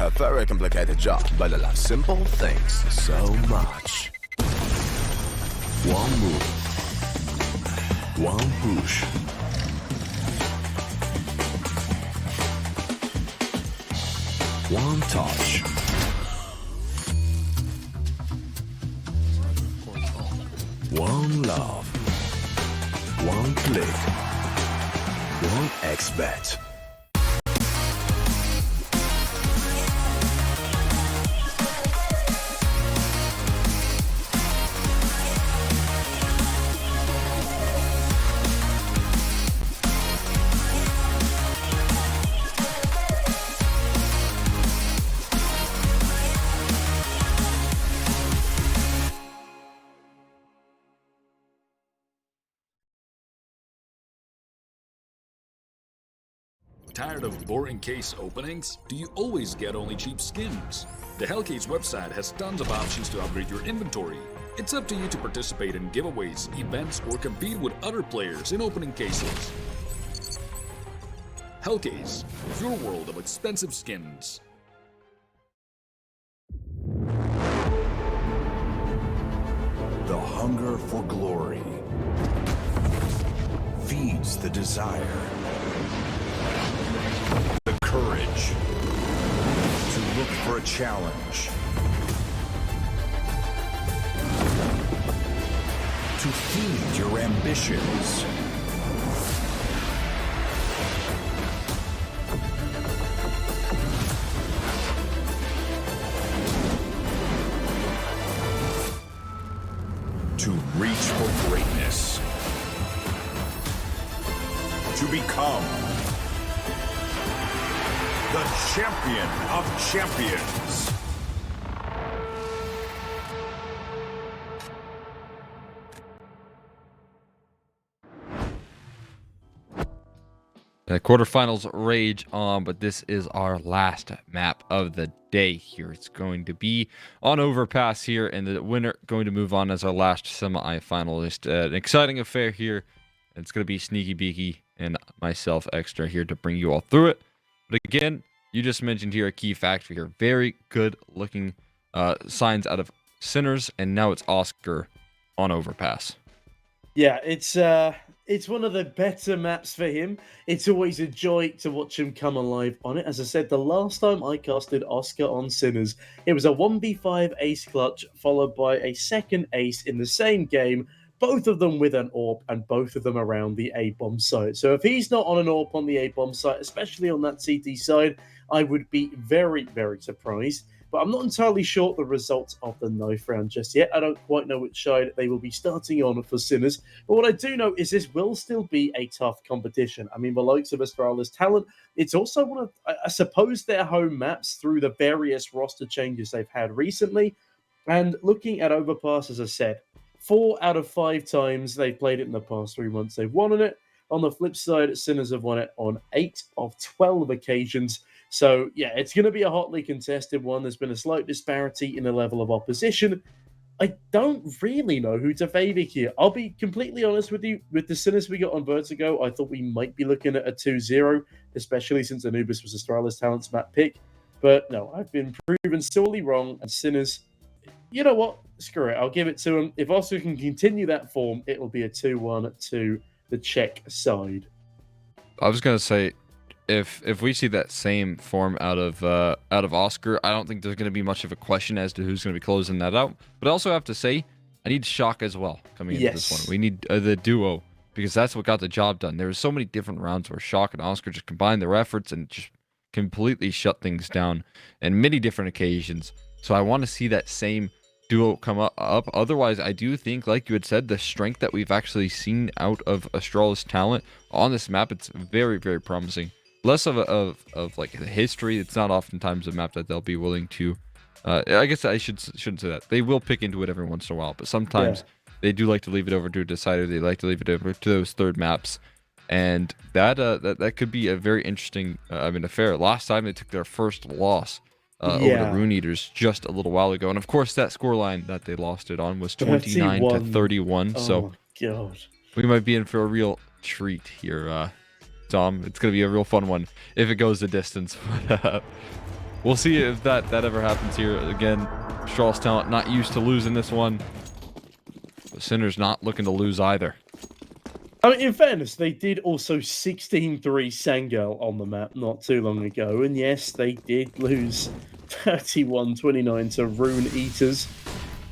A very complicated job, but I love simple things so much. One move, one push. One touch. One love. One click. One X-bet. Tired of boring case openings? Do you always get only cheap skins? The Hellcase website has tons of options to upgrade your inventory. It's up to you to participate in giveaways, events, or compete with other players in opening cases. Hellcase, your world of expensive skins. The hunger for glory feeds the desire, the courage to look for a challenge, to feed your ambitions. To reach for greatness. To become the champion of champions. The quarterfinals rage on, but this is our last map of the day here. It's going to be on Overpass here, and the winner going to move on as our last semi-finalist. An exciting affair here. It's going to be Sneaky Beaky and myself extra here to bring you all through it. But again, you just mentioned here a key factor here. Very good looking signs out of Sinners, and now it's Oscar on Overpass. Yeah, it's one of the better maps for him. It's always a joy to watch him come alive on it. As I said, the last time I casted Oscar on Sinners, it was a 1v5 ace clutch followed by a second ace in the same game, both of them with an AWP and both of them around the A-bomb site. So if he's not on an AWP on the A-bomb site, especially on that CT side, I would be very, very surprised. But I'm not entirely sure the results of the knife round just yet. I don't quite know which side they will be starting on for Sinners. But what I do know is this will still be a tough competition. I mean, the likes of Astralis talent, it's also one of, I suppose, their home maps through the various roster changes they've had recently. And looking at Overpass, as I said, 4 out of 5 times they've played it in the past 3 months, they've won on it. On the flip side, Sinners have won it on 8 of 12 occasions. So, yeah, it's going to be a hotly contested one. There's been a slight disparity in the level of opposition. I don't really know who to favour here. I'll be completely honest with you. With the Sinners we got on Vertigo, I thought we might be looking at a 2-0, especially since Anubis was Astralis Talent's map pick. But no, I've been proven sorely wrong. And Sinners, you know what? Screw it. I'll give it to him. If Oscar can continue that form, it will be a 2-1 to the Czech side. I was going to say, if we see that same form out of Oscar, I don't think there's going to be much of a question as to who's going to be closing that out. But I also have to say, I need Shock as well coming into this one. We need the duo, because that's what got the job done. There were so many different rounds where Shock and Oscar just combined their efforts and just completely shut things down in many different occasions. So I want to see that same duo come up. Otherwise, I do think, like you had said, the strength that we've actually seen out of Astralis talent on this map, it's very, very promising. Less of like the history. It's not oftentimes a map that they'll be willing to. I guess I shouldn't say that. They will pick into it every once in a while, but sometimes they do like to leave it over to a decider. They like to leave it over to those third maps, and that could be a very interesting affair. Last time they took their first loss over the Rune Eaters just a little while ago, and of course that scoreline that they lost it on was 29 to 31. So my God. we might be in for a real treat here, Tom. It's gonna be a real fun one if it goes the distance. We'll see if that ever happens here again. Astralis talent not used to losing this one. But Sinner's not looking to lose either. I mean, in fairness, they did also 16-3 Sangel on the map not too long ago. And yes, they did lose 31-29 to Rune Eaters.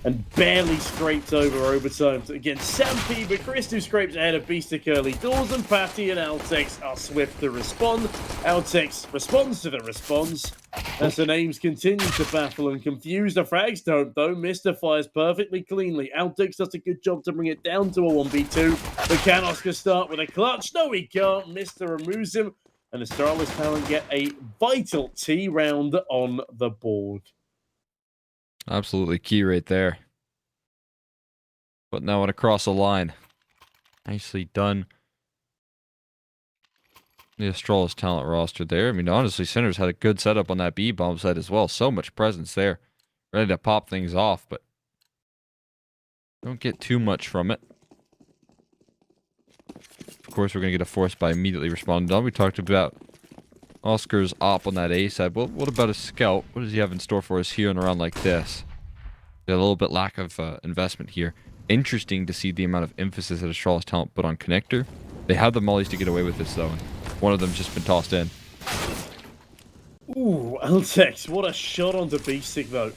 And barely scraped over overtime against Sampi, but Christu scrapes ahead of Beastic early doors, and Patty and Altex are swift to respond. Altex responds to the response as the names continue to baffle and confuse. The frags don't, though. Mr. fires perfectly cleanly. Altex does a good job to bring it down to a 1v2, but can Oscar start with a clutch? No, he can't. Mr. removes him, and the Astralis talent get a vital T round on the board. Absolutely key right there. But now across the line. Nicely done. The Astralis talent roster there. I mean, honestly, Sinners had a good setup on that B-bomb side as well. So much presence there. Ready to pop things off, but don't get too much from it. Of course, we're going to get a force by immediately responding on. We talked about Oscar's op on that A side. Well, what about a scout? What does he have in store for us here and around like this? A little bit lack of investment here. Interesting to see the amount of emphasis that Astralis talent put on connector. They have the mollies to get away with this though. And one of them's just been tossed in. Ooh, Altex, what a shot onto Beastic though.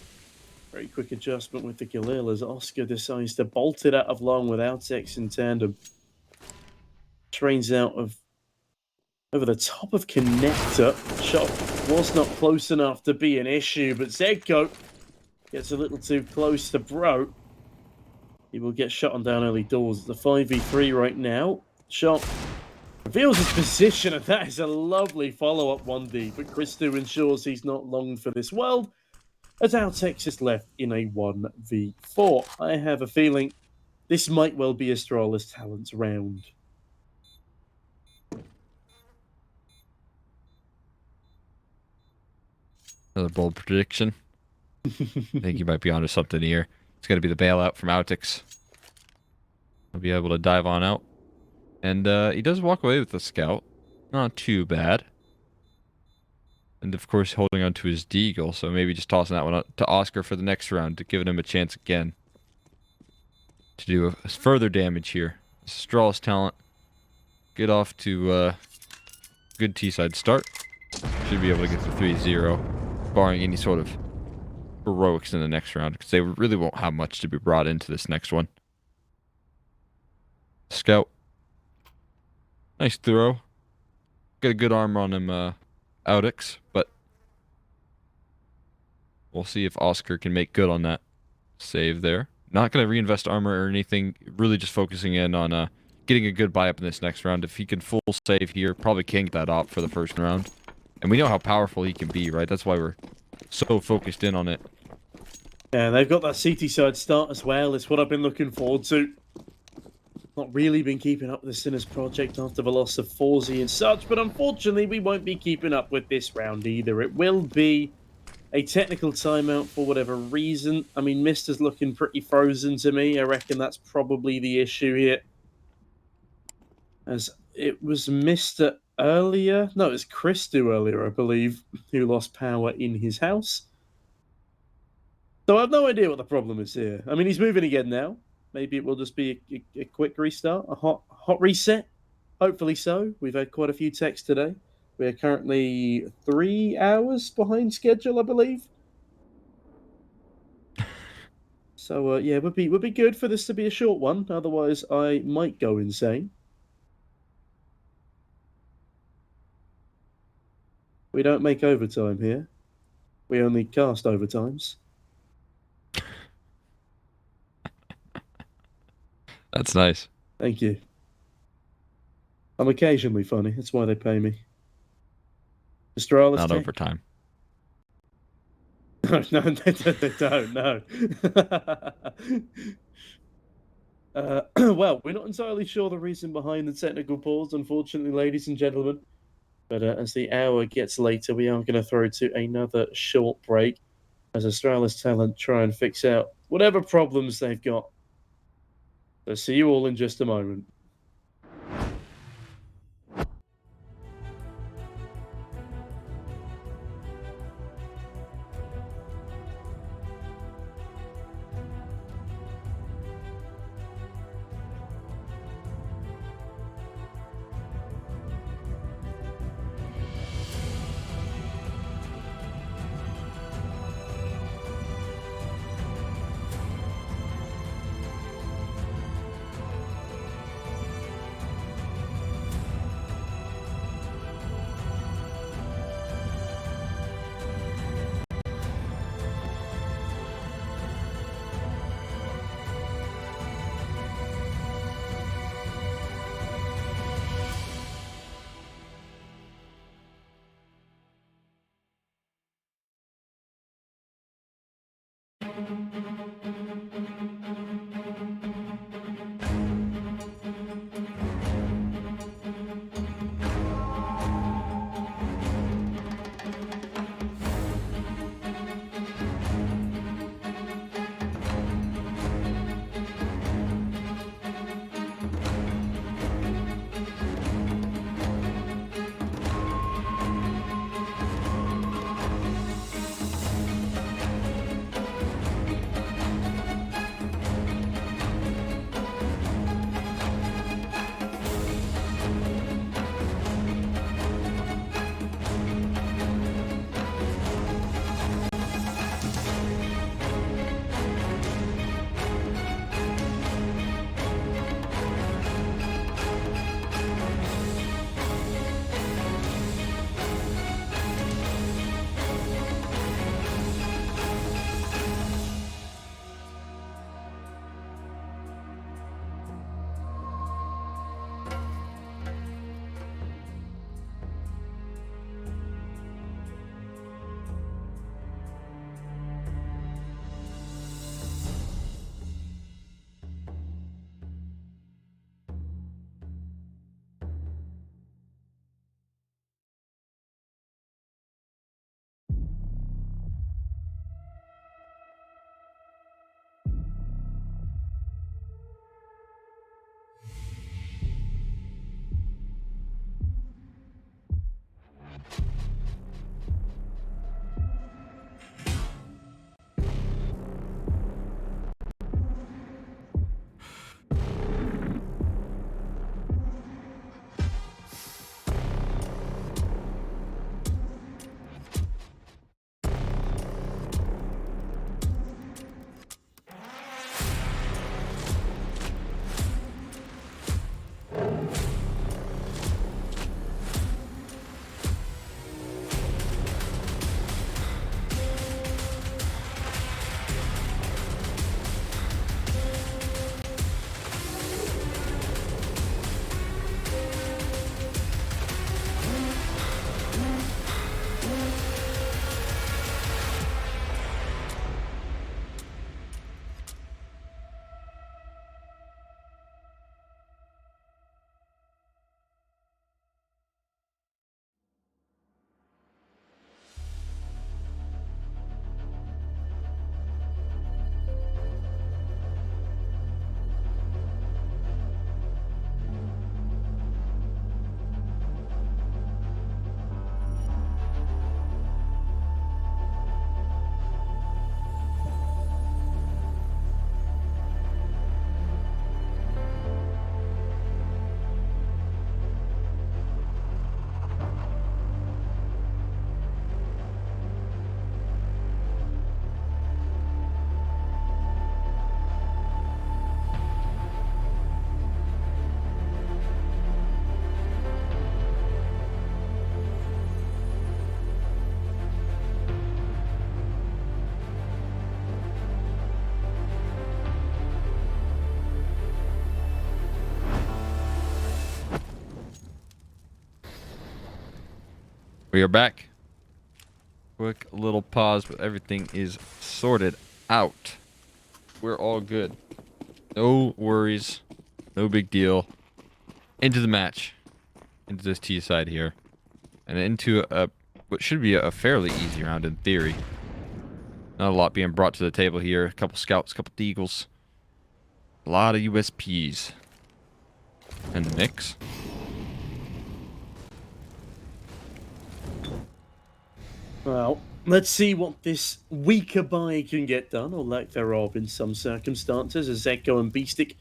Very quick adjustment with the Galil as Oscar decides to bolt it out of long with Altex in tandem. Trains out of over the top of connector. Shot was not close enough to be an issue, but Zedko gets a little too close to Bro. He will get shot on down early doors. The 5v3 right now. Shot reveals his position, and that is a lovely follow-up 1D. But Christu ensures he's not long for this world, as Altex is left in a 1v4. I have a feeling this might well be Astralis talent's round. Another bold prediction. I think you might be onto something here. It's going to be the bailout from Autix. He'll be able to dive on out. And he does walk away with the scout. Not too bad. And of course holding on to his deagle, so maybe just tossing that one up to Oscar for the next round, to giving him a chance again to do a further damage here. Astralis talent. Get off to a good T-side start. Should be able to get the 3-0, barring any sort of heroics in the next round, because they really won't have much to be brought into this next one. Scout. Nice throw. Got a good armor on him, Audix, but we'll see if Oscar can make good on that save there. Not going to reinvest armor or anything, really just focusing in on getting a good buy up in this next round. If he can full save here, probably can't get that op for the first round. And we know how powerful he can be, right? That's why we're so focused in on it. Yeah, they've got that CT side start as well. It's what I've been looking forward to. Not really been keeping up with the Sinners project after the loss of Forzy and such, but unfortunately we won't be keeping up with this round either. It will be a technical timeout for whatever reason. I mean, Mister's looking pretty frozen to me. I reckon that's probably the issue here. As it was Mister earlier. No, it was Christu earlier, I believe, who lost power in his house. So I have no idea what the problem is here. I mean, he's moving again now. Maybe it will just be a quick restart, a hot reset. Hopefully so. We've had quite a few texts today. We're currently 3 hours behind schedule, I believe. So yeah, would be good for this to be a short one. Otherwise, I might go insane. We don't make overtime here. We only cast overtimes. That's nice. Thank you. I'm occasionally funny. That's why they pay me. Astralis Not tech? overtime. No, no, they don't. No. Well, we're not entirely sure the reason behind the technical pause, unfortunately, ladies and gentlemen. But as the hour gets later, we are going to throw to another short break as Astralis talent try and fix out whatever problems they've got. So see you all in just a moment. We are back. Quick little pause, but everything is sorted out. We're all good. No worries. No big deal. Into the match. Into this T side here. And into what should be a fairly easy round in theory. Not a lot being brought to the table here. A couple scouts, a couple deagles. A lot of USPs. In the mix. Well, let's see what this weaker buy can get done, or lack thereof in some circumstances, as Echo and Beastic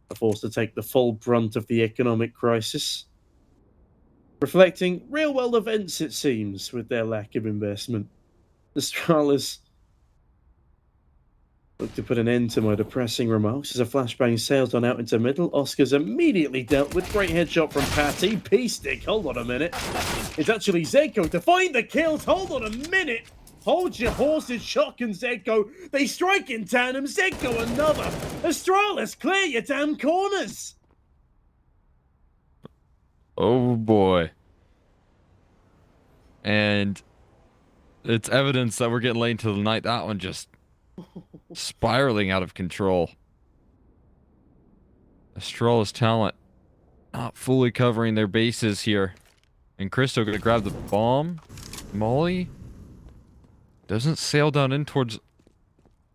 are forced to take the full brunt of the economic crisis. Reflecting real-world events, it seems, with their lack of investment. Astralis look to put an end to my depressing remarks as a flashbang sails on out into middle. Oscar's immediately dealt with. Great headshot from Patty. P-Stick, hold on a minute. It's actually Zedko to find the kills. Hold on a minute. Hold your horses, Shock and Zedko. They strike in tandem. Zedko another. Astralis, clear your damn corners. Oh boy. And it's evidence that we're getting late into the night. That one just spiraling out of control. Astralis talent not fully covering their bases here. And Christo gonna grab the bomb. Molly doesn't sail down in towards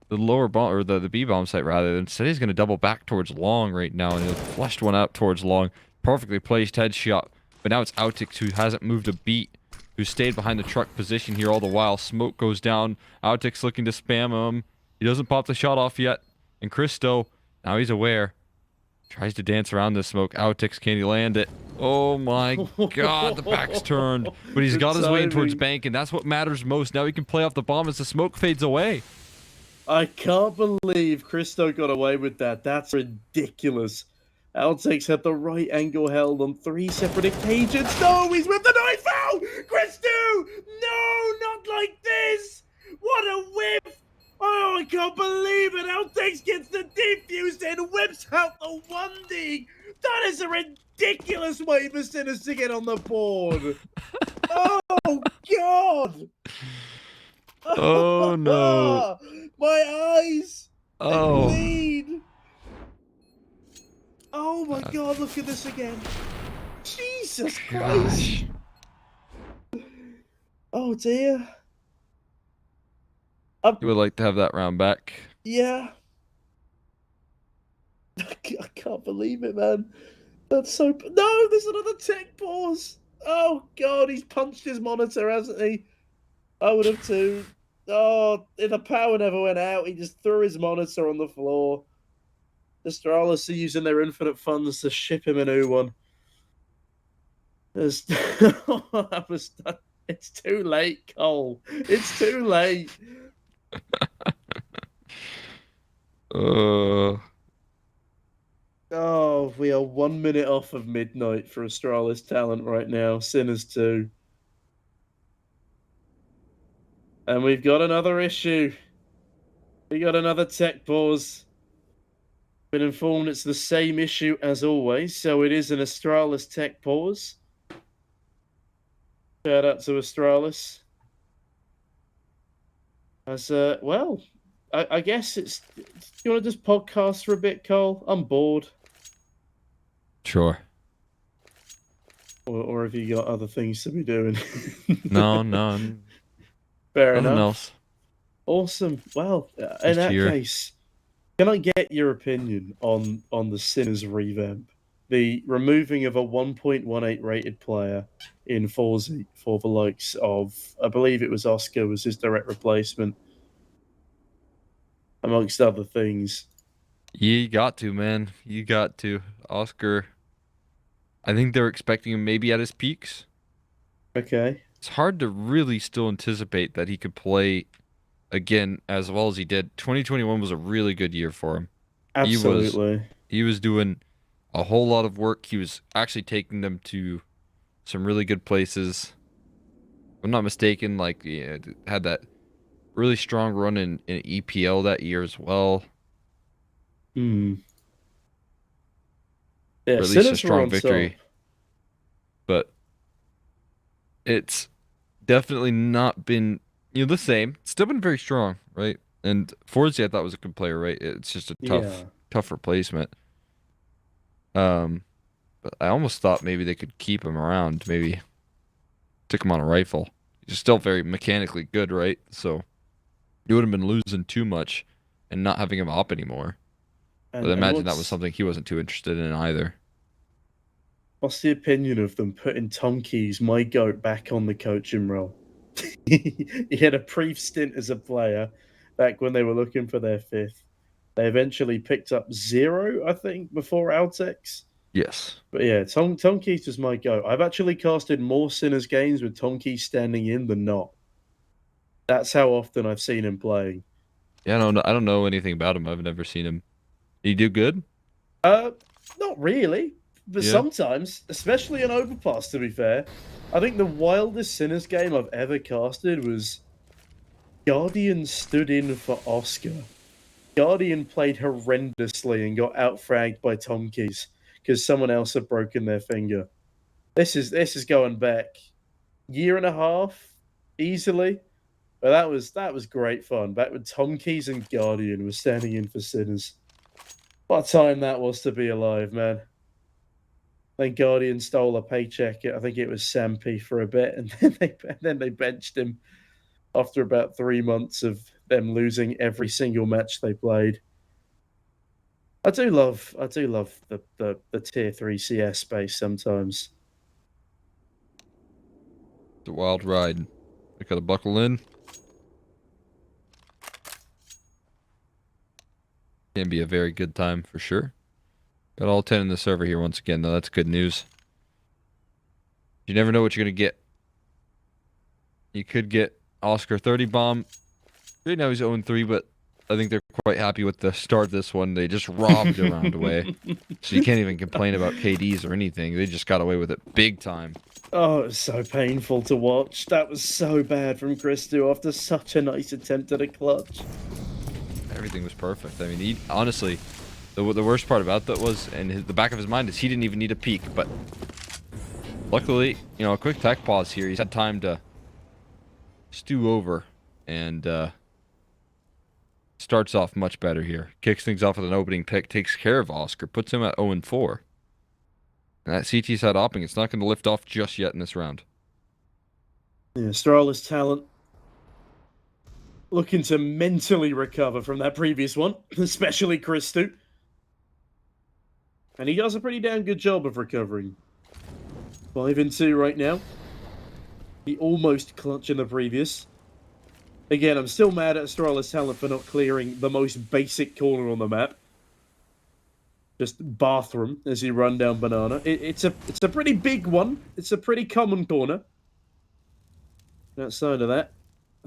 the lower bomb, or the B bomb site rather. Instead he's gonna double back towards long right now, and he'll flushed one out towards long. Perfectly placed headshot. But now it's Outix who hasn't moved a beat, who stayed behind the truck position here all the while. Smoke goes down. Outix looking to spam him. He doesn't pop the shot off yet. And Christo, now he's aware. Tries to dance around the smoke. Outix, can he land it? Oh my god, the back's turned. But he's got his way in towards bank, and that's what matters most. Now he can play off the bomb as the smoke fades away. I can't believe Christo got away with that. That's ridiculous. Outtakes had the right angle held on 3 separate occasions. No, he's with the knife out! Christo! No, not like this! What a whip! Oh, I can't believe it! Outtakes gets the defuse and whips out the 1D! That is a ridiculous way for Sinners to get on the board! Oh, God! Oh no. My eyes! Oh. Bleed! Oh my god, look at this again. Jesus Christ. Oh dear. You would like to have that round back. Yeah. I can't believe it, man. That's so... No, there's another tech pause. Oh god, he's punched his monitor, hasn't he? I would have too. Oh, if the power never went out, he just threw his monitor on the floor. Astralis are using their infinite funds to ship him a new one. It's too late, Cole. It's too late. Oh, we are 1 minute off of midnight for Astralis talent right now. Sinners 2. And we've got another issue. We got another tech pause. Been informed it's the same issue as always, so it is an Astralis tech pause. Shout out to Astralis. As well, I guess it's. Do you want to just podcast for a bit, Cole? I'm bored. Sure. Or have you got other things to be doing? No. Fair Nothing enough. else. Awesome. Well, in that case, can I get your opinion on the Sinners revamp? The removing of a 1.18 rated player in Forza for the likes of, I believe it was Oscar was his direct replacement, amongst other things. You got to, man. You got to. Oscar, I think they're expecting him maybe at his peaks. Okay. It's hard to really still anticipate that he could play again as well as he did. 2021 was a really good year for him. Absolutely. He was doing a whole lot of work. He was actually taking them to some really good places. If I'm not mistaken, like had that really strong run in EPL that year as well. Yeah, Or at least a strong victory. But it's definitely not been, the same. Still been very strong, right? And Forzi, I thought was a good player, right? It's just a Yeah. tough replacement. But I almost thought maybe they could keep him around, maybe stick him on a rifle. He's still very mechanically good, right? So you would have been losing too much and not having him op anymore. But I And imagine that was something he wasn't too interested in either. what's the opinion of them putting Tom Keys, my goat, back on the coaching role? He had a brief stint as a player back when they were looking for their fifth. They eventually picked up Zero, I think, before Altex. Yes. But yeah, Tom Keys was my goat. I've actually casted more Sinners games with Tom Keys standing in than not. That's how often I've seen him playing. Yeah, I don't know anything about him. I've never seen him. Did he do good? Not really, but Yeah. sometimes, especially in Overpass, to be fair. I think the wildest Sinners game I've ever casted was Guardian stood in for Oscar. Guardian played horrendously and got outfragged by Tom Keys because someone else had broken their finger. This is going back year and a half easily. But that was great fun. Back when Tom Keys and Guardian were standing in for Sinners. What a time that was to be alive, man. Then Guardian stole a paycheck. I think it was Sampi for a bit, and then they benched him after about 3 months of them losing every single match they played. I do love the tier 3 CS space sometimes. It's a wild ride. I gotta buckle in. Can be a very good time for sure. Got all 10 in the server here once again, though. That's good news. You never know what you're gonna get. You could get Oscar 30 bomb. Right now he's 0-3, but I think they're quite happy with the start of this one. They just robbed a round away. So you can't even complain about KDs or anything. They just got away with it big time. Oh, it was so painful to watch. That was so bad from Christo after such a nice attempt at a clutch. Everything was perfect. I mean, he honestly, the worst part about that was, and the back of his mind is he didn't even need a peek. But luckily, a quick tech pause here. He's had time to stew over and starts off much better here. Kicks things off with an opening pick, takes care of Oscar, puts him at 0-4. And that CT side opping, it's not going to lift off just yet in this round. Yeah, Astralis talent looking to mentally recover from that previous one, especially Christo. And he does a pretty damn good job of recovering. 5-2 right now. He almost clutched in the previous. Again, I'm still mad at Astralis talent for not clearing the most basic corner on the map. Just bathroom as you run down Banana. It's a pretty big one. It's a pretty common corner. Outside of that,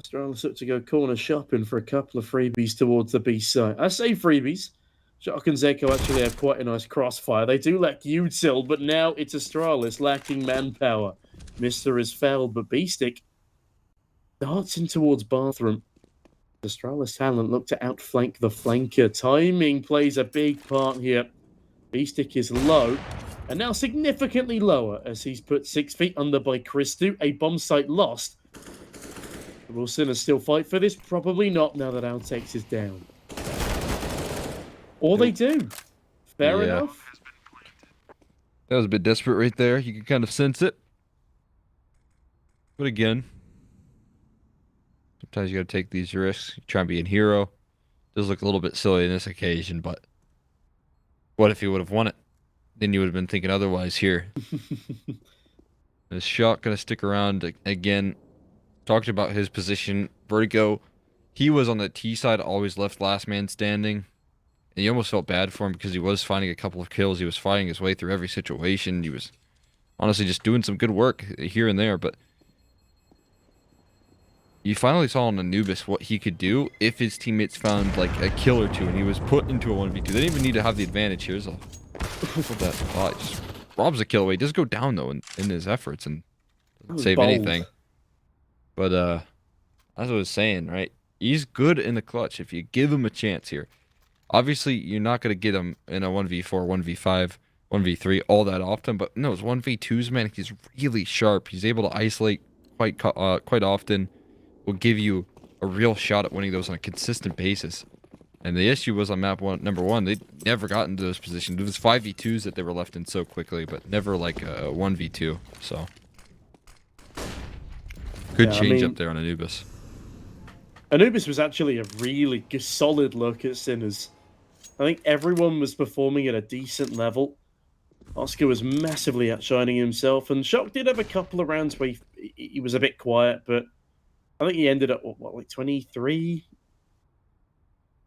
Astralis look to go corner shopping for a couple of freebies towards the B side. I say freebies. Shock and Zeko actually have quite a nice crossfire. They do lack util, but now it's Astralis lacking manpower. Mister is fouled, but B-Stick darts in towards bathroom. Astralis talent look to outflank the flanker. Timing plays a big part here. B-Stick is low, and now significantly lower as he's put 6 feet under by Christo. A bomb site lost. Will Sinners still fight for this? Probably not now that Altex is down. Or they do. Fair enough. That was a bit desperate right there. You can kind of sense it. But again, sometimes you got to take these risks. You try and be a hero. Does look a little bit silly in this occasion, but what if he would have won it? Then you would have been thinking otherwise here. Is Shock going to stick around again? Talked about his position. Vertigo, he was on the T side, always left last man standing. And you almost felt bad for him because he was finding a couple of kills. He was fighting his way through every situation. He was honestly just doing some good work here and there. But you finally saw on Anubis what he could do if his teammates found like a kill or two and he was put into a 1v2. They didn't even need to have the advantage here. So that spot just robs a kill away. He does go down though in his efforts and doesn't save anything. But as I was saying, right? He's good in the clutch if you give him a chance here. Obviously, you're not going to get him in a 1v4, 1v5, 1v3 all that often. But no, it's 1v2s, man. He's really sharp. He's able to isolate quite often will give you a real shot at winning those on a consistent basis. And the issue was on number one, they never got into those positions. It was 5v2s that they were left in so quickly, but never like a 1v2. So good change up there on Anubis. Anubis was actually a really solid look at Sinners. I think everyone was performing at a decent level. Oscar was massively outshining himself, and Shock did have a couple of rounds where he was a bit quiet, but I think he ended up, what, like 23?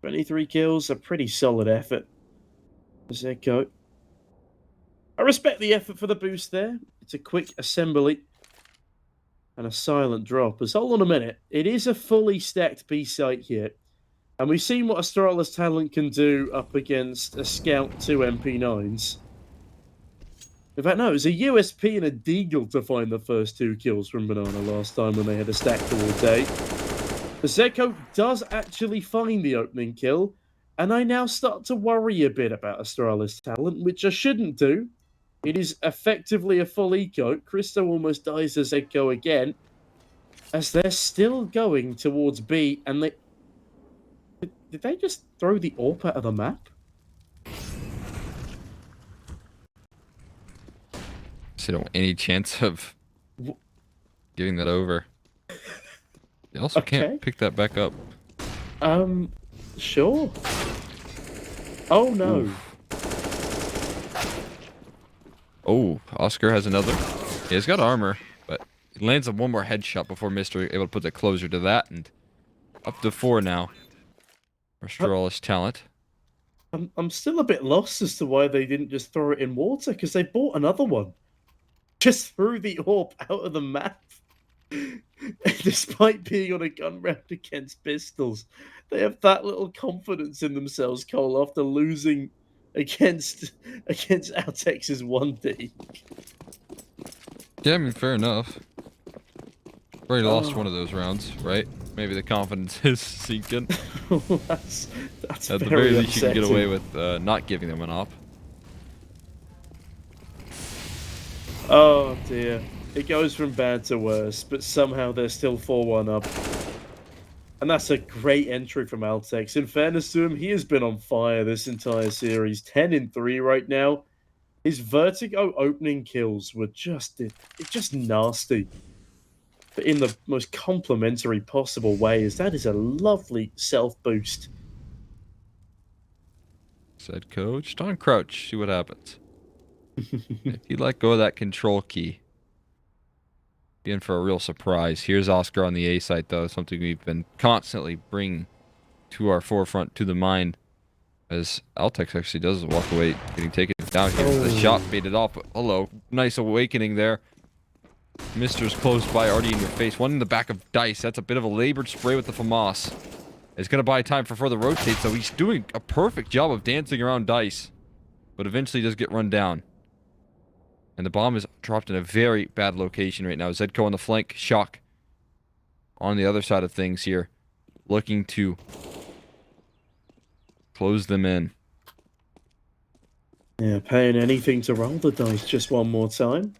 23 kills, a pretty solid effort. Zedco. I respect the effort for the boost there. It's a quick assembly and a silent drop. As hold on a minute, it is a fully stacked B site here. And we've seen what Astralis talent can do up against a Scout 2 MP9s. In fact, no, it was a USP and a Deagle to find the first 2 kills from Banana last time when they had a stack towards A. The Zedco does actually find the opening kill, and I now start to worry a bit about Astralis talent, which I shouldn't do. It is effectively a full eco. Christo almost dies to Zedco again, as they're still going towards B, and they... Did they just throw the AWP out of the map? So don't any chance of giving that over. You also can't pick that back up. Sure. Oh no. Oof. Oh, Oscar has another. Yeah, he's got armor, but he lands on one more headshot before Mr. able to put the closer to that, and up to 4 now. Astralis talent. I'm still a bit lost as to why they didn't just throw it in water, because they bought another one. Just threw the AWP out of the map. Despite being on a gun round against pistols, they have that little confidence in themselves, Cole, after losing against Altex's 1D. Yeah, I mean, fair enough. Already lost one of those rounds, right? Maybe the confidence is sinking. that's At the very least, you can get away with not giving them an op. Oh dear. It goes from bad to worse, but somehow they're still 4-1 up. And that's a great entry from Altex. In fairness to him, he has been on fire this entire series. 10-3 right now. His Vertigo opening kills were just nasty. But in the most complimentary possible way, as that is a lovely self-boost. Said coach, on crouch, see what happens. If you let go of that control key, be in for a real surprise. Here's Oscar on the A site, though, something we've been constantly bringing to our forefront, to the mind, as Altex actually does walk away, getting taken down here. The shot baited off, but hello, nice awakening there. Mister's close by, already in your face. One in the back of Dice. That's a bit of a labored spray with the FAMAS. It's going to buy time for further rotate, so he's doing a perfect job of dancing around Dice. But eventually does get run down. And the bomb is dropped in a very bad location right now. Zedco on the flank. Shock on the other side of things here. Looking to close them in. Yeah, paying anything to roll the dice just one more time.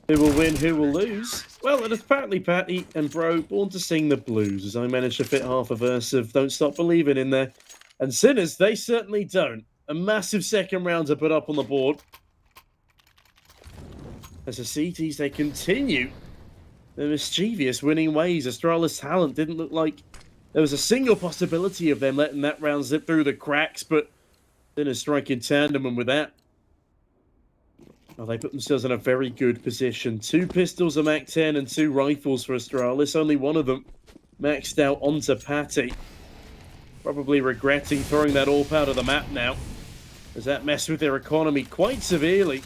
Who will win, who will lose? Well, it is apparently Patty and Bro born to sing the blues, as I managed to fit half a verse of Don't Stop Believing in there. And Sinners, they certainly don't. A massive second round to put up on the board. As the CTs, they continue their mischievous winning ways. Astralis talent didn't look like there was a single possibility of them letting that round zip through the cracks, but Sinners striking tandem, and with that, well, they put themselves in a very good position. 2 pistols, a MAC-10, and 2 rifles for Astralis. Only one of them maxed out onto Patty. Probably regretting throwing that AWP out of the map now, as that messed with their economy quite severely.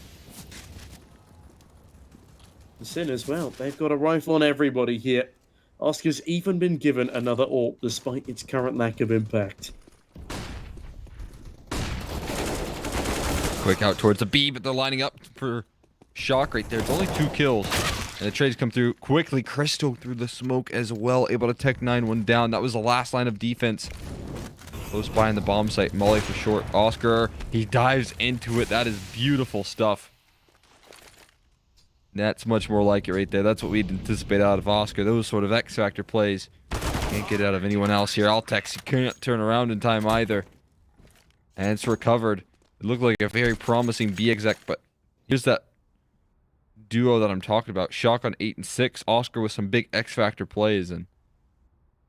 The Sinners, well, they've got a rifle on everybody here. Oscar's even been given another AWP, despite its current lack of impact. Quick out towards the B, but they're lining up for Shock right there. It's only 2 kills. And the trades come through quickly. Cristo through the smoke as well. Able to tech 9 one down. That was the last line of defense. Close by in the bomb site. Molly for short. Oscar, he dives into it. That is beautiful stuff. That's much more like it right there. That's what we'd anticipate out of Oscar. Those sort of X Factor plays. Can't get out of anyone else here. Altex, you can't turn around in time either. And it's recovered. It looked like a very promising B exec, but here's that duo that I'm talking about. Shotgun 8 and 6. Oscar with some big X Factor plays, and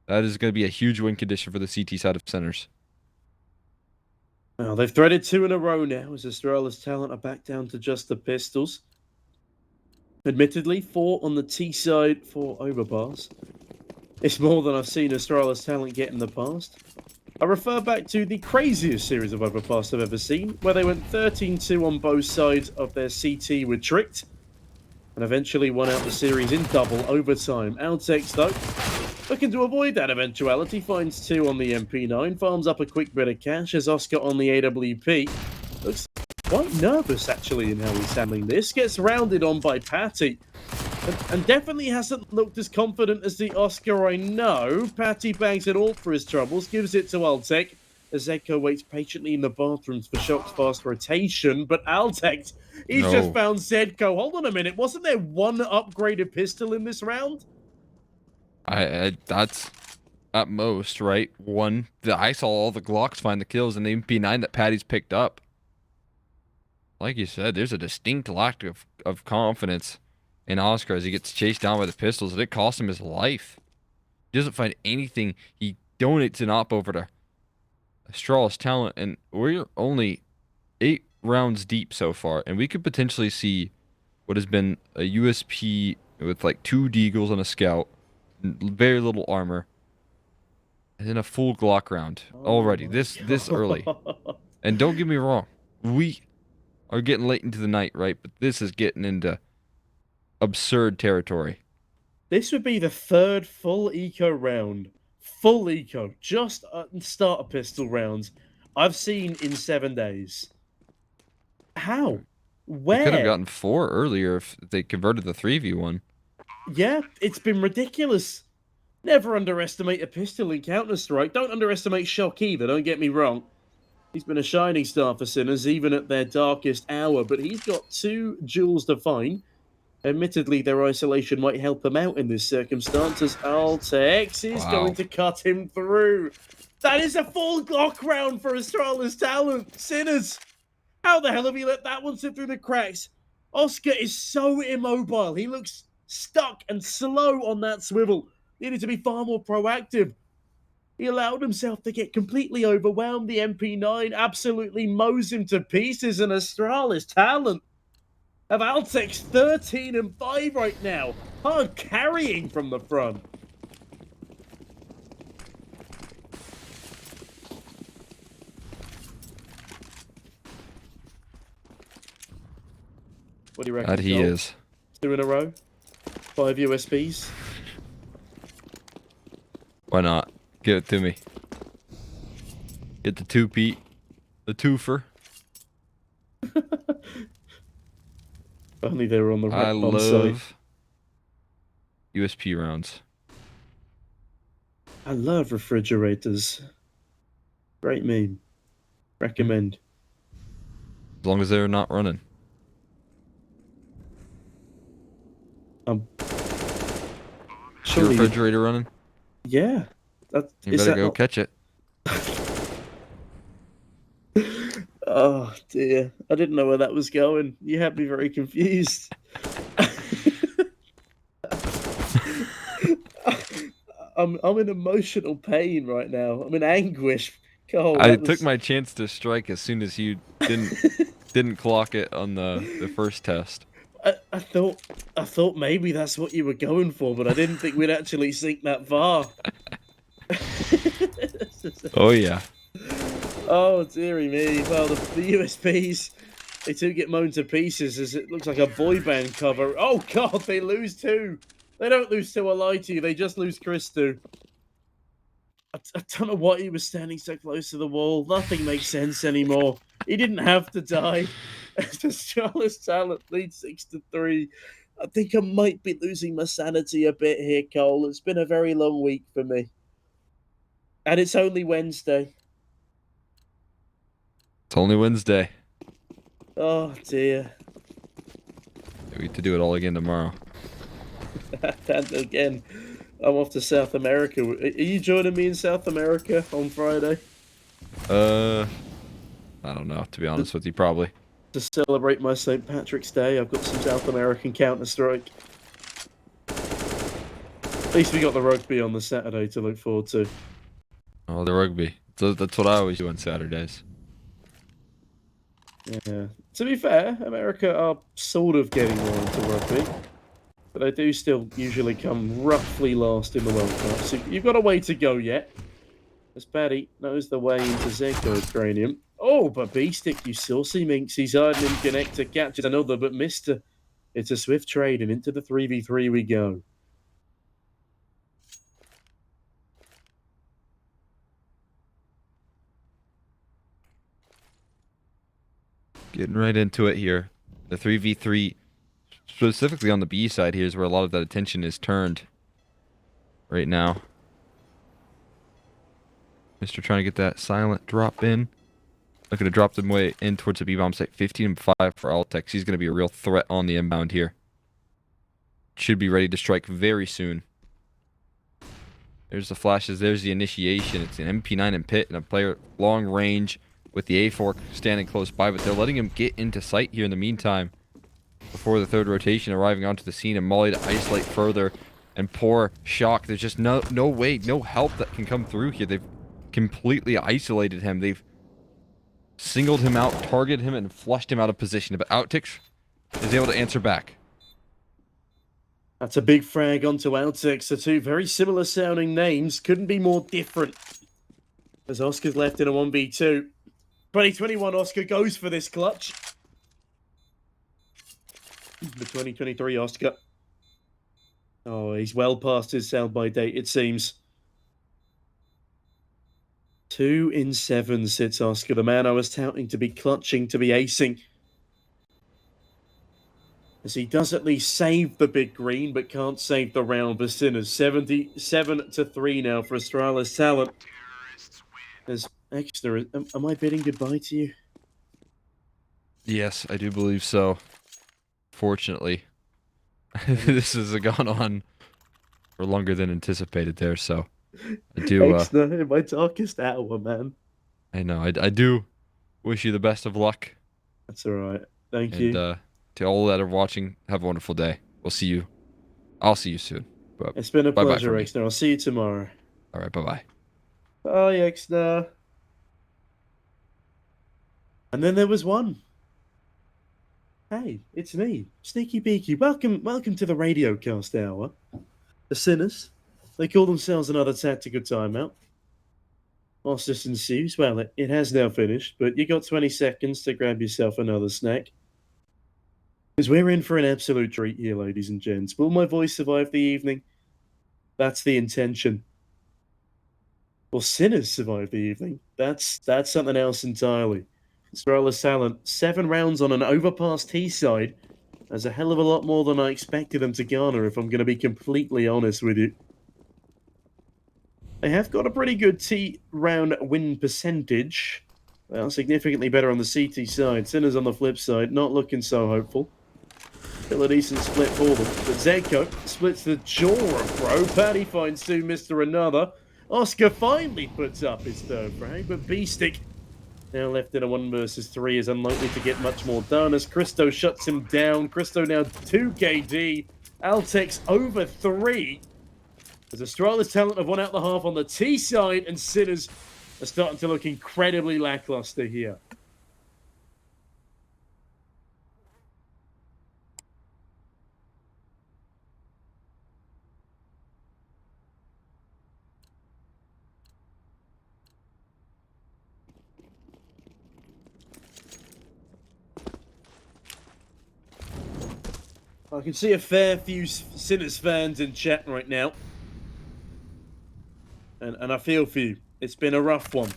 that is going to be a huge win condition for the CT side of centers. Well, they've threaded 2 in a row now as Astralis talent are back down to just the pistols. Admittedly, 4 on the T side for overpass. It's more than I've seen Astralis talent get in the past. I refer back to the craziest series of overpass I've ever seen, where they went 13-2 on both sides of their CT with Tricked, and eventually won out the series in double overtime. Altex, though, looking to avoid that eventuality, finds 2 on the MP9, farms up a quick bit of cash as Oscar on the AWP. Looks quite nervous, actually, in how he's handling this. Gets rounded on by Patty. And definitely hasn't looked as confident as the Oscar I know. Patty bangs it all for his troubles, gives it to Altec. As Zedko waits patiently in the bathrooms for Shock's fast rotation. But Altec, he's just found Zedko. Hold on a minute, wasn't there one upgraded pistol in this round? That's at most, right? One. I saw all the Glocks find the kills and the MP9 that Patty's picked up. Like you said, there's a distinct lack of confidence in Oscar as he gets chased down by the pistols, and it cost him his life. He doesn't find anything. He donates an op over to Astralis talent, and we're only 8 rounds deep so far, and we could potentially see what has been a USP with like 2 Deagles and a Scout, very little armor, and then a full Glock round already. This early. And don't get me wrong, we are getting late into the night, right? But this is getting into absurd territory. This would be the 3rd full eco round. Full eco. Just starter pistol rounds I've seen in 7 days. How? Where? They could have gotten 4 earlier if they converted the 3v1. Yeah, it's been ridiculous. Never underestimate a pistol in Counter-Strike. Don't underestimate Shock either, don't get me wrong. He's been a shining star for Sinners, even at their darkest hour, but he's got 2 jewels to find. Admittedly, their isolation might help him out in this circumstance, as Altex is going to cut him through. That is a full Glock round for Astralis talent. Sinners, how the hell have you let that one slip through the cracks? Oscar is so immobile. He looks stuck and slow on that swivel. Needed to be far more proactive. He allowed himself to get completely overwhelmed. The MP9 absolutely mows him to pieces, and Astralis talent have Altex 13 and 5 right now. Hard carrying from the front. What do you reckon? That he is. 2 in a row? 5 USBs? Why not? Give it to me. Get the 2-peat. The twofer. Only they were on the I red bomb side. love USP rounds. I love refrigerators. Great meme. Recommend. As long as they're not running. Um. Is your Surely, refrigerator running? yeah. That, You is better that go not... catch it. Oh dear, I didn't know where that was going. You had me very confused. I'm in emotional pain right now. I'm in anguish. Cole, I took my chance to strike as soon as you didn't clock it on the first test. I thought maybe that's what you were going for, but I didn't think we'd actually sink that far. Oh yeah. Oh, dearie me. Well, the USPs, they do get mown to pieces as it looks like a boy band cover. Oh, God, they lose 2. They don't lose to a lie to you. They just lose Christu. I don't know why he was standing so close to the wall. Nothing makes sense anymore. He didn't have to die. Astralis talent leads 6-3. I think I might be losing my sanity a bit here, Cole. It's been a very long week for me. And it's only Wednesday. It's only Wednesday. Oh, dear. We get to do it all again tomorrow. And again, I'm off to South America. Are you joining me in South America on Friday? I don't know, to be honest with you, probably. To celebrate my St. Patrick's Day, I've got some South American Counter-Strike. At least we got the rugby on the Saturday to look forward to. Oh, the rugby. So that's what I always do on Saturdays. Yeah. To be fair, America are sort of getting more into rugby. But they do still usually come roughly last in the World Cup. So you've got a way to go yet. As Paddy knows the way into Zeggo's cranium. Oh, but B-Stick, you saucy minx. He's hiding in connector, captured another, but missed her. It's a swift trade, and into the 3v3 we go. Getting right into it here. The 3v3, specifically on the B side here, is where a lot of that attention is turned right now. Mr. trying to get that silent drop in. Looking to drop them way in towards the B-bomb site. 15-5 for Altex. He's going to be a real threat on the inbound here. Should be ready to strike very soon. There's the flashes. There's the initiation. It's an MP9 in pit and a player long range with the A-Fork standing close by, but they're letting him get into sight here in the meantime before the third rotation arriving onto the scene, and Molly to isolate further and pour shock. There's just no way, no help that can come through here. They've completely isolated him. They've singled him out, targeted him, and flushed him out of position, but Outix is able to answer back. That's a big frag onto Outix. The two very similar sounding names. Couldn't be more different. As Oscar's left in a 1v2. 2021 Oscar goes for this clutch. The 2023 Oscar. Oh, he's well past his sell-by date, it seems. 2 in 7 sits Oscar, the man I was touting to be clutching, to be acing. As he does at least save the big green, but can't save the round for Sinners. 77-3 now for Astralis Talent. As Exeter, am I bidding goodbye to you? Yes, I do believe so. Fortunately. This has gone on for longer than anticipated there, so I do Exeter, in my darkest hour, man. I know, I do wish you the best of luck. That's alright. Thank you. And to all that are watching, have a wonderful day. We'll see you. I'll see you soon. But It's been a bye-bye pleasure, from me. Exeter. I'll see you tomorrow. Alright, bye-bye. Bye, Exeter. And then there was one. Hey, it's me, Sneaky Beaky. Welcome to the Radio Cast Hour. The Sinners, they call themselves another tactical timeout. Whilst this ensues, well, it has now finished, but you got 20 seconds to grab yourself another snack. Because we're in for an absolute treat here, ladies and gents. Will my voice survive the evening? That's the intention. Will Sinners survive the evening? That's something else entirely. Astralis Talent, 7 rounds on an overpass T side. That's a hell of a lot more than I expected them to garner, if I'm going to be completely honest with you. They have got a pretty good T round win percentage. Well, significantly better on the CT side. Sinners on the flip side, not looking so hopeful. Still a decent split for them. But Zegko splits the jaw of Bro. Paddy finds 2, Mr. Another. Oscar finally puts up his third frag, but B-Stick, now left in a 1 versus 3, is unlikely to get much more done as Christo shuts him down. Christo now 2 KD. Altex over 3. As Astralis Talent have won out the half on the T side, and Sinners are starting to look incredibly lackluster here. I can see a fair few Sinners fans in chat right now. And I feel for you. It's been a rough one.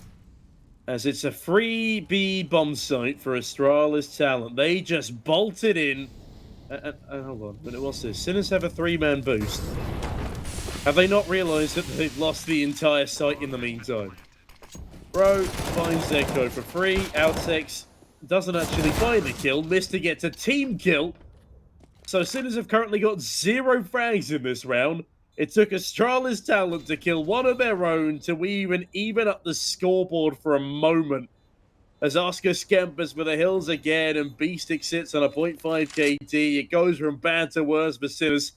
As it's a free B bomb site for Astralis Talent. They just bolted in. Hold on. But what's this? Sinners have a 3-man boost. Have they not realised that they've lost the entire site in the meantime? Bro finds Echo for free. Outsex doesn't actually find the kill. Missed to get a team kill. So Sinners have currently got 0 frags in this round. It took Astralis talent to kill one of their own to even up the scoreboard for a moment. As Oscar scampers for the hills again and Beastic sits on a 0.5 KD, it goes from bad to worse for Sinners.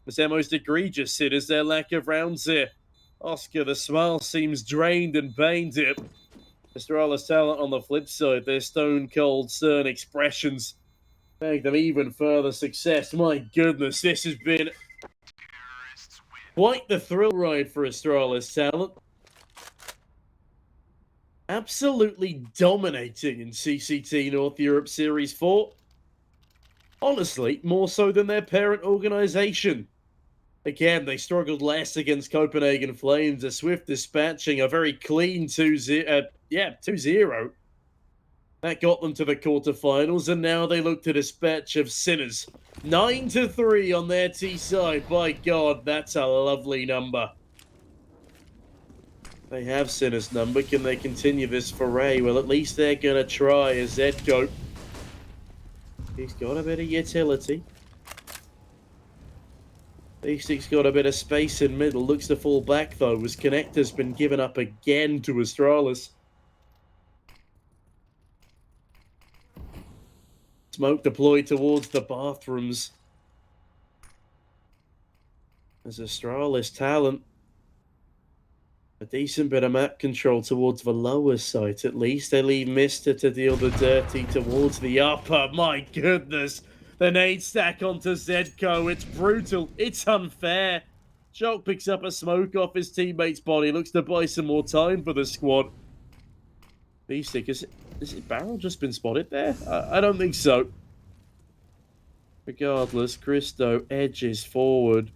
It's their most egregious sin is their lack of rounds here. Oscar, the smile seems drained and pained here. Astralis talent on the flip side, their stone cold, stern expressions make them even further success. My goodness, this has been quite the thrill ride for Astralis talent. Absolutely dominating in CCT North Europe Series 4. Honestly, more so than their parent organization. Again, they struggled less against Copenhagen Flames, a swift dispatching, a very clean 2-0. That got them to the quarterfinals, and now they look to dispatch of Sinners. 9-3 on their T side. By God, that's a lovely number. They have Sinners' number. Can they continue this foray? Well, at least they're going to try as Zedko. He's got a bit of utility. Beastic's got a bit of space in middle. Looks to fall back, though, as Connector's been given up again to Astralis. Smoke deployed towards the bathrooms. As Astralis talent. A decent bit of map control towards the lower site, at least. They leave Mister to deal the dirty towards the upper. My goodness. The nade stack onto Zedko. It's brutal. It's unfair. Shock picks up a smoke off his teammate's body. Looks to buy some more time for the squad. Beastic, is it Barrel just been spotted there? I don't think so. Regardless, Christo edges forward.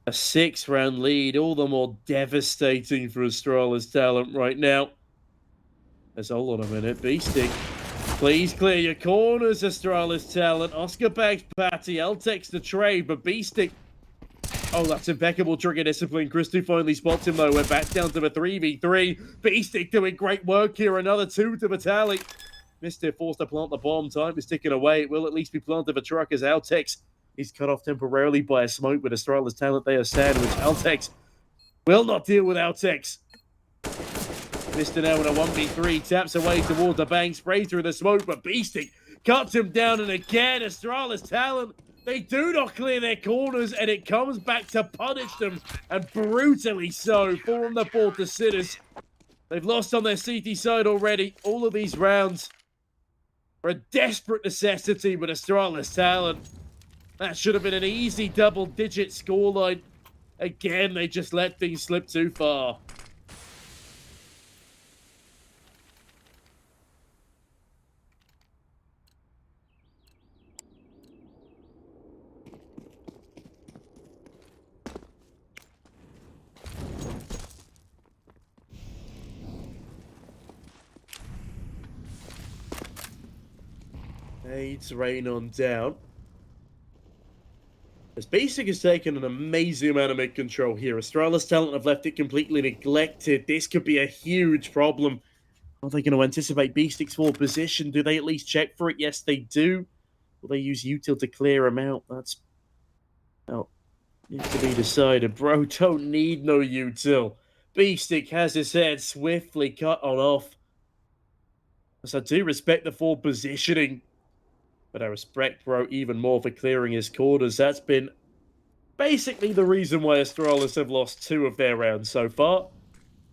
A 6-round lead, all the more devastating for Astralis talent right now. Let's hold on a minute. Beastic, please clear your corners, Astralis talent. Oscar bags Patty. Altex the trade, but Beastic. Oh, that's impeccable trigger discipline. Christo finally spots him, though. We're back down to the 3v3. Beastic doing great work here. Another 2 to Vitali. Mister forced to plant the bomb. Time is ticking away. It will at least be planted for truck as Altex. He's cut off temporarily by a smoke with Astralis talent. They are sandwiched. Altex will not deal with Altex. Mister now in a 1v3. Taps away towards the bank. Sprays through the smoke, but Beastic cuts him down. And again, Astralis talent. They do not clear their corners, and it comes back to punish them. And brutally so. 4 on the board to Sinners. They've lost on their CT side already. All of these rounds are a desperate necessity with Astralis talent. That should have been an easy double-digit scoreline. Again, they just let things slip too far. Nades rain on down. As Basic has taken an amazing amount of mid-control here. Astralis talent have left it completely neglected. This could be a huge problem. Are they going to anticipate Beastic's forward position? Do they at least check for it? Yes, they do. Will they use util to clear him out? That's... oh, needs to be decided. Bro, don't need no util. Beastic has his head swiftly cut on off. As I do respect the forward positioning. But I respect Bro even more for clearing his corners. That's been basically the reason why Astralis have lost 2 of their rounds so far.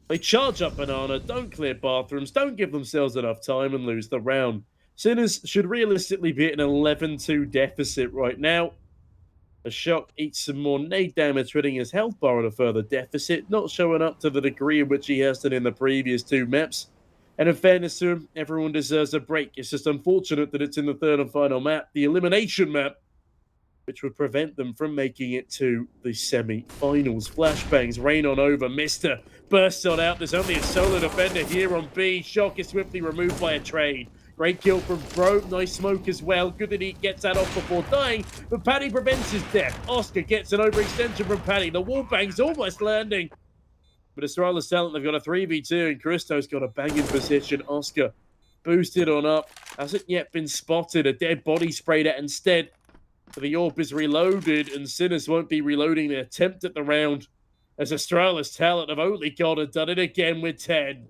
They charge up Banana, don't clear bathrooms, don't give themselves enough time and lose the round. Sinners should realistically be at an 11-2 deficit right now. A Shock eats some more nade damage, putting his health bar on a further deficit, not showing up to the degree in which he has done in the previous 2 maps. And in fairness to him, everyone deserves a break. It's just unfortunate that it's in the 3rd and final map, the elimination map, which would prevent them from making it to the semi-finals. Flashbangs rain on over. Mister bursts on out. There's only a solo defender here on B. Shock is swiftly removed by a trade. Great kill from Bro. Nice smoke as well. Good that he gets that off before dying, but Paddy prevents his death. Oscar gets an overextension from Paddy. The wall bang's almost landing. But Astralis talent, they've got a 3v2, and Christo's got a banging position. Oscar boosted on up. Hasn't yet been spotted. A dead body sprayed at instead. The AWP is reloaded, and Sinners won't be reloading their attempt at the round, as Astralis talent have only got and done it again with 10.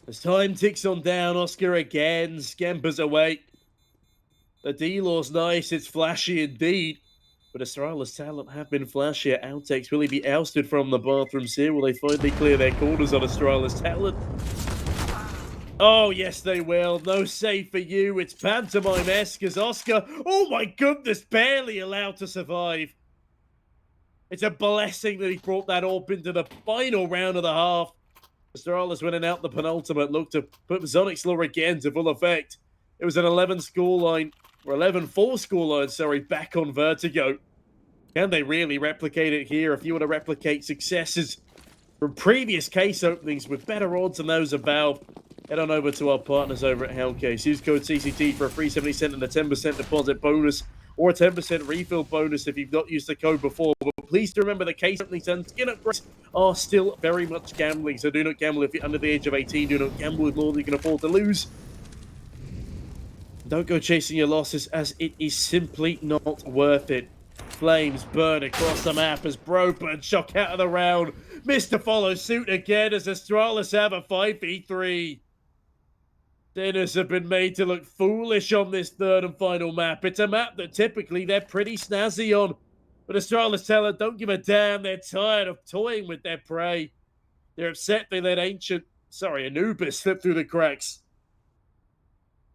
As time ticks on down, Oscar again scampers away. The D-Law's nice, it's flashy indeed. But Astralis talent have been flashier. Outtakes will he be ousted from the bathrooms here? Will they finally clear their corners on Astralis talent? Oh, yes, they will. No save for you. It's pantomime-esque as Oscar, oh my goodness, barely allowed to survive. It's a blessing that he brought that AWP into the final round of the half. Astralis winning out the penultimate look to put Zonic's Law again to full effect. It was an 11 scoreline, or 11-4 scoreline, sorry, back on Vertigo. Can they really replicate it here? If you want to replicate successes from previous case openings with better odds than those of Valve, head on over to our partners over at Hellcase. Use code CCT for a free 70 and a 10% deposit bonus, or a 10% refill bonus if you've not used the code before. But please do remember the case openings and skin upgrades are still very much gambling, so do not gamble if you're under the age of 18. Do not gamble with more than you can afford to lose. Don't go chasing your losses, as it is simply not worth it. Flames burn across the map as Bro burn shock out of the round. Missed to follow suit again as Astralis have a 5v3. Sinners have been made to look foolish on this third and final map. It's a map that typically they're pretty snazzy on. But Astralis tell her, don't give a damn. They're tired of toying with their prey. They're upset they let Anubis slip through the cracks.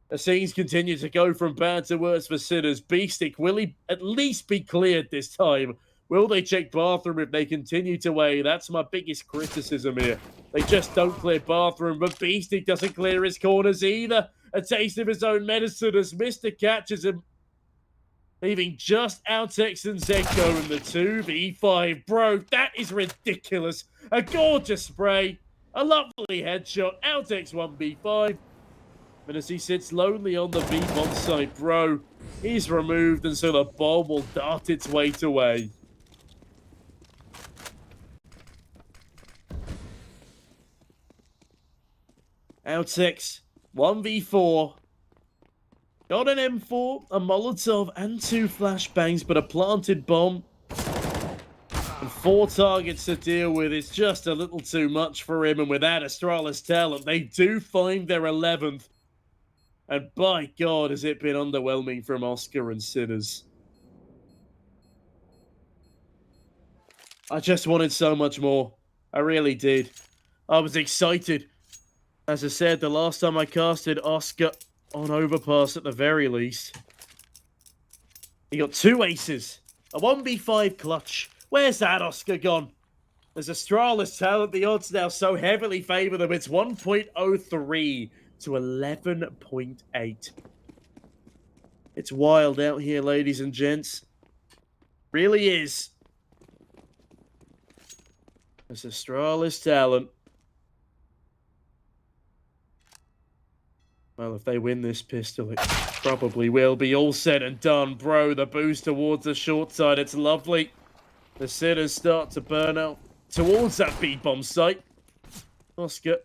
The scenes continue to go from bad to worse for Sinners. Beastic, will he at least be cleared this time? Will they check bathroom if they continue to weigh? That's my biggest criticism here. They just don't clear bathroom, but Beastic doesn't clear his corners either. A taste of his own medicine as Mr. catches him, leaving just Outtex and Zedko in the 2v5. Bro, that is ridiculous. A gorgeous spray, a lovely headshot. Outtex 1v5. But as he sits lonely on the B-bomb site, bro, he's removed, and so the bomb will dart its weight away. Outtex 1v4. Got an M4, a Molotov, and 2 flashbangs, but a planted bomb and 4 targets to deal with. It's just a little too much for him, and with that Astralis talent, they do find their 11th. And by God, has it been underwhelming from Oscar and Sinners. I just wanted so much more. I really did. I was excited. As I said, the last time I casted Oscar on Overpass at the very least, he got 2 aces. A 1v5 clutch. Where's that Oscar gone? There's Astralis talent. The odds now so heavily favour them. It's 1.03 to 11.8. It's wild out here, ladies and gents. Really is. It's Astralis talent. Well, if they win this pistol, it probably will be all said and done. Bro, the boost towards the short side. It's lovely. The Sinners start to burn out towards that B-bomb site. Oscar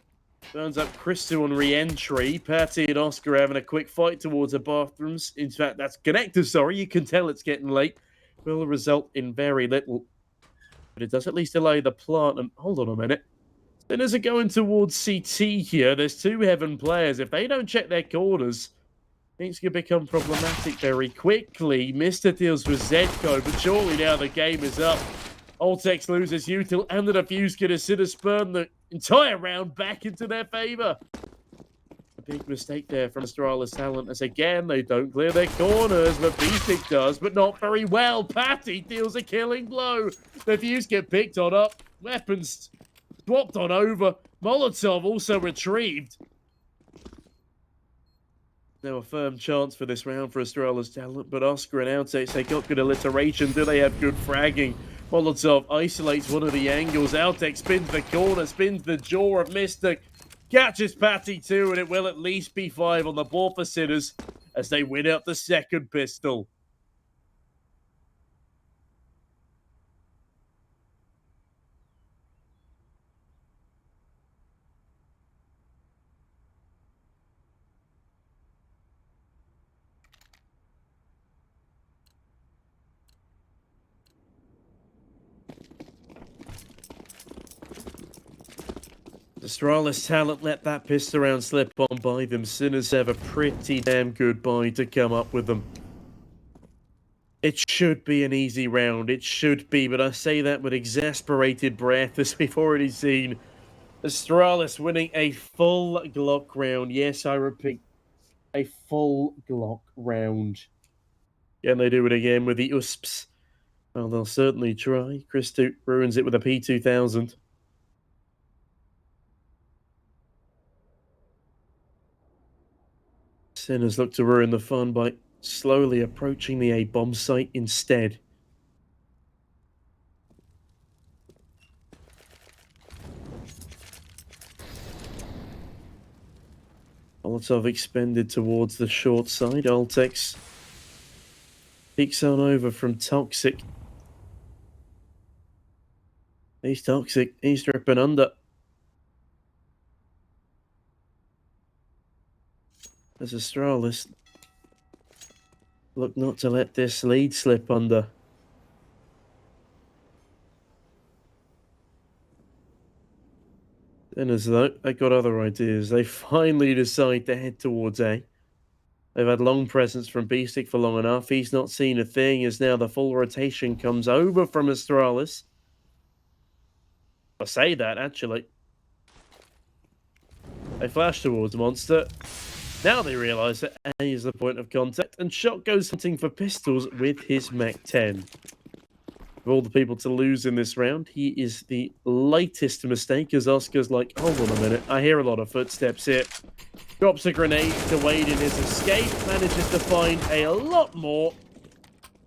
burns up Crystal on re-entry. Patty and Oscar having a quick fight towards the bathrooms. In fact, that's connected, sorry. You can tell it's getting late. Will result in very little. But it does at least delay the plant. And hold on a minute. Sinners are going towards CT here. There's 2 Heaven players. If they don't check their corners, things can become problematic very quickly. Mr. deals with Zedko, but surely now the game is up. Oltex loses Util and the defuse kit as Sinners spurn the entire round back into their favour. A big mistake there from Astralis talent as again they don't clear their corners, but Beastic does, but not very well. Patty deals a killing blow. The defuse kit picked on up. Weapons swapped on over. Molotov also retrieved. Now a firm chance for this round for Astralis talent, but Oscar and Outtakes, they got good alliteration. Do they have good fragging? Molotov isolates one of the angles. Outtakes spins the corner, spins the jaw of Mystic. Catches Patty too, and it will at least be 5 on the board for Sinners. as they win out the second pistol. Astralis talent let that pistol round slip on by them. Sinners have a pretty damn good buy to come up with them. It should be an easy round. It should be, but I say that with exasperated breath, as we've already seen. Astralis winning a full Glock round. Yes, I repeat, a full Glock round. Can they do it again with the USPs? Well, they'll certainly try. Chris Toot ruins it with a P2000. Sinners look to ruin the fun by slowly approaching the A-bomb site instead. Molotov expended towards the short side. Altex peeks on over from Toxic. He's Toxic. He's dripping under. As Astralis look not to let this lead slip under. Then as though they got other ideas, they finally decide to head towards A. They've had long presence from Beastic for long enough. He's not seen a thing as now the full rotation comes over from Astralis. I say that, actually. They flash towards Monster. Now they realise that A is the point of contact, and Shock goes hunting for pistols with his Mac-10. Of all the people to lose in this round, he is the latest mistake, as Oscar's like, hold on a minute, I hear a lot of footsteps here. Drops a grenade to aid in his escape, manages to find a lot more.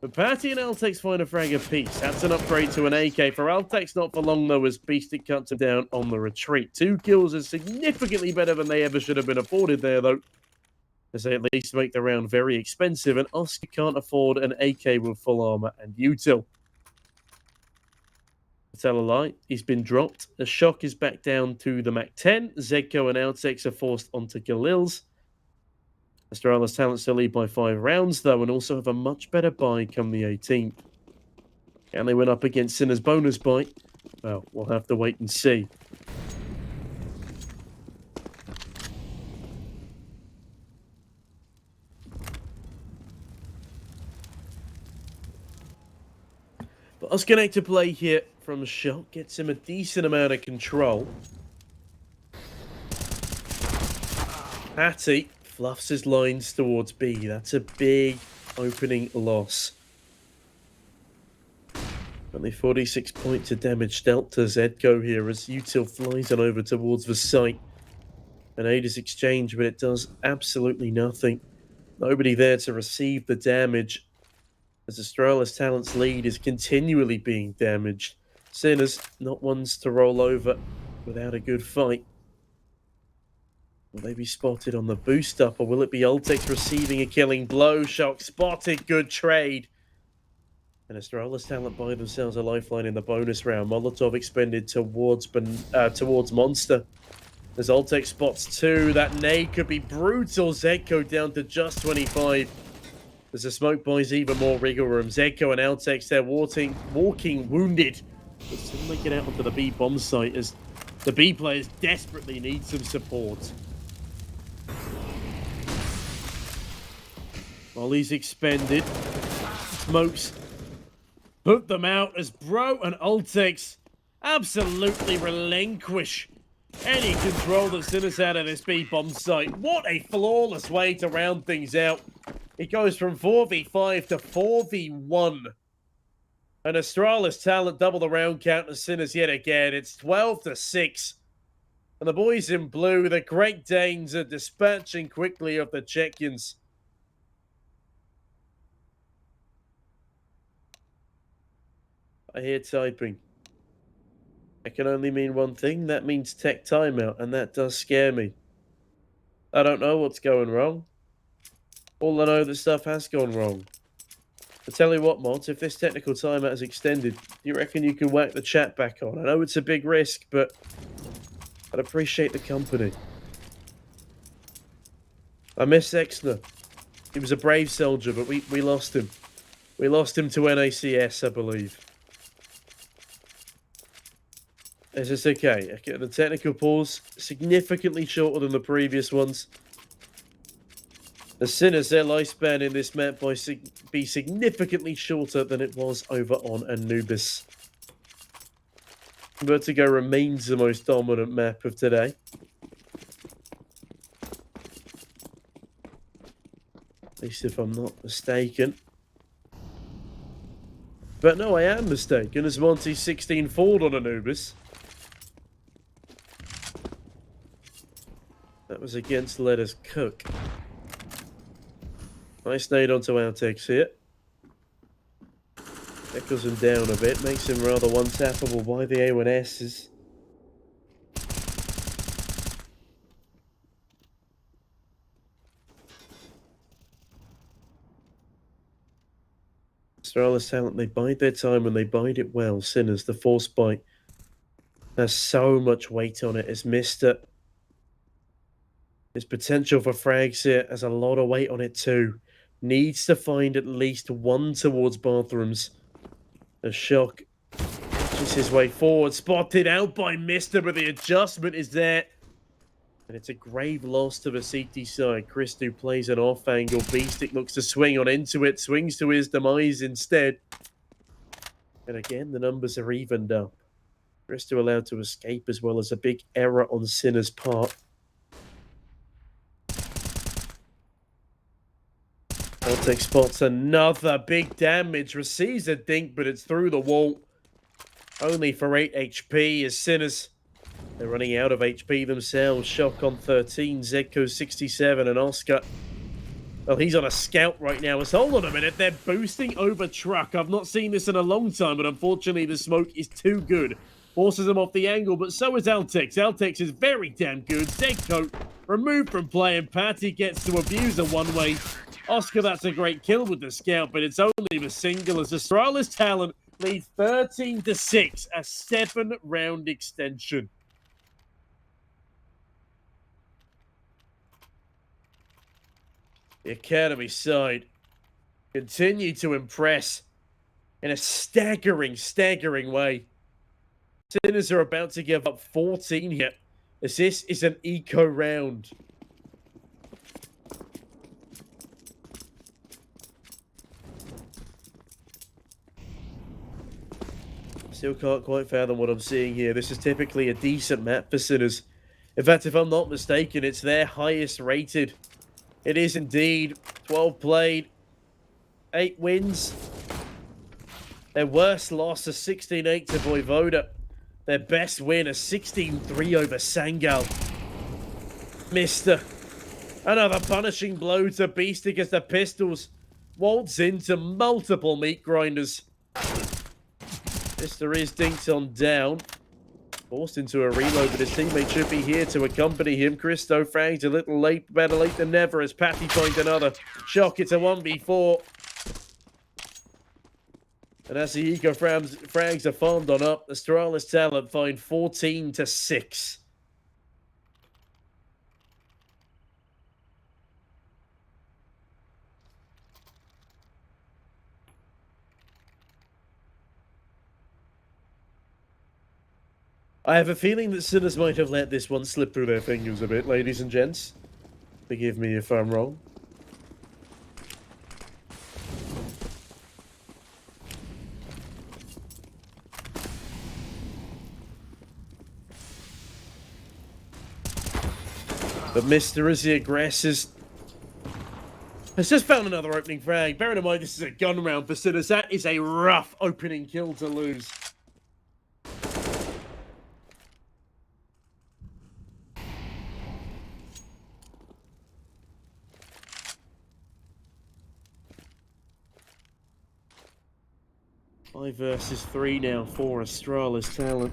But Patty and Altex find a frag apiece. That's an upgrade to an AK for Altex, not for long though, as Beastic cuts him down on the retreat. 2 kills is significantly better than they ever should have been afforded there, though, as they at least make the round very expensive, and Oscar can't afford an AK with full armor and util. To tell a lie, he's been dropped. The Shock is back down to the Mac-10. Zedko and Altex are forced onto Galil's. Astralis talent still lead by 5 rounds, though, and also have a much better buy come the 18th. Can they win up against Sinner's bonus buy? Well, we'll have to wait and see. But Oscar to play here from Shock gets him a decent amount of control. Patty fluffs his lines towards B. That's a big opening loss. Only 46 points of damage dealt to Zedko here as Util flies on over towards the site. An aid is exchanged, but it does absolutely nothing. Nobody there to receive the damage, as Astralis talent's lead is continually being damaged. Sinners not ones to roll over without a good fight. Will they be spotted on the boost up, or will it be Altex receiving a killing blow? Shock spotted, good trade. And Astralis talent buy themselves a lifeline in the bonus round. Molotov expended towards Monster. As Altex spots 2, that nade could be brutal. Zedko down to just 25. As the smoke buys even more wriggle room. Zedko and Altex, they're walking wounded. But still make it out onto the B bomb site as the B players desperately need some support. Molly's expended. Smokes put them out as Bro and Altex absolutely relinquish any control that Sinners out of this B bomb site. What a flawless way to round things out. It goes from 4v5 to 4v1. And Astralis talent double the round count as Sinners yet again. It's 12-6. And the boys in blue, the Great Danes, are dispatching quickly of the Czechians. I hear typing. That can only mean one thing. That means tech timeout, and that does scare me. I don't know what's going wrong. All I know, that stuff has gone wrong. I tell you what, Mods, if this technical timeout is extended, do you reckon you can whack the chat back on? I know it's a big risk, but I'd appreciate the company. I miss Exner. He was a brave soldier, but we lost him. We lost him to NACS, I believe. Is this okay? Okay, the technical pause, significantly shorter than the previous ones. The Sinners, their lifespan in this map be significantly shorter than it was over on Anubis. Vertigo remains the most dominant map of today. At least if I'm not mistaken. But no, I am mistaken, as Monty's 16 forward on Anubis. That was against Let Us Cook. Nice nade onto Outtakes here. Echoes him down a bit, makes him rather one-tappable by the A1Ss. Astralis talent, they bide their time and they bide it well. Sinners, the force bite has so much weight on it. It's missed it. His potential for frags here has a lot of weight on it too. Needs to find at least one towards bathrooms. A shock. Just his way forward. Spotted out by Mister, but the adjustment is there. And it's a grave loss to the CT side. Christou plays an off angle. Beastic looks to swing on into it. Swings to his demise instead. And again, the numbers are evened up. Christou allowed to escape as well as a big error on Sinner's part. Celtic spots another big damage. Receives a dink, but it's through the wall. Only for 8 HP as Sinners. They're running out of HP themselves. Shock on 13, Zedko 67, and Oscar. Well, he's on a scout right now. It's, hold on a minute, they're boosting over truck. I've not seen this in a long time, but unfortunately the smoke is too good. Forces him off the angle, but so is Altex. Altex is very damn good. Zedko removed from play, and Patty gets to abuse a one-way. Oscar, that's a great kill with the scout, but it's only the single as Astralis talent leads 13-6, a 7-round extension. The Academy side continue to impress in a staggering way. Sinners are about to give up 14 here, as this is an eco round. Still can't quite fathom what I'm seeing here. This is typically a decent map for Sinners. In fact, if I'm not mistaken, it's their highest rated. It is indeed 12 played, 8 wins. Their worst loss, a 16-8 to Voivoda. Their best win, a 16-3 over Sangal. Mister. Another punishing blow to Beastic as the pistols waltz into multiple meat grinders. Mister is dinked on down. Forced into a reload, but his teammate should be here to accompany him. Christou frags a little late, better late than never as Patty finds another. Shock, it's a 1v4. And as the eco frags are farmed on up, Astralis talent find 14-6. I have a feeling that Sinners might have let this one slip through their fingers a bit, ladies and gents. Forgive me if I'm wrong. But Mister, as he aggresses, has just found another opening frag. Bearing in mind this is a gun round for Sinners, that is a rough opening kill to lose. Five versus 3 now for Astralis talent.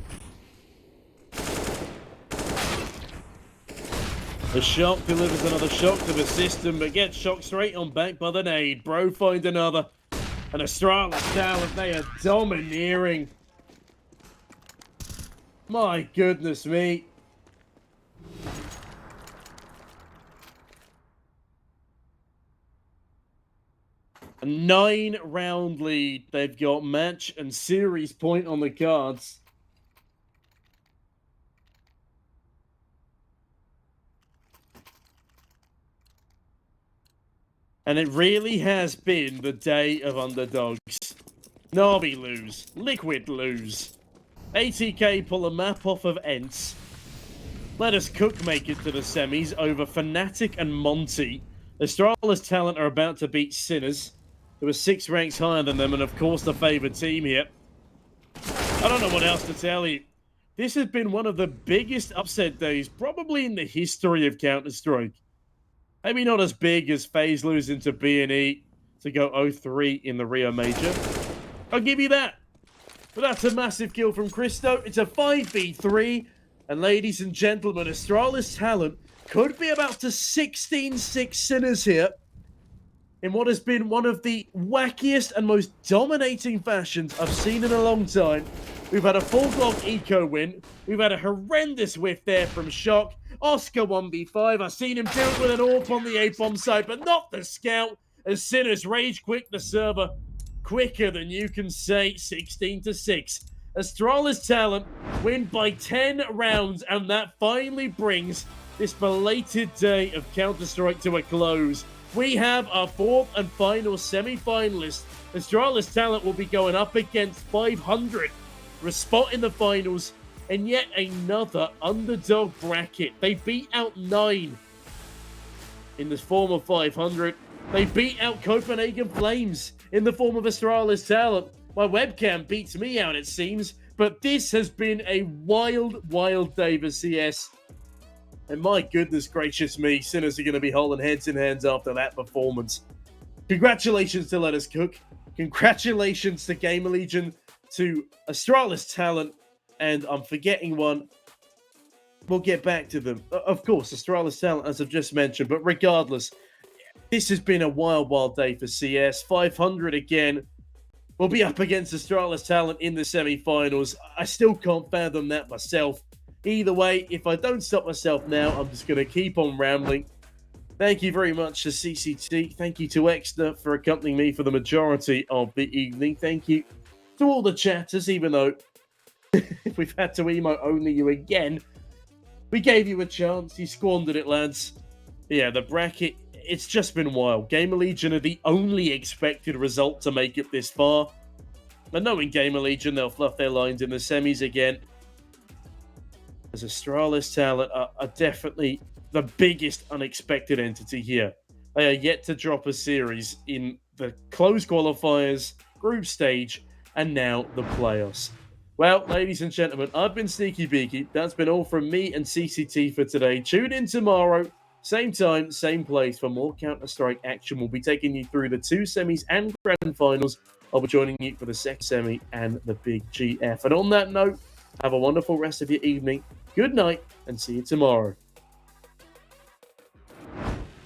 The shock delivers another shock to the system, but gets shocked straight on back by the nade. Bro finds another. And Astralis talent, they are domineering. My goodness me. A 9-round lead. They've got match and series point on the cards. And it really has been the day of underdogs. Navi lose. Liquid lose. ATK pull a map off of Ents. Let Us Cook make it to the semis over Fnatic and Monty. Astralis Talent are about to beat Sinners, who are 6 ranks higher than them and of course the favoured team here. I don't know what else to tell you. This has been one of the biggest upset days probably in the history of Counter-Strike. Maybe not as big as FaZe losing to B&E to go 0-3 in the Rio Major. I'll give you that. But that's a massive kill from Christo. It's a 5v3. And ladies and gentlemen, Astralis Talent could be about to 16-6 Sinners here in what has been one of the wackiest and most dominating fashions I've seen in a long time. We've had a full block eco win. We've had a horrendous whiff there from Shock. Oscar 1v5. I've seen him deal with an AWP on the A-bomb side, but not the scout. As Sinners rage quit the server quicker than you can say, 16-6. Astralis Talent win by 10 rounds, and that finally brings this belated day of Counter-Strike to a close. We have our 4th and final semi-finalist. Astralis Talent will be going up against 500 for a spot in the finals, and yet another underdog bracket. They beat out 9 in the form of 500. They beat out Copenhagen Flames in the form of Astralis Talent. My webcam beats me out, it seems, but this has been a wild, wild day for CS. And my goodness gracious me, Sinners are going to be holding heads in hands after that performance. Congratulations to Let Us Cook. Congratulations to Gamer Legion, to Astralis Talent, and I'm forgetting one. We'll get back to them. Of course, Astralis Talent, as I've just mentioned, but regardless, this has been a wild, wild day for CS. 500 again. We'll be up against Astralis Talent in the semi-finals. I still can't fathom that myself. Either way, if I don't stop myself now, I'm just going to keep on rambling. Thank you very much to CCT. Thank you to Exeter for accompanying me for the majority of the evening. Thank you to all the chatters, even though we've had to emote only you again. We gave you a chance. You squandered it, lads. Yeah, the bracket, it's just been wild. Gamer Legion are the only expected result to make it this far. But knowing Gamer Legion, they'll fluff their lines in the semis again. As Astralis Talent are definitely the biggest unexpected entity here. They are yet to drop a series in the closed qualifiers, group stage, and now the playoffs. Well, ladies and gentlemen, I've been Sneaky Beaky. That's been all from me and CCT for today. Tune in tomorrow. Same time, same place for more Counter-Strike action. We'll be taking you through the 2 semis and grand finals. I'll be joining you for the second semi and the big GF. And on that note, have a wonderful rest of your evening. Good night, and see you tomorrow.